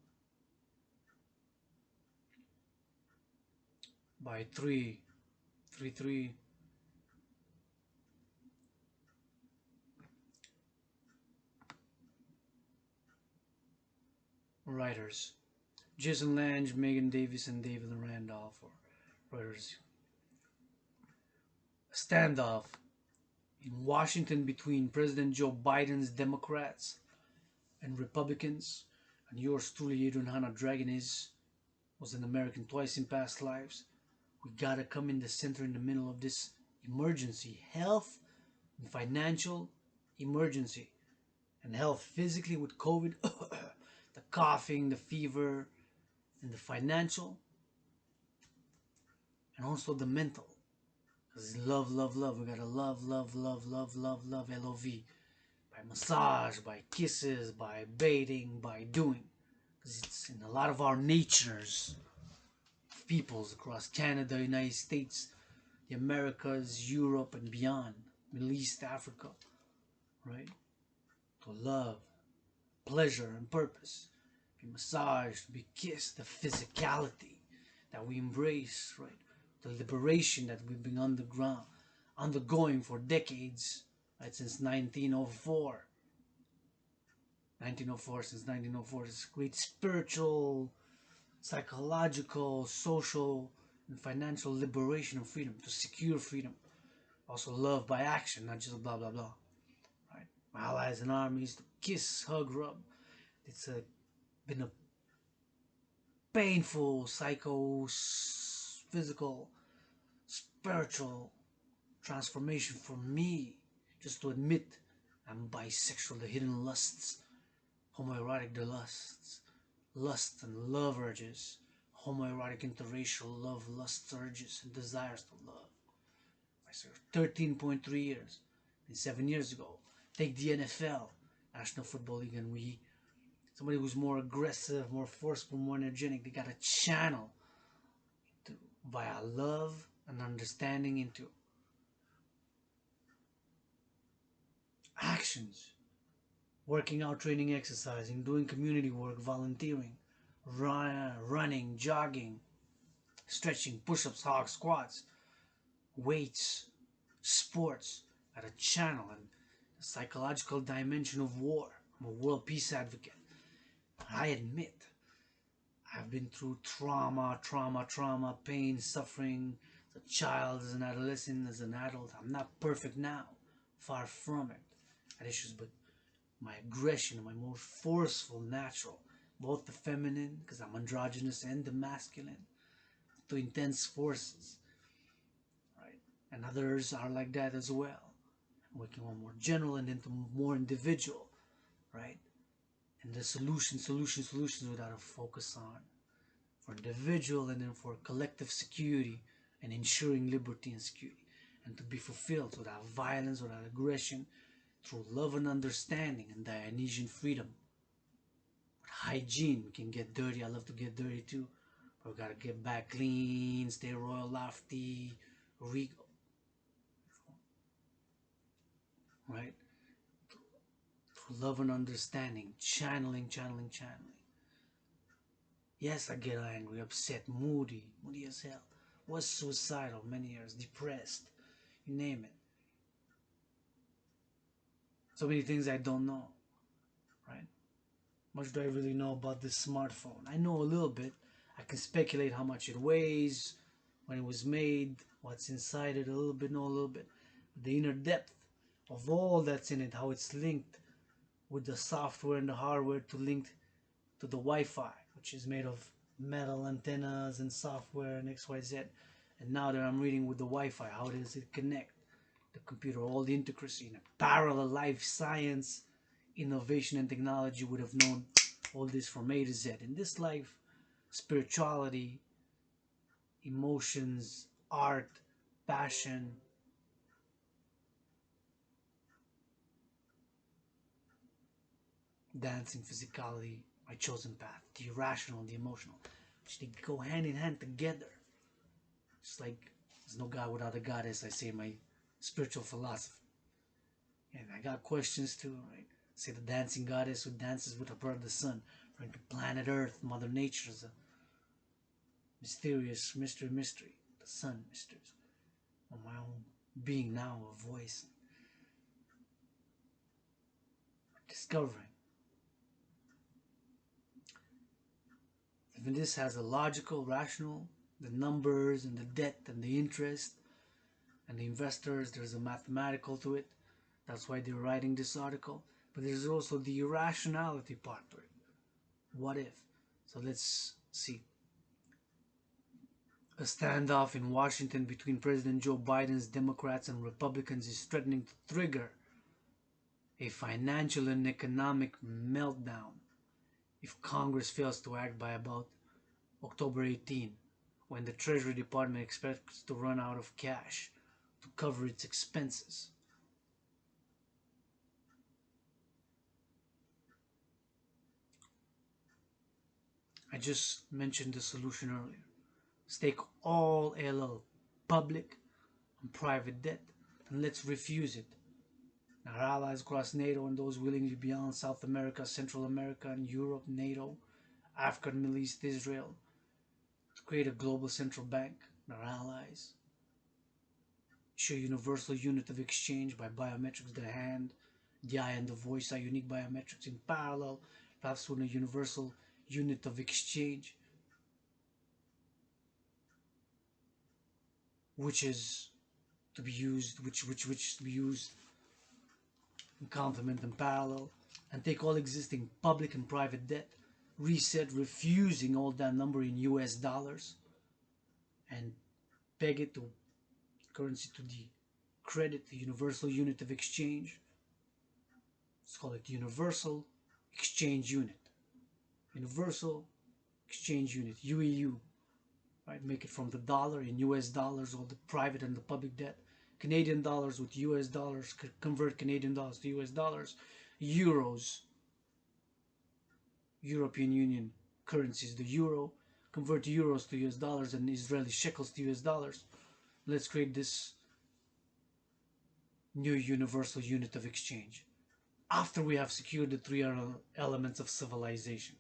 Speaker 1: by 3 writers. Jason Lange, Megan Davis, and David Randolph, or Reuters. A standoff in Washington between President Joe Biden's Democrats and Republicans, and yours truly, Adrian Hanna Dragon, was an American twice in past lives. We gotta come in the center, in the middle of this emergency, health and financial emergency, and health physically with COVID, the coughing, the fever, and the financial, and also the mental. Because love, love, love. We gotta love, love, love, love, love, love, L-O-V. By massage, by kisses, by baiting, by doing. Because it's in a lot of our natures, peoples across Canada, United States, the Americas, Europe, and beyond, Middle East, Africa, right? To love, pleasure, and purpose. Be massaged, be kissed, the physicality that we embrace, right? The liberation that we've been undergoing for decades, right? Since 1904. 1904, since 1904, this great spiritual, psychological, social, and financial liberation of freedom, to secure freedom. Also love by action, not just blah, blah, blah. Right? My allies and armies, to kiss, hug, rub. It's been a painful, physical, spiritual transformation for me, just to admit I'm bisexual, the hidden lusts, homoerotic, the lusts, lust and love urges, homoerotic, interracial love, lust urges, and desires to love. I served 13.3 years, and 7 years ago, take the NFL, National Football League, and somebody who's more aggressive, more forceful, more energetic, they got a channel via love and understanding into actions, working out, training, exercising, doing community work, volunteering, running, jogging, stretching, push-ups, hog squats, weights, sports, at a channel and a psychological dimension of war. I'm a world peace advocate. I admit I've been through trauma, pain, suffering, as a child, as an adolescent, as an adult. I'm not perfect now, far from it. I had issues, but my aggression, my most forceful, natural, both the feminine, because I'm androgynous, and the masculine, to intense forces, right? And others are like that as well. Working on more general and then to more individual, right? And the solutions without a focus on for individual and then for collective security and ensuring liberty and security, and to be fulfilled without violence, without aggression, through love and understanding and Dionysian freedom. With hygiene, we can get dirty. I love to get dirty too. But we gotta get back clean, stay royal, lofty, regal. Right? Through love and understanding, channeling. Yes, I get angry, upset, moody as hell. Was suicidal many years, depressed, you name it. So many things I don't know, right? Much do I really know about this smartphone? I know a little bit. I can speculate how much it weighs, when it was made, what's inside it, know a little bit. The inner depth of all that's in it, how it's linked with the software and the hardware to link to the Wi-Fi, which is made of metal antennas and software and XYZ. And now that I'm reading with the Wi-Fi, how does it connect? The computer, all the intricacy in a parallel life science, innovation and technology would have known all this from A to Z. In this life, spirituality, emotions, art, passion, dancing, physicality, my chosen path, the irrational, the emotional, which they go hand in hand together. It's like there's no God without a goddess, I say in my spiritual philosophy. And I got questions too, right? Say the dancing goddess who dances with her brother the sun, referring to planet Earth, Mother Nature is a mysterious mystery. The sun mysteries. On my own being now, a voice. Discovering. Even this has a logical, rational, the numbers and the debt and the interest and the investors, there's a mathematical to it. That's why they're writing this article. But there's also the irrationality part to it. What if? So let's see. A standoff in Washington between President Joe Biden's Democrats and Republicans is threatening to trigger a financial and economic meltdown if Congress fails to act by about October 18, when the Treasury Department expects to run out of cash to cover its expenses. I just mentioned the solution earlier. Stake all LL, public and private debt, and let's refuse it. Our allies across NATO and those willingly beyond South America, Central America, and Europe, NATO, Africa, Middle East, Israel, to create a global central bank, our allies. Issue a universal unit of exchange by biometrics, the hand, the eye, and the voice are unique biometrics in parallel, perhaps with a universal unit of exchange, which is to be used, which to be used in complement and parallel, and take all existing public and private debt, reset, refusing all that number in US dollars, and peg it to currency, to the credit, the universal unit of exchange. Let's call it Universal Exchange Unit. Universal Exchange Unit, UEU. Right? Make it from the dollar in US dollars, all the private and the public debt. Canadian dollars with US dollars, convert Canadian dollars to US dollars. Euros, European Union currencies, the euro, convert euros to US dollars and Israeli shekels to US dollars. Let's create this new universal unit of exchange. After we have secured the three elements of civilization: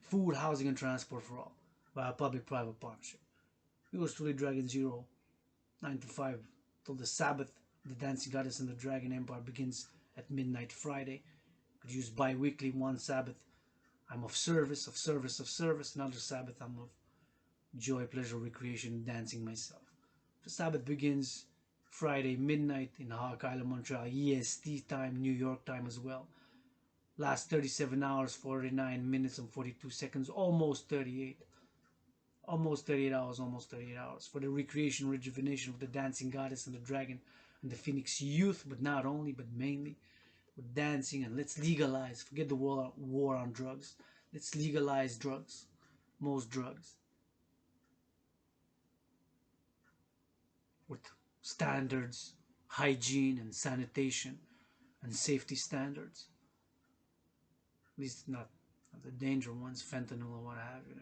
Speaker 1: food, housing, and transport for all, by a public-private partnership. Yours truly, Dragon Zero, 9 to 5, till the Sabbath, the Dancing Goddess and the Dragon Empire begins at midnight Friday. Could use bi-weekly, one Sabbath I'm of service, another Sabbath I'm of joy, pleasure, recreation, dancing myself. The Sabbath begins Friday midnight in Hawk Island, Montreal, EST time, New York time as well. Last 37 hours, 49 minutes and 42 seconds, almost 38 hours for the recreation, rejuvenation of the dancing goddess and the dragon and the phoenix youth, but not only, but mainly with dancing. And let's legalize, forget the war on drugs, let's legalize drugs, most drugs, with standards, hygiene and sanitation, and safety standards. At least not the danger ones, fentanyl or what have you.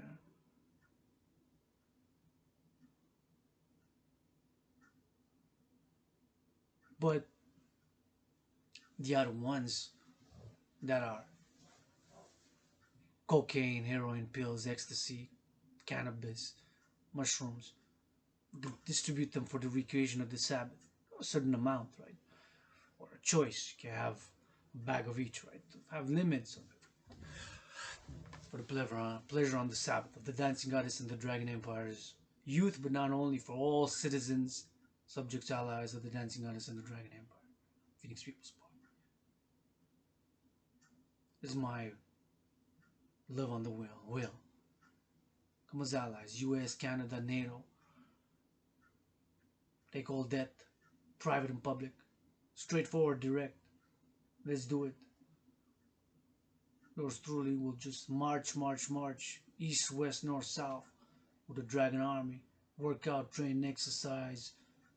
Speaker 1: But the other ones that are cocaine, heroin, pills, ecstasy, cannabis, mushrooms, distribute them for the recreation of the Sabbath. A certain amount, right? Or a choice. You can have a bag of each, right? Have limits of it. For the pleasure on the Sabbath of the dancing goddess and the dragon empires. Youth, but not only, for all citizens, subjects, allies of the dancing goddess and the dragon empire. Phoenix People's Party. This is my love on the will. Come as allies, US, Canada, NATO. Take all debt, private and public, straightforward, direct. Let's do it. Yours truly will just march, east, west, north, south, with the Dragon Army. Work out, train, exercise,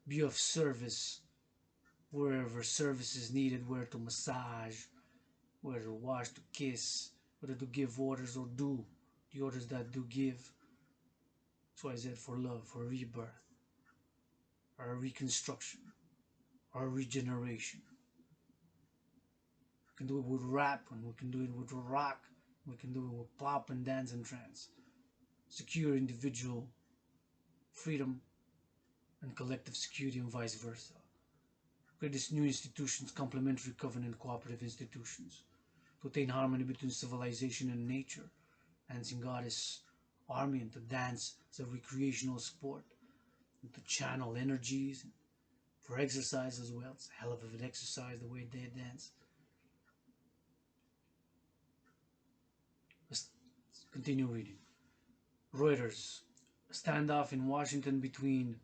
Speaker 1: be of service, wherever service is needed, where to massage, where to wash, to kiss, whether to give orders or do the orders that do give. That's why I said for love, for rebirth, or reconstruction, or regeneration. We can do it with rap, and we can do it with rock, we can do it with pop and dance and trance. Secure individual freedom and collective security, and vice versa. Create these new institutions, complementary covenant cooperative institutions, to attain harmony between civilization and nature. Dancing goddess army, and to dance as a recreational sport, and to channel energies for exercise as well. It's a hell of an exercise the way they dance. Let's continue reading. Reuters. A standoff in Washington between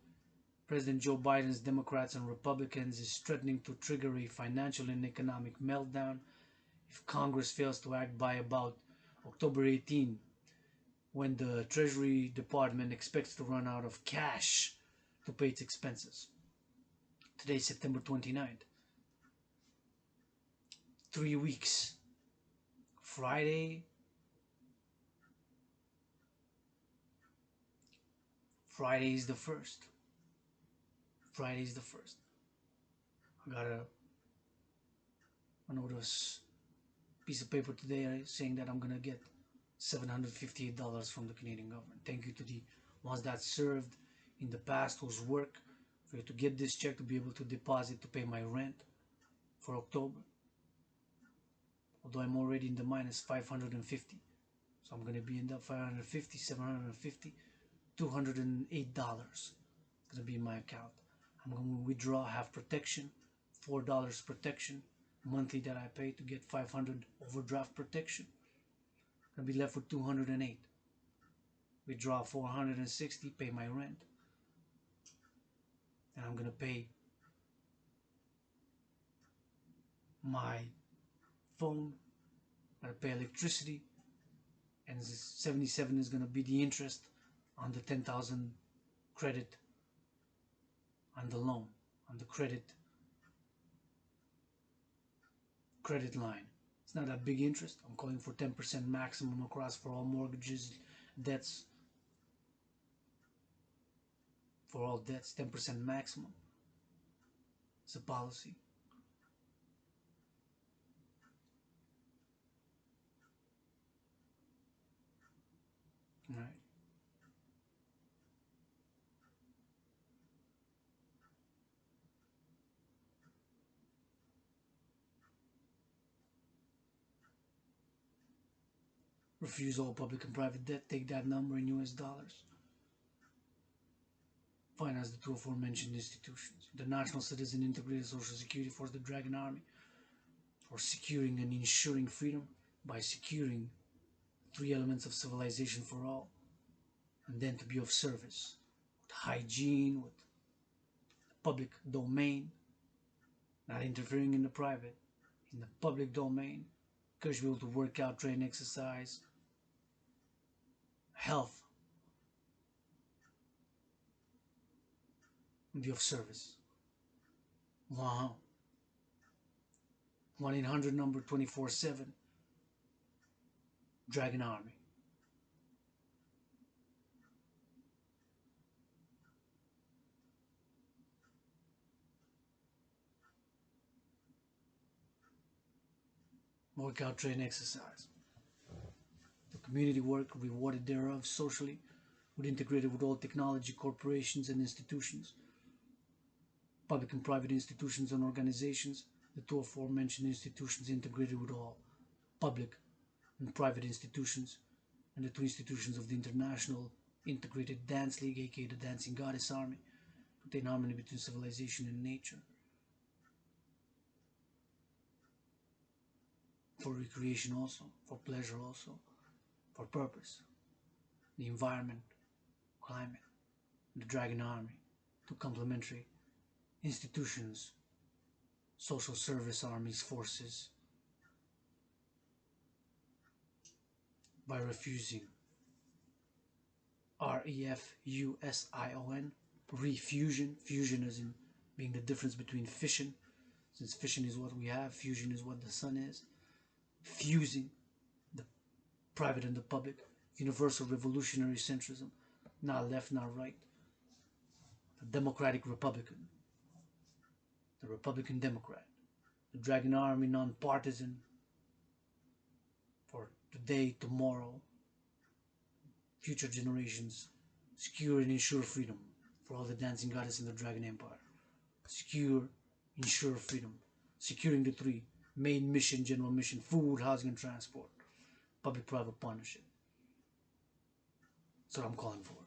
Speaker 1: President Joe Biden's Democrats and Republicans is threatening to trigger a financial and economic meltdown if Congress fails to act by about October 18, when the Treasury Department expects to run out of cash to pay its expenses. Today, September 29th. 3 weeks. Friday is the 1st. Friday is the 1st. I got a notice piece of paper today saying that I'm gonna get $758 from the Canadian government. Thank you to the ones that served in the past, whose work for you to get this check to be able to deposit to pay my rent for October. Although I'm already in the minus 550, so I'm gonna be in the 550, 750, $208. It's gonna be in my account. I'm gonna withdraw, have protection, $4 protection monthly that I pay to get 500 overdraft protection. I'm gonna be left with 208. Withdraw 460, pay my rent, and I'm gonna pay my phone, I'm gonna pay electricity, and 77 is gonna be the interest on the 10,000 credit on the loan, on the credit line. It's not that big interest. I'm calling for 10% maximum across for all mortgages, debts, for all debts, 10% maximum. It's a policy. All right. Refuse all public and private debt. Take that number in US dollars. Finance the two aforementioned institutions. The National Citizen Integrated Social Security Force, the Dragon Army, for securing and ensuring freedom by securing 3 elements of civilization for all, and then to be of service with hygiene, with public domain, not interfering in the private, in the public domain, because you're able to work out, train, exercise, health, and be of service. Wow. 1-800 number 24/7. Dragon Army. Workout, train, exercise. The community work rewarded thereof socially would integrate it with all technology, corporations, and institutions, public and private institutions and organizations. The two aforementioned institutions integrated with all public and private institutions, and the two institutions of the International Integrated Dance League, aka the Dancing Goddess Army, contain harmony between civilization and nature. For recreation also, for pleasure also, for purpose. The environment, climate, the Dragon Army, two complementary institutions, social service armies, forces, by refusing REFUSION, refusion, fusion as in being the difference between fission, since fission is what we have, fusion is what the sun is, fusing the private and the public, universal revolutionary centrism, not left, not right, the democratic Republican, the Republican Democrat, the Dragon Army, non-partisan, for today, tomorrow, future generations, secure and ensure freedom for all the dancing goddess in the Dragon Empire. Secure, ensure freedom, securing the three main mission, general mission: food, housing, and transport, public-private partnership. That's what I'm calling for,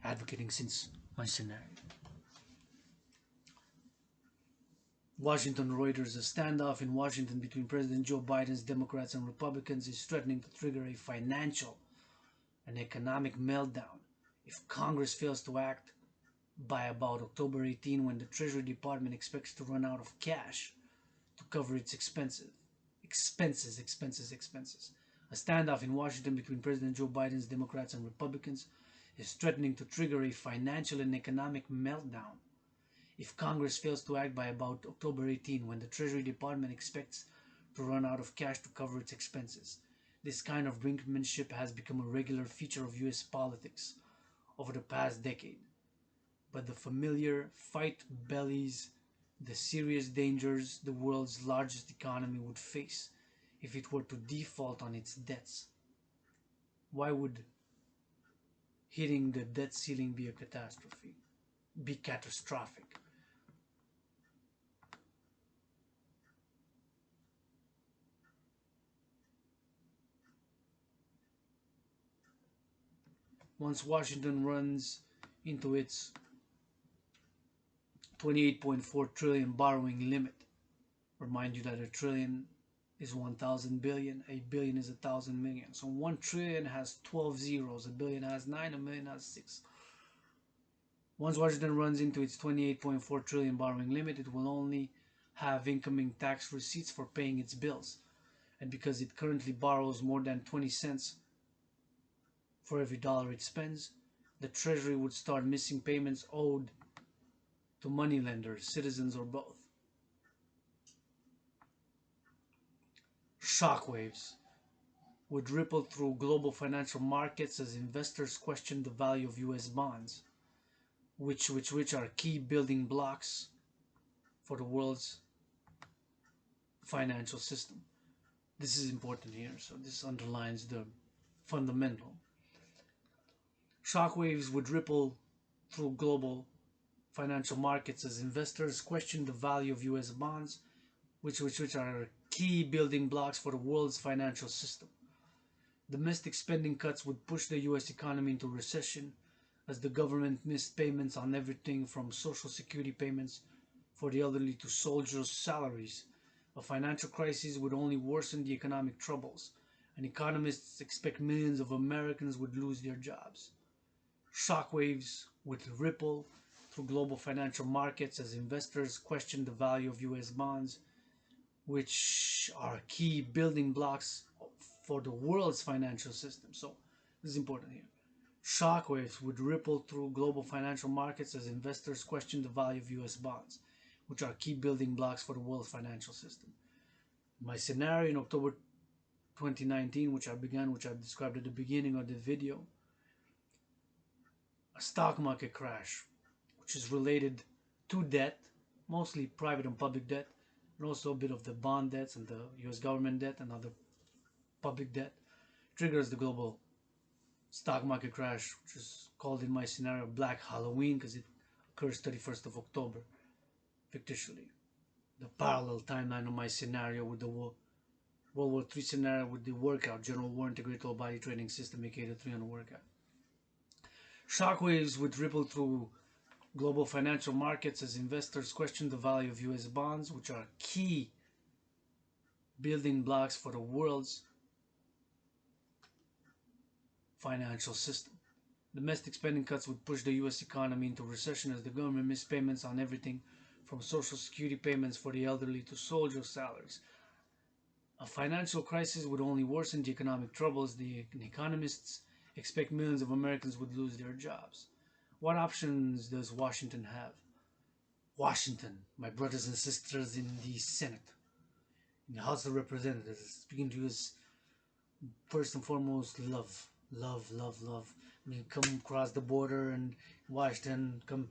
Speaker 1: advocating since my scenario. Washington Reuters: a standoff in Washington between President Joe Biden's Democrats and Republicans is threatening to trigger a financial and economic meltdown if Congress fails to act by about October 18, when the Treasury Department expects to run out of cash to cover its expenses. A standoff in Washington between President Joe Biden's Democrats and Republicans is threatening to trigger a financial and economic meltdown if Congress fails to act by about October 18, when the Treasury Department expects to run out of cash to cover its expenses. This kind of brinkmanship has become a regular feature of U.S. politics over the past decade. But the familiar fight bellies the serious dangers the world's largest economy would face if it were to default on its debts. Why would hitting the debt ceiling be catastrophic? Once Washington runs into its 28.4 trillion borrowing limit, remind you that a trillion is 1,000 billion, a billion is 1,000 million. So 1 trillion has 12 zeros, a billion has 9, a million has 6. Once Washington runs into its 28.4 trillion borrowing limit, it will only have incoming tax receipts for paying its bills. And because it currently borrows more than 20 cents for every dollar it spends, the Treasury would start missing payments owed to moneylenders, citizens, or both. Shockwaves would ripple through global financial markets as investors question the value of U.S. bonds, which are key building blocks for the world's financial system. This is important here, so this underlines the fundamental. Shockwaves would ripple through global financial markets as investors question the value of U.S. bonds, which are key building blocks for the world's financial system. Domestic spending cuts would push the U.S. economy into recession as the government missed payments on everything from Social Security payments for the elderly to soldiers' salaries. A financial crisis would only worsen the economic troubles, and economists expect millions of Americans would lose their jobs. Shockwaves would ripple through global financial markets as investors question the value of U.S. bonds, which are key building blocks for the world's financial system. So this is important here. Shockwaves would ripple through global financial markets as investors question the value of U.S. bonds, which are key building blocks for the world's financial system. My scenario in October 2019, which I described at the beginning of the video, a stock market crash, which is related to debt, mostly private and public debt, and also a bit of the bond debts and the US government debt and other public debt, triggers the global stock market crash, which is called in my scenario Black Halloween because it occurs 31st of October, fictitiously. The parallel timeline of my scenario with the World War III scenario with the workout, General War Integrated All Body Training System, aka the 300 workout. Shockwaves would ripple through global financial markets as investors question the value of US bonds, which are key building blocks for the world's financial system. Domestic spending cuts would push the US economy into recession as the government missed payments on everything from social security payments for the elderly to soldier salaries. A financial crisis would only worsen the economic troubles. The economists expect millions of Americans would lose their jobs. What options does Washington have? Washington, my brothers and sisters in the Senate, in the House of Representatives, speaking to you is first and foremost love. Love, love, love. I mean, come across the border and Washington, come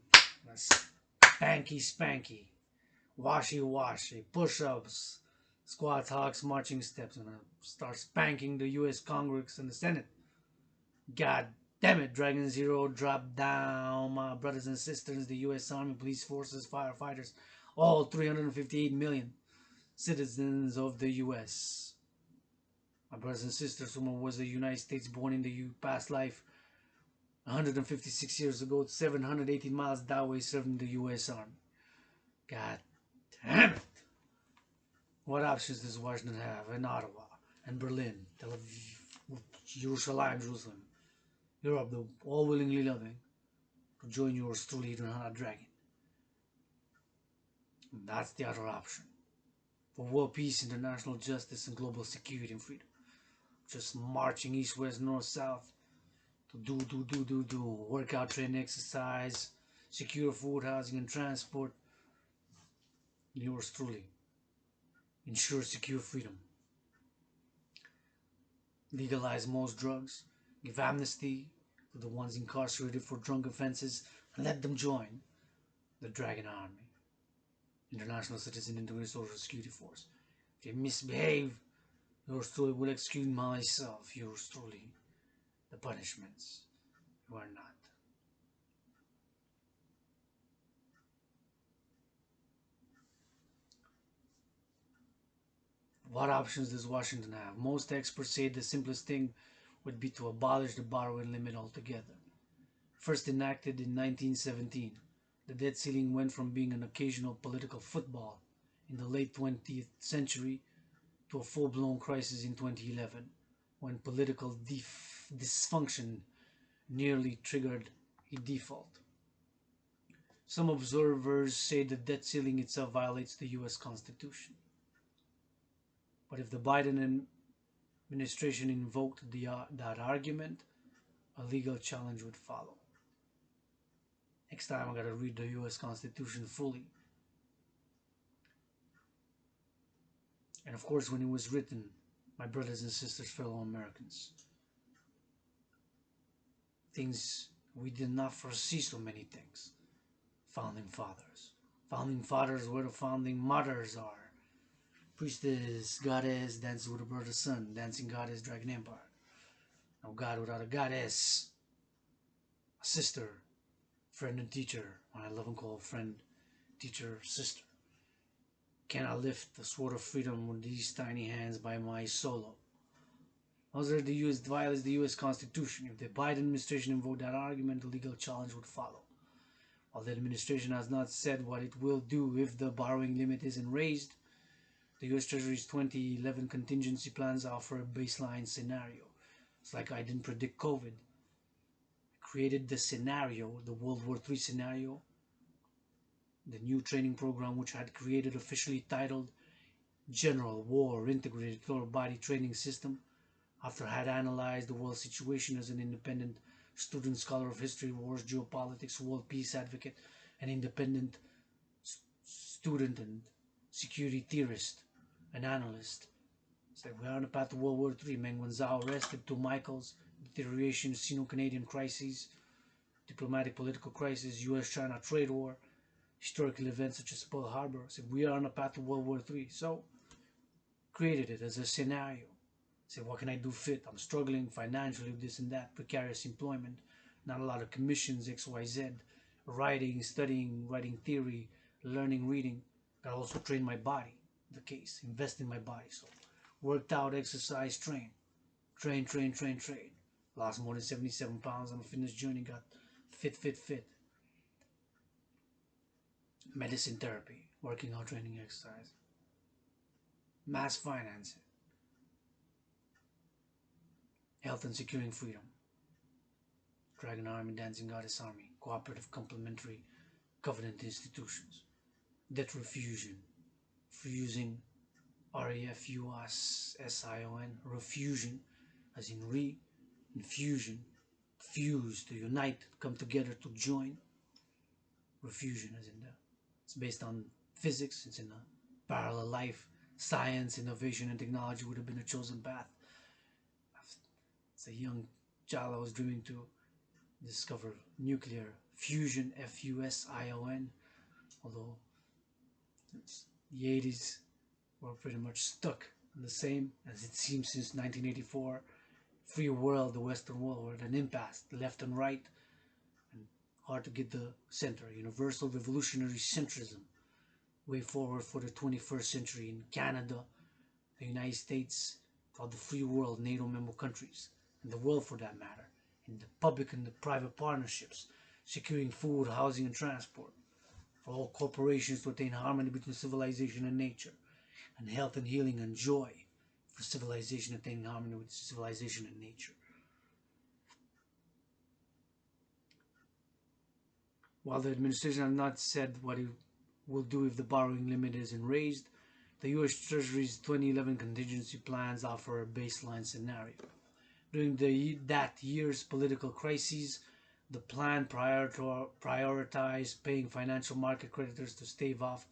Speaker 1: spanky, spanky, washy, washy, push-ups, squats, hogs, marching steps, and start spanking the U.S. Congress and the Senate. God damn it, Dragon Zero, drop down, my brothers and sisters, the U.S. Army, police forces, firefighters, all 358 million citizens of the U.S. My brothers and sisters, whom was the United States born in the past life 156 years ago, 718 miles that way, serving the U.S. Army. God damn it. What options does Washington have in Ottawa and Berlin, Tel Aviv, Jerusalem, Europe, all willingly loving to join yours truly to hunt a dragon? And that's the other option. For world peace, international justice, and global security and freedom. Just marching east, west, north, south to do, workout, training, exercise, secure food, housing, and transport. Yours truly. Ensure secure freedom. Legalize most drugs. Give amnesty to the ones incarcerated for drunk offenses and let them join the Dragon Army, International Citizen Integrated Social Security Force. If they misbehave, yours truly will execute myself, yours truly, the punishments. You are not. What options does Washington have? Most experts say the simplest thing would be to abolish the borrowing limit altogether. First enacted in 1917, the debt ceiling went from being an occasional political football in the late 20th century to a full-blown crisis in 2011, when political dysfunction nearly triggered a default. Some observers say the debt ceiling itself violates the US Constitution. But if the Biden administration invoked that argument, a legal challenge would follow. Next time I gotta read the US Constitution fully. And of course, when it was written, my brothers and sisters, fellow Americans, things we did not foresee so many things. Founding fathers. Founding fathers where the founding mothers are. Priestess, goddess, dancing with a brother's son, dancing goddess, dragon empire. No god without a goddess. A sister, friend and teacher, when I love and call friend, teacher, sister. Cannot lift the sword of freedom with these tiny hands by my solo. Also, the US violates the US Constitution. If the Biden administration invoked that argument, the legal challenge would follow. While the administration has not said what it will do if the borrowing limit isn't raised, the US Treasury's 2011 contingency plans offer a baseline scenario. It's like I didn't predict COVID. I created the scenario, the World War III scenario, the new training program which I had created, officially titled General War Integrated Total Body Training System, after I had analyzed the world situation as an independent student, scholar of history, wars, geopolitics, world peace advocate, and independent student and security theorist. an analyst. It's like we are on the path to World War III. Meng, Whenzou arrested, 2 Michaels, deterioration, Sino-Canadian crises, diplomatic political crisis, US-China trade war, historical events such as Pearl Harbor. So we are on the path to World War III. So created it as a scenario. Say, what can I do fit? I'm struggling financially with this and that, precarious employment, not a lot of commissions, XYZ, writing, studying, writing theory, learning, reading. I also train my body, the case, invest in my body. So worked out, exercise, train. Lost more than 77 pounds on a fitness journey, got fit. Medicine therapy, working out, training, exercise. Mass financing. Health and securing freedom. Dragon Army, Dancing Goddess Army. Cooperative, complementary, covenant institutions. Debt refusion. Fusing, REFUSION. Refusion, as in infusion. Fuse, to unite, come together to join. Refusion, as in it's based on physics, it's in a parallel life. Science, innovation, and technology would have been a chosen path. As a young child, I was dreaming to discover nuclear fusion, FUSION, although the 80s were pretty much stuck in the same as it seems since 1984. Free world, the Western world, were at an impasse, left and right, and hard to get the center. Universal revolutionary centrism, way forward for the 21st century in Canada, the United States, called the free world, NATO member countries, and the world for that matter, in the public and the private partnerships, securing food, housing, and transport, for all corporations to attain harmony between civilization and nature, and health and healing and joy, for civilization attaining harmony with civilization and nature. While the administration has not said what it will do if the borrowing limit isn't raised, the U.S. Treasury's 2011 contingency plans offer a baseline scenario. During that year's political crises, the plan prioritized paying financial market creditors to stave off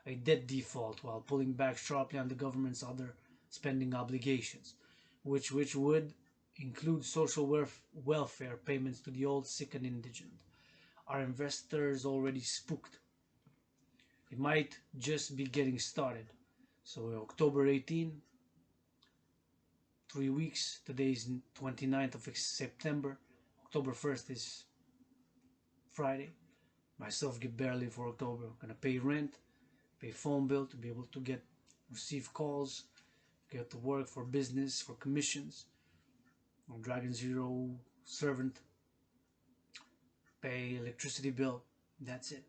Speaker 1: a debt default while pulling back sharply on the government's other spending obligations, which would include social welfare payments to the old, sick, and indigent. Are investors already spooked? It might just be getting started. So October 18, 3 weeks, today is 29th of September, October 1st is Friday. Myself get barely for October. I'm gonna pay rent, pay phone bill to be able to receive calls, get to work for business, for commissions. I'm Dragon Zero servant, pay electricity bill, that's it.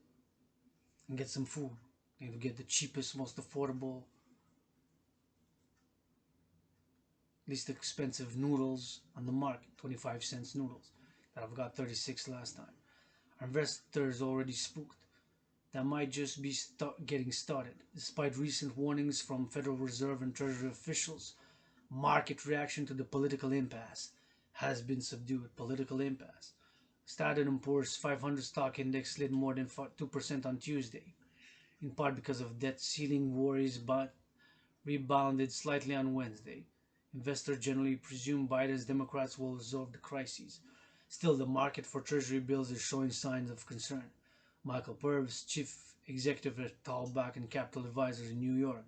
Speaker 1: And get some food. Need to get the cheapest, most affordable, least expensive noodles on the market, 25 cents noodles, that I've got 36 last time. Our investors already spooked. That might just be getting started. Despite recent warnings from Federal Reserve and Treasury officials, market reaction to the political impasse has been subdued. Political impasse. Standard & Poor's 500 stock index slid more than 2% on Tuesday, in part because of debt ceiling worries, but rebounded slightly on Wednesday. Investors generally presume Biden's Democrats will resolve the crises. Still, the market for Treasury bills is showing signs of concern. Michael Purves, chief executive at Tallback and Capital Advisors in New York,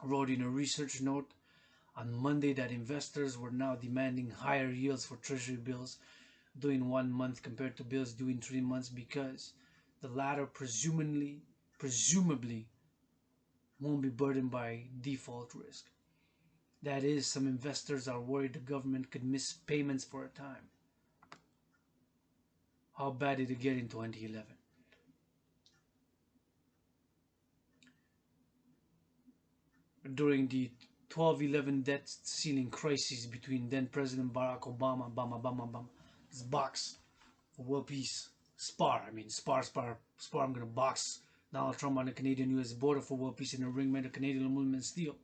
Speaker 1: wrote in a research note on Monday that investors were now demanding higher yields for Treasury bills due in 1 month compared to bills due in 3 months because the latter presumably won't be burdened by default risk. That is, some investors are worried the government could miss payments for a time. How bad did it get in 2011? During the 12-11 debt ceiling crisis between then President Barack Obama, this box for world peace, spar, I'm gonna box Donald Trump on the Canadian-US border for world peace in a ring made of Canadian aluminum and steel.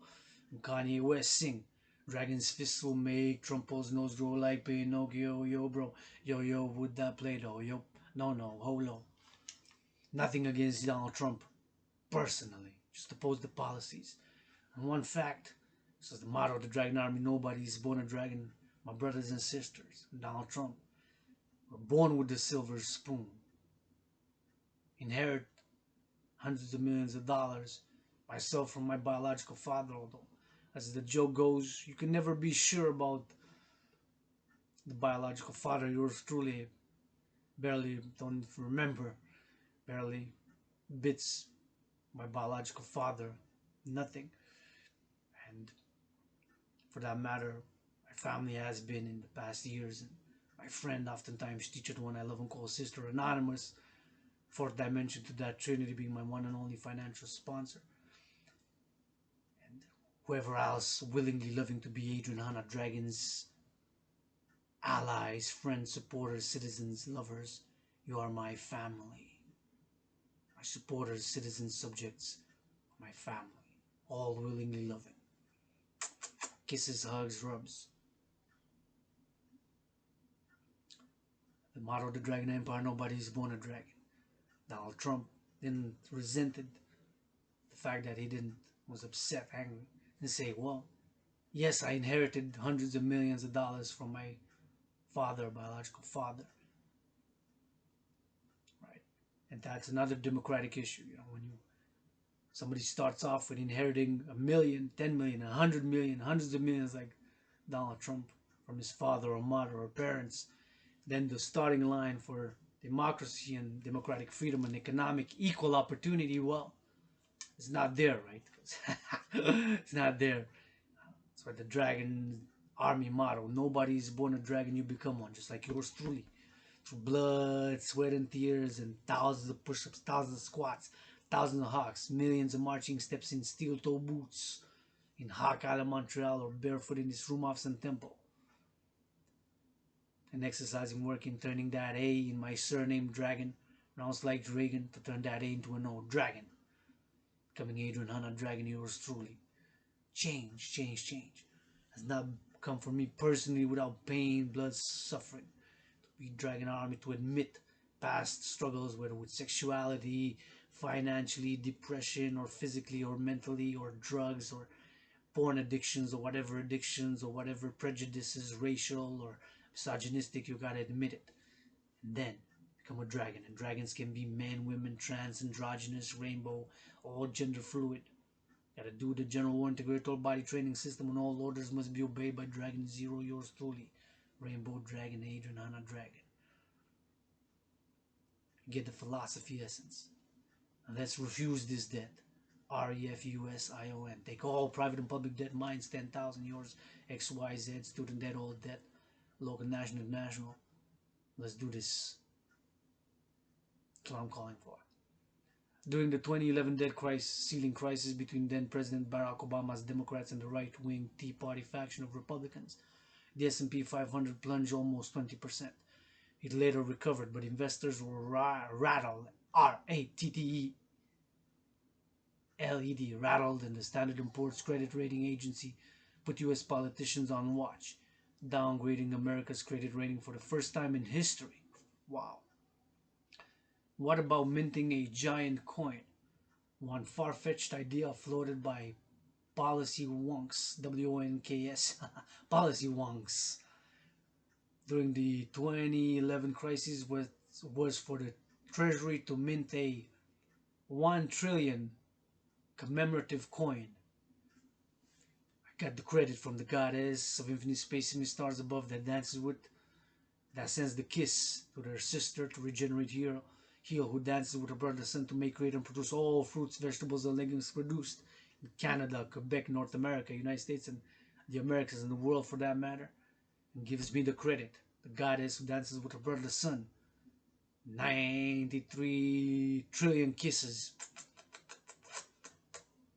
Speaker 1: And Kanye West sing, Dragon's fist will make Trump's nose grow like Pinocchio, yo bro, yo, would that play though, yo, no, holo. Nothing against Donald Trump, personally, just oppose the policies. And one fact, this is the motto of the Dragon Army: nobody is born a dragon. My brothers and sisters, Donald Trump, were born with the silver spoon. Inherit hundreds of millions of dollars. Myself from my biological father, although, as the joke goes, you can never be sure about the biological father. Yours truly barely don't remember, barely bits my biological father, nothing. And for that matter, my family has been in the past years, and my friend oftentimes teacher, the one I love and call Sister Anonymous, fourth dimension to that trinity, being my one and only financial sponsor, and whoever else willingly loving to be Adrian Hanna Dragon's allies, friends, supporters, citizens, lovers. You are my family. My supporters, citizens, subjects, my family, all willingly loving. Kisses, hugs, rubs. The motto of the Dragon Empire: nobody is born a dragon. Donald Trump then resented the fact that he didn't, was upset, angry, and say, well, yes, I inherited hundreds of millions of dollars from my father, biological father. Right? And that's another democratic issue. You know, when somebody starts off with inheriting a million, 10 million, 100 million, hundreds of millions like Donald Trump from his father or mother or parents, then the starting line for democracy and democratic freedom and economic equal opportunity, well, it's not there, right? It's not there. That's why the Dragon Army motto: nobody is born a dragon, you become one, just like yours truly. Through blood, sweat, and tears, and thousands of push-ups, thousands of squats, thousands of hawks, millions of marching steps in steel-toe boots, in Hawk Island, Montreal, or barefoot in this room of Sun Temple. And exercising, working, turning that A in my surname Dragon, pronounced like Dragon, to turn that A into an O, Dragon. Becoming Adrian Hanna Dragon, yours truly. Change, change, change has not come from me personally without pain, blood, suffering. To be Dragon Army, to admit past struggles, whether with sexuality, financially, depression, or physically, or mentally, or drugs, or porn addictions, or whatever prejudices, racial or misogynistic, you gotta admit it. And then become a dragon. And dragons can be men, women, trans, androgynous, rainbow, all gender fluid. Gotta do the general war integrated all body training system, and all orders must be obeyed by Dragon Zero, yours truly. Rainbow Dragon, Adrian Hanna Dragon. Get the philosophy essence. And let's refuse this debt. REFUSION. Take all private and public debt. Mine's 10,000, yours XYZ. Student debt, all debt. Local, national, international. Let's do this. That's what I'm calling for. During the 2011 debt ceiling crisis between then President Barack Obama's Democrats and the right-wing Tea Party faction of Republicans, the S&P 500 plunged almost 20%. It later recovered, but investors were rattled, R-A-T-T-E-L-E-D, rattled, and the Standard & Poor's credit rating agency put U.S. politicians on watch, downgrading America's credit rating for the first time in history. Wow. What about minting a giant coin? One far-fetched idea floated by policy wonks, W-O-N-K-S, policy wonks, during the 2011 crisis was for the Treasury to mint a 1 trillion commemorative coin. I got the credit from the goddess of infinite space and the stars above that dances with, that sends the kiss to their sister to regenerate heal, who dances with her brother sun to make, create, and produce all fruits, vegetables, and legumes produced in Canada, Quebec, North America, United States, and the Americas, and the world for that matter, and gives me the credit. The goddess who dances with her brother sun. 93 trillion kisses.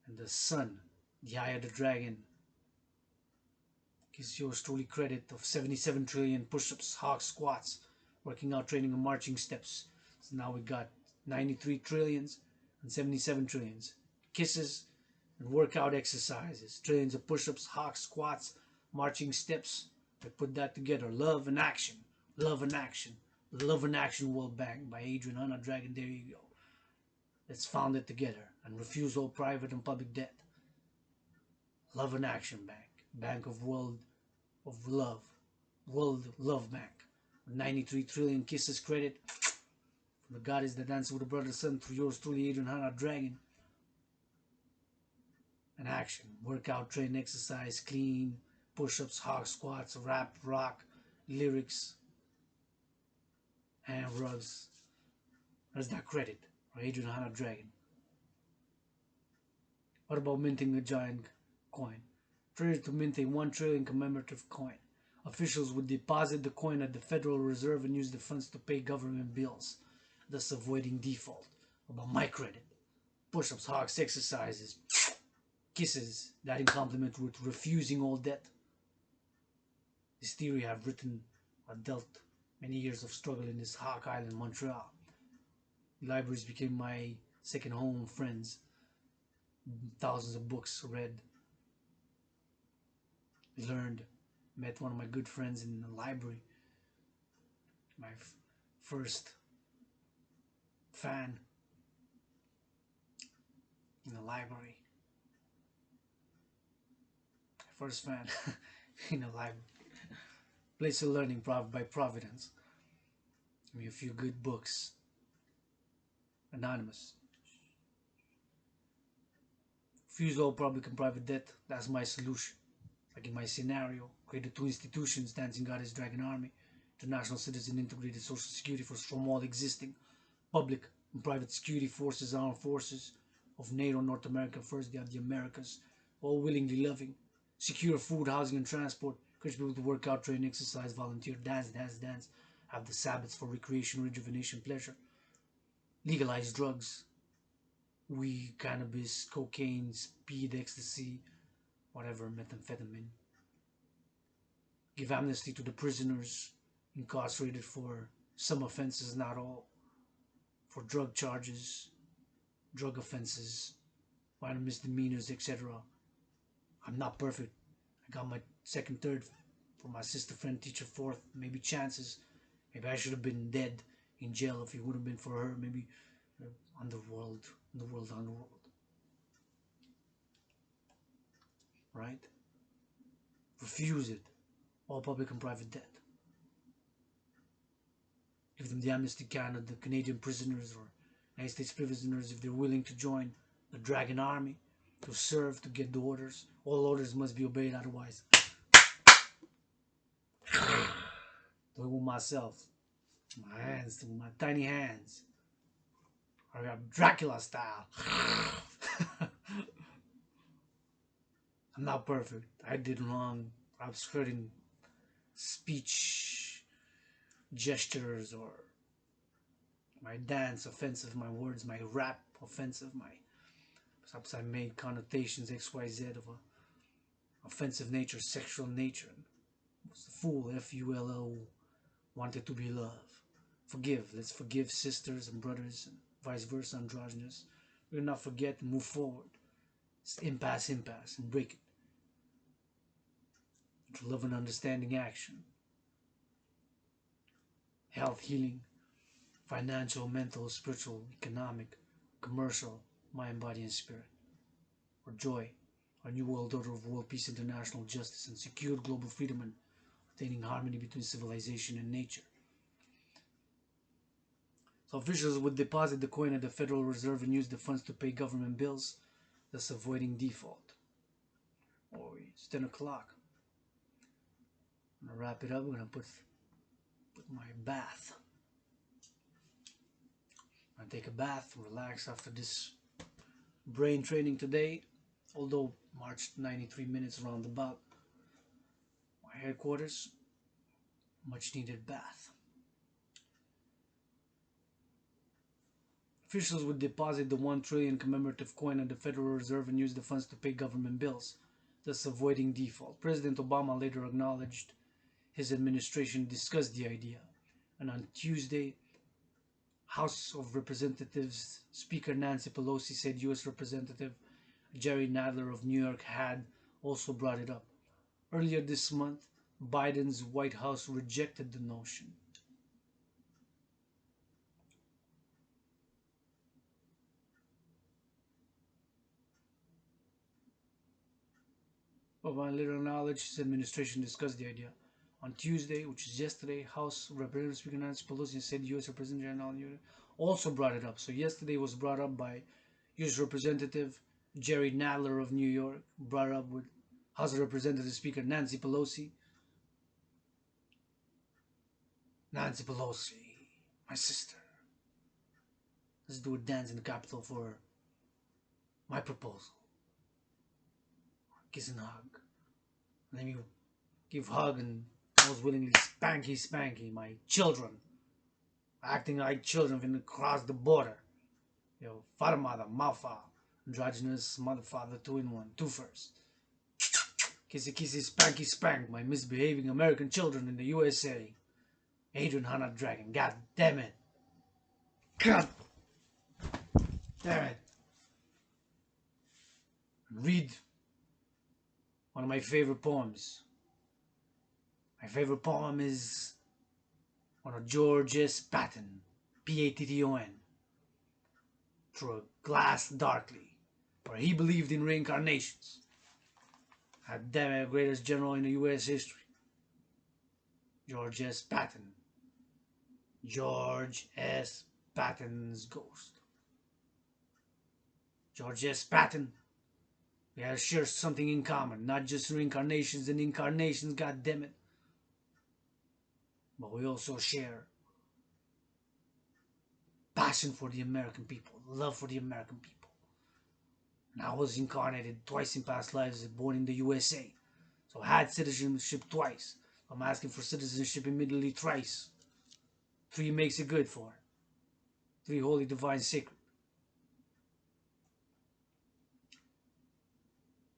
Speaker 1: And the sun, the eye of the dragon, gives yours truly credit of 77 trillion push-ups, hawk squats, working out, training, and marching steps. So now we got 93 trillions and 77 trillions. Kisses and workout exercises, trillions of push-ups, hawk squats, marching steps. I put that together. Love and action. Love and action. Love and Action World Bank by Adrian Hanna Dragon. There you go. Let's found it together and refuse all private and public debt. Love and Action Bank, Bank of Love, World Love Bank, 93 trillion kisses credit from the goddess that dances with the brother son through yours truly, Adrian Hanna Dragon. And action, workout, train, exercise, clean, push-ups, hog squats, rap, rock, lyrics, hand rubs. There's that credit for Adrian Hanna Dragon. What about minting a giant coin? Traders to mint a 1 trillion commemorative coin. Officials would deposit the coin at the Federal Reserve and use the funds to pay government bills, thus avoiding default. About my credit? Push-ups, hogs, exercises, kisses, that in compliment with refusing all debt. This theory I've written or dealt many years of struggle in this Hawk Island, Montreal. Libraries became my second home, friends. Thousands of books read, learned, met one of my good friends in the library. My first fan in the library. First fan in the library. Place of learning by Providence. I mean, a few good books. Anonymous. Refuse all public and private debt. That's my solution. Like in my scenario, created 2 institutions, Dancing Goddess Dragon Army, International Citizen Integrated Social Security from all existing public and private security forces, armed forces of NATO, North America first, they are the Americas, all willingly loving, secure food, housing and transport, encourage people to work out, train, exercise, volunteer, dance, have the Sabbaths for recreation, rejuvenation, pleasure, legalize drugs, weed, cannabis, cocaine, speed, ecstasy, whatever, methamphetamine. Give amnesty to the prisoners incarcerated for some offenses, not all, for drug charges, drug offenses, minor misdemeanors, etc. I'm not perfect. I got my second, third for my sister, friend, teacher, fourth, maybe chances. Maybe I should have been dead in jail if it would have been for her. Maybe underworld. Right? Refuse it. All public and private debt. Give them the amnesty Canada, the Canadian prisoners or United States prisoners if they're willing to join the Dragon Army, to serve, to get the orders. All orders must be obeyed, otherwise. Do it with myself. My hands, with my tiny hands. I got Dracula style. I'm not perfect. I did wrong. I was hurting speech gestures, or my dance offensive, my words, my rap offensive, perhaps I made connotations XYZ of a offensive nature, sexual nature. I was a fool, F-U-L-L, wanted to be loved. Forgive. Let's forgive sisters and brothers and vice versa, androgynous. We'll not forget and move forward. It's impasse, and break it. Into love and understanding action. Health, healing, financial, mental, spiritual, economic, commercial, mind, body, and spirit. Or joy, our new world order of world peace, international justice, and secured global freedom, and obtaining harmony between civilization and nature. So officials would deposit the coin at the Federal Reserve and use the funds to pay government bills, thus avoiding default. Oh, it's 10 o'clock. I'm going to wrap it up. I'm going to put my bath. I take a bath, relax after this brain training today, although marched 93 minutes roundabout my headquarters. Much needed bath. Officials would deposit the 1 trillion commemorative coin at the Federal Reserve and use the funds to pay government bills, thus avoiding default. President Obama later acknowledged his administration discussed the idea, and on Tuesday, House of Representatives Speaker Nancy Pelosi said U.S. Representative Jerry Nadler of New York had also brought it up. Earlier this month, Biden's White House rejected the notion. Of my little knowledge, his administration discussed the idea. On Tuesday, which is yesterday, House Representative Speaker Nancy Pelosi said U.S. Representative General also brought it up. So yesterday was brought up by U.S. Representative Jerry Nadler of New York, brought up with House of Representative Speaker Nancy Pelosi. Nancy Pelosi, my sister. Let's do a dance in the Capitol for my proposal. Kiss and hug. Let me give hug and most willingly spanky my children. Acting like children when they cross the border. Yo, father, mother, mafa, androgynous mother, father, 2-in-1, 2-first. Kissy, spank, my misbehaving American children in the USA. Adrian Hanna Dragon, god damn it. God damn it. Read one of my favorite poems. My favorite poem is one of George S. Patton, Patton, Through a Glass Darkly, where he believed in reincarnations. God damn it, greatest general in the U.S. history. George S. Patton. George S. Patton's ghost. George S. Patton. We have share something in common, not just reincarnations and incarnations, god damn it. But we also share passion for the American people, love for the American people. And I was incarnated twice in past lives, born in the USA. So I had citizenship twice. I'm asking for citizenship immediately thrice. 3 makes it good for. 3 holy, divine, sacred.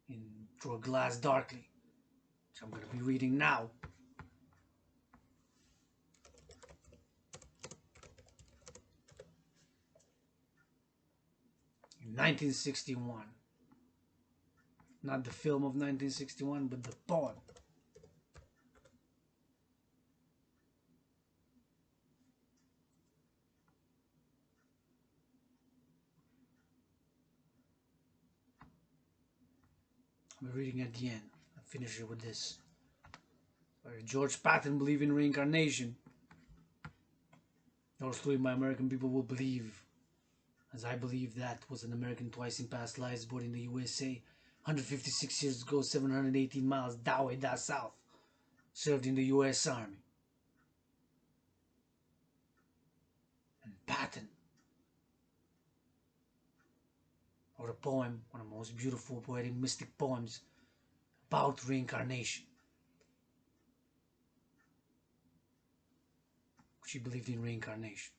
Speaker 1: In Through a Glass Darkly, which I'm going to be reading now. In 1961. Not the film of 1961, but the poem. I'm reading at the end. I'll finish it with this. George Patton believed in reincarnation. Yours truly, my American people will believe, as I believe that was an American twice in past lives, born in the USA, 156 years ago, 718 miles that way, that south, served in the U.S. Army. And Patton wrote a poem, one of the most beautiful poetic mystic poems about reincarnation. She believed in reincarnation.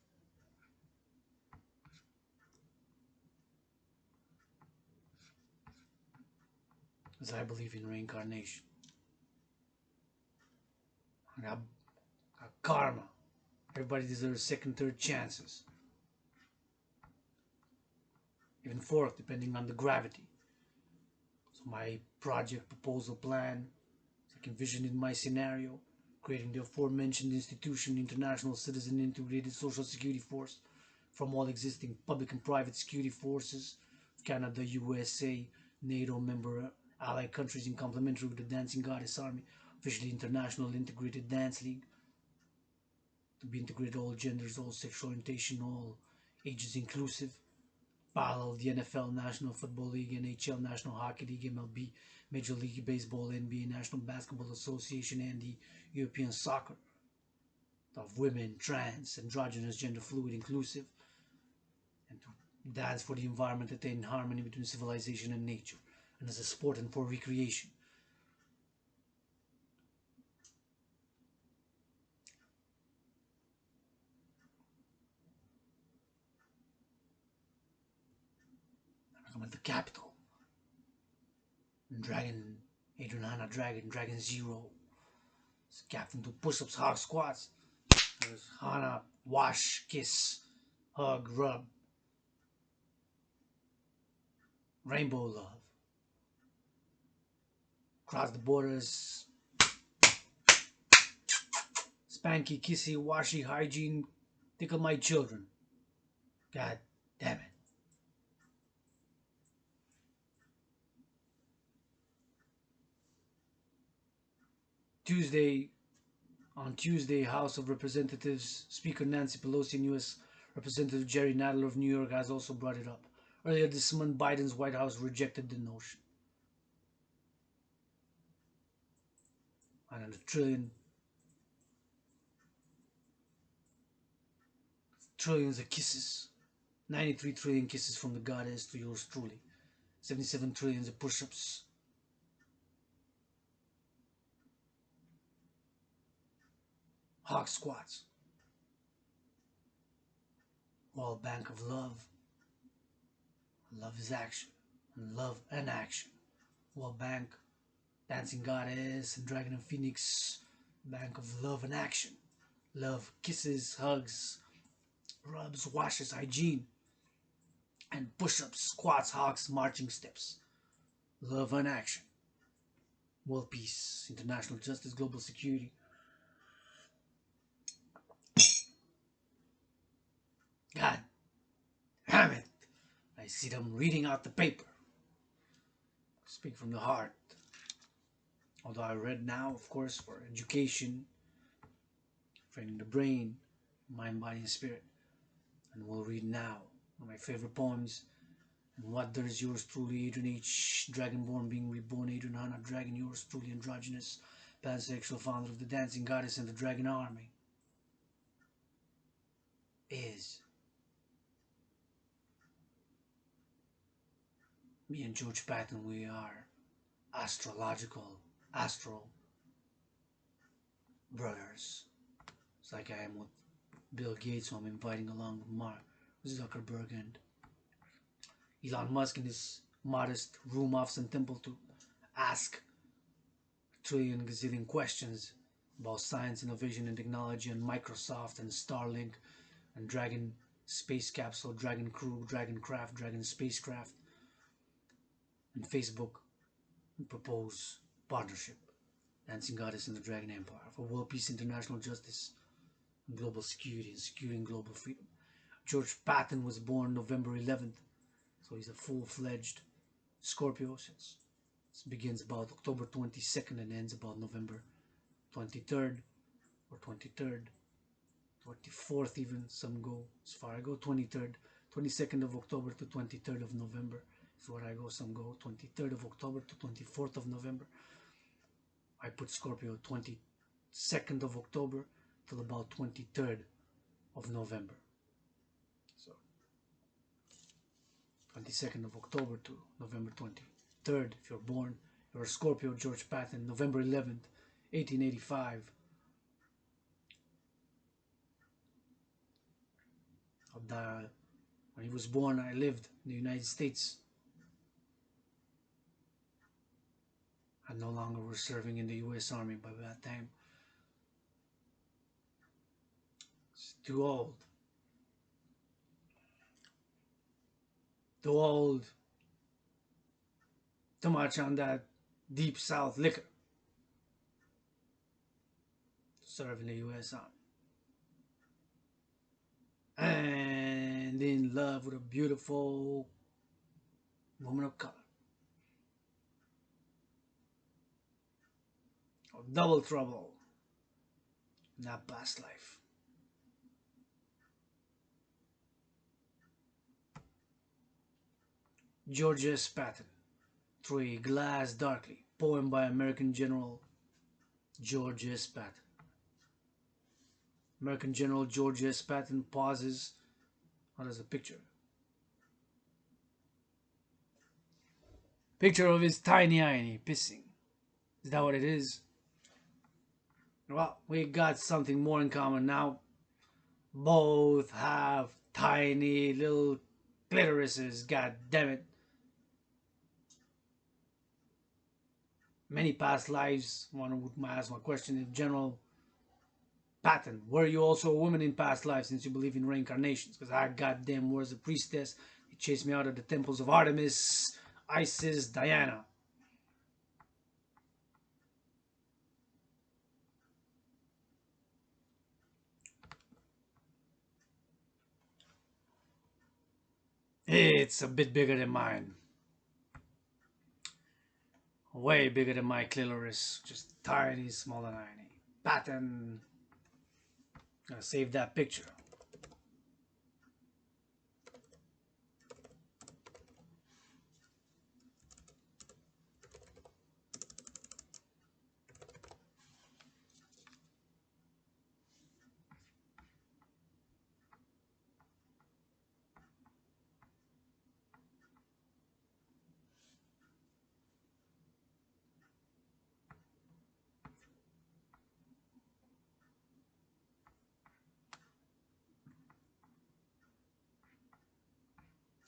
Speaker 1: As I believe in reincarnation. I got karma. Everybody deserves second, third chances. Even fourth, depending on the gravity. So my project proposal plan, as I can envision in my scenario, creating the aforementioned institution, International Citizen Integrated Social Security Force, from all existing public and private security forces of Canada, USA, NATO member allied countries, in complementary with the Dancing Goddess Army, officially International Integrated Dance League, to be integrated all genders, all sexual orientation, all ages inclusive. Parallel the NFL, National Football League, NHL, National Hockey League, MLB, Major League Baseball, NBA, National Basketball Association, and the European Soccer, of women, trans, androgynous, gender fluid, inclusive, and to dance for the environment, attain harmony between civilization and nature, and as a sport and for recreation. I'm at the Capitol. Dragon, Adrian Hanna Dragon, Dragon Zero. It's Captain do push-ups, hard squats. There's Hanna, wash, kiss, hug, rub. Rainbow love. Cross the borders. Spanky, kissy, washy, hygiene. Tickle my children. God damn it. On Tuesday, House of Representatives Speaker Nancy Pelosi and U.S. Representative Jerry Nadler of New York has also brought it up. Earlier this month, Biden's White House rejected the notion. And trillions of kisses. 93 trillion kisses from the goddess to yours truly. 77 trillions of push-ups. Hawk squats. World Bank of Love. Love is action. And love and action. World Bank, Dancing Goddess and Dragon and Phoenix. Bank of Love and Action. Love, kisses, hugs, rubs, washes, hygiene. And push-ups, squats, hawks, marching steps. Love and action. World peace, international justice, global security. God damn it. I see them reading out the paper. Speak from the heart. Although I read now, of course, for education, training the brain, mind, body, and spirit. And we'll read now one of my favorite poems. And what there's yours truly, Adrian H. Dragonborn being reborn, Adrian Hanna, dragon, yours truly, androgynous, pansexual founder of the Dancing Goddess and the Dragon Army. Is me and George Patton, we are astral brothers. It's like I am with Bill Gates, who I'm inviting along with Mark Zuckerberg and Elon Musk in his modest room off Sun Temple to ask a trillion gazillion questions about science, innovation, and technology, and Microsoft and Starlink and Dragon Space Capsule, Dragon Crew, Dragon Craft, Dragon Spacecraft, and Facebook, and propose partnership, Dancing Goddess and the Dragon Empire, for world peace, international justice, and global security, and securing global freedom. George Patton was born November 11th, so he's a full-fledged Scorpio. Since it begins about October 22nd and ends about November 23rd, or 23rd, 24th even, some go as far. I go 23rd, 22nd of October to 23rd of November. Is where I go. Some go 23rd of October to 24th of November. I put Scorpio 22nd of October till about 23rd of November. So 22nd of October to November 23rd. If you're born, you're a Scorpio. George Patton, November 11th, 1885. When he was born, I lived in the United States. I no longer was serving in the U.S. Army by that time. It's too old. Too old. Too much on that deep South liquor to serve in the U.S. Army. And in love with a beautiful woman of color. Double trouble in that past life. George S. Patton, Through a Glass Darkly, poem by American General George S. Patton. American General George S. Patton pauses. Oh, there's a picture. Picture of his tiny hiney pissing. Is that what it is? Well, we got something more in common now. Both have tiny little clitorises, god damn it. Many past lives. One would ask my question in general. Patton, were you also a woman in past lives since you believe in reincarnations? Because I goddamn was a priestess. They chased me out of the temples of Artemis, Isis, Diana. It's a bit bigger than mine. way bigger than my clitoris, just tiny, smaller than tiny. Pattern. Gonna save that picture.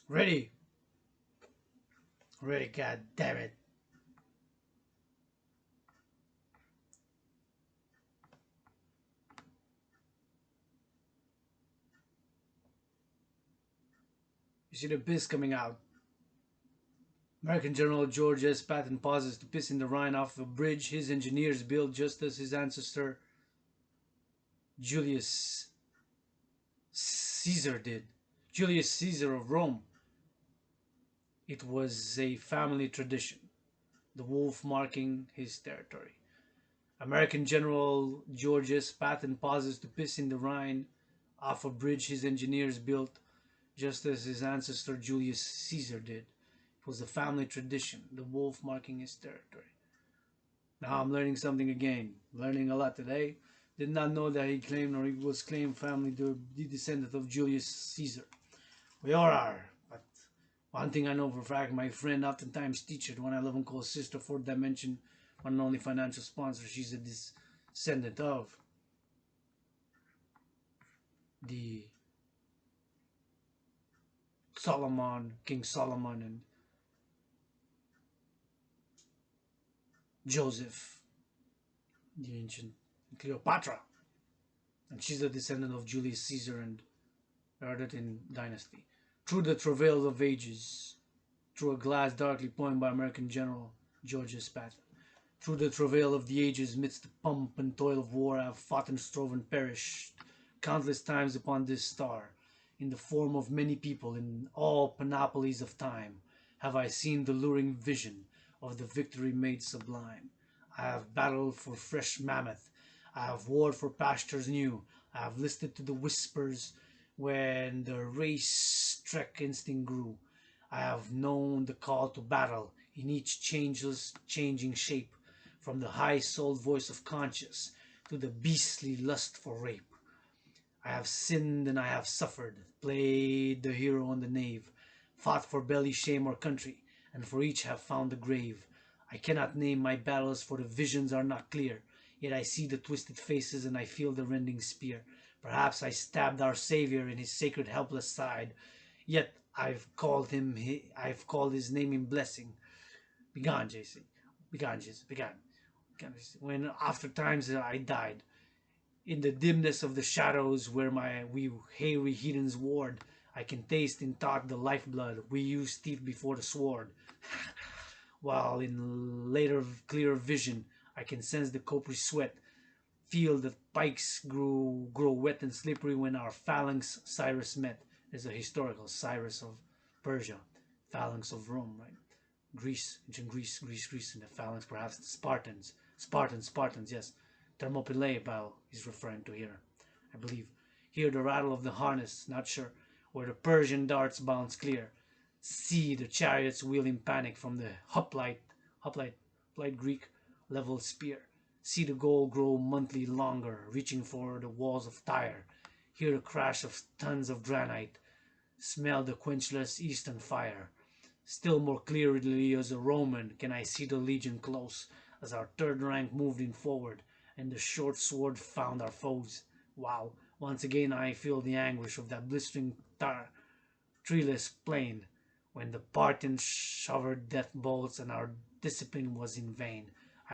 Speaker 1: Ready. Ready, god damn it. You see the piss coming out. American General George S. Patton pauses to piss in the Rhine off a bridge his engineers built just as his ancestor Julius Caesar did. Julius Caesar of Rome. It was a family tradition, the wolf marking his territory. American General George S. Patton pauses to piss in the Rhine off a bridge his engineers built just as his ancestor Julius Caesar did. It was a family tradition, the wolf marking his territory. Now I'm learning something again. Learning a lot today. Did not know that he claimed or he was claimed family the descendant of Julius Caesar. We all are. But one thing I know for a fact, my friend oftentimes teaches when I love and call sister, fourth dimension, one and only financial sponsor, she's a descendant of the Solomon, King Solomon and Joseph, the ancient Cleopatra. And she's a descendant of Julius Caesar and Ardetin dynasty. Through the travail of ages, through a glass darkly pointed by American General George S. Patton. Through the travail of the ages, midst the pomp and toil of war, I have fought and strove and perished countless times upon this star. In the form of many people, in all panoplies of time, have I seen the luring vision of the victory made sublime. I have battled for fresh mammoth. I have warred for pastures new. I have listened to the whispers when the race trek instinct grew. I have known the call to battle in each changeless, changing shape, from the high-souled voice of conscience to the beastly lust for rape. I have sinned and I have suffered, played the hero and the knave, fought for belly, shame, or country, and for each have found the grave. I cannot name my battles, for the visions are not clear, yet I see the twisted faces and I feel the rending spear. Perhaps I stabbed our Savior in his sacred helpless side, yet I've called his name in blessing. Begone, JC. Begone, Jesus. Begone. When after times I died, in the dimness of the shadows where we hairy heathens ward, I can taste in thought the lifeblood we used teeth before the sword. While in later clearer vision I can sense the coppery sweat, feel that pikes grow wet and slippery when our phalanx Cyrus met. There's a historical Cyrus of Persia, phalanx of Rome, right? Greece, ancient Greece, and the phalanx, perhaps the Spartans, yes. Thermopylae is referring to here, I believe. Hear the rattle of the harness, not sure, where the Persian darts bounce clear. See the chariots wheel in panic from the hoplite Greek level spear. See the goal grow monthly longer, reaching for the walls of Tyre. Hear the crash of tons of granite. Smell the quenchless eastern fire. Still more clearly as a Roman can I see the legion close, as our third rank moved in forward, and the short sword found our foes. Wow, once again I feel the anguish of that blistering treeless plain, when the Parthians showered death bolts and our discipline was in vain.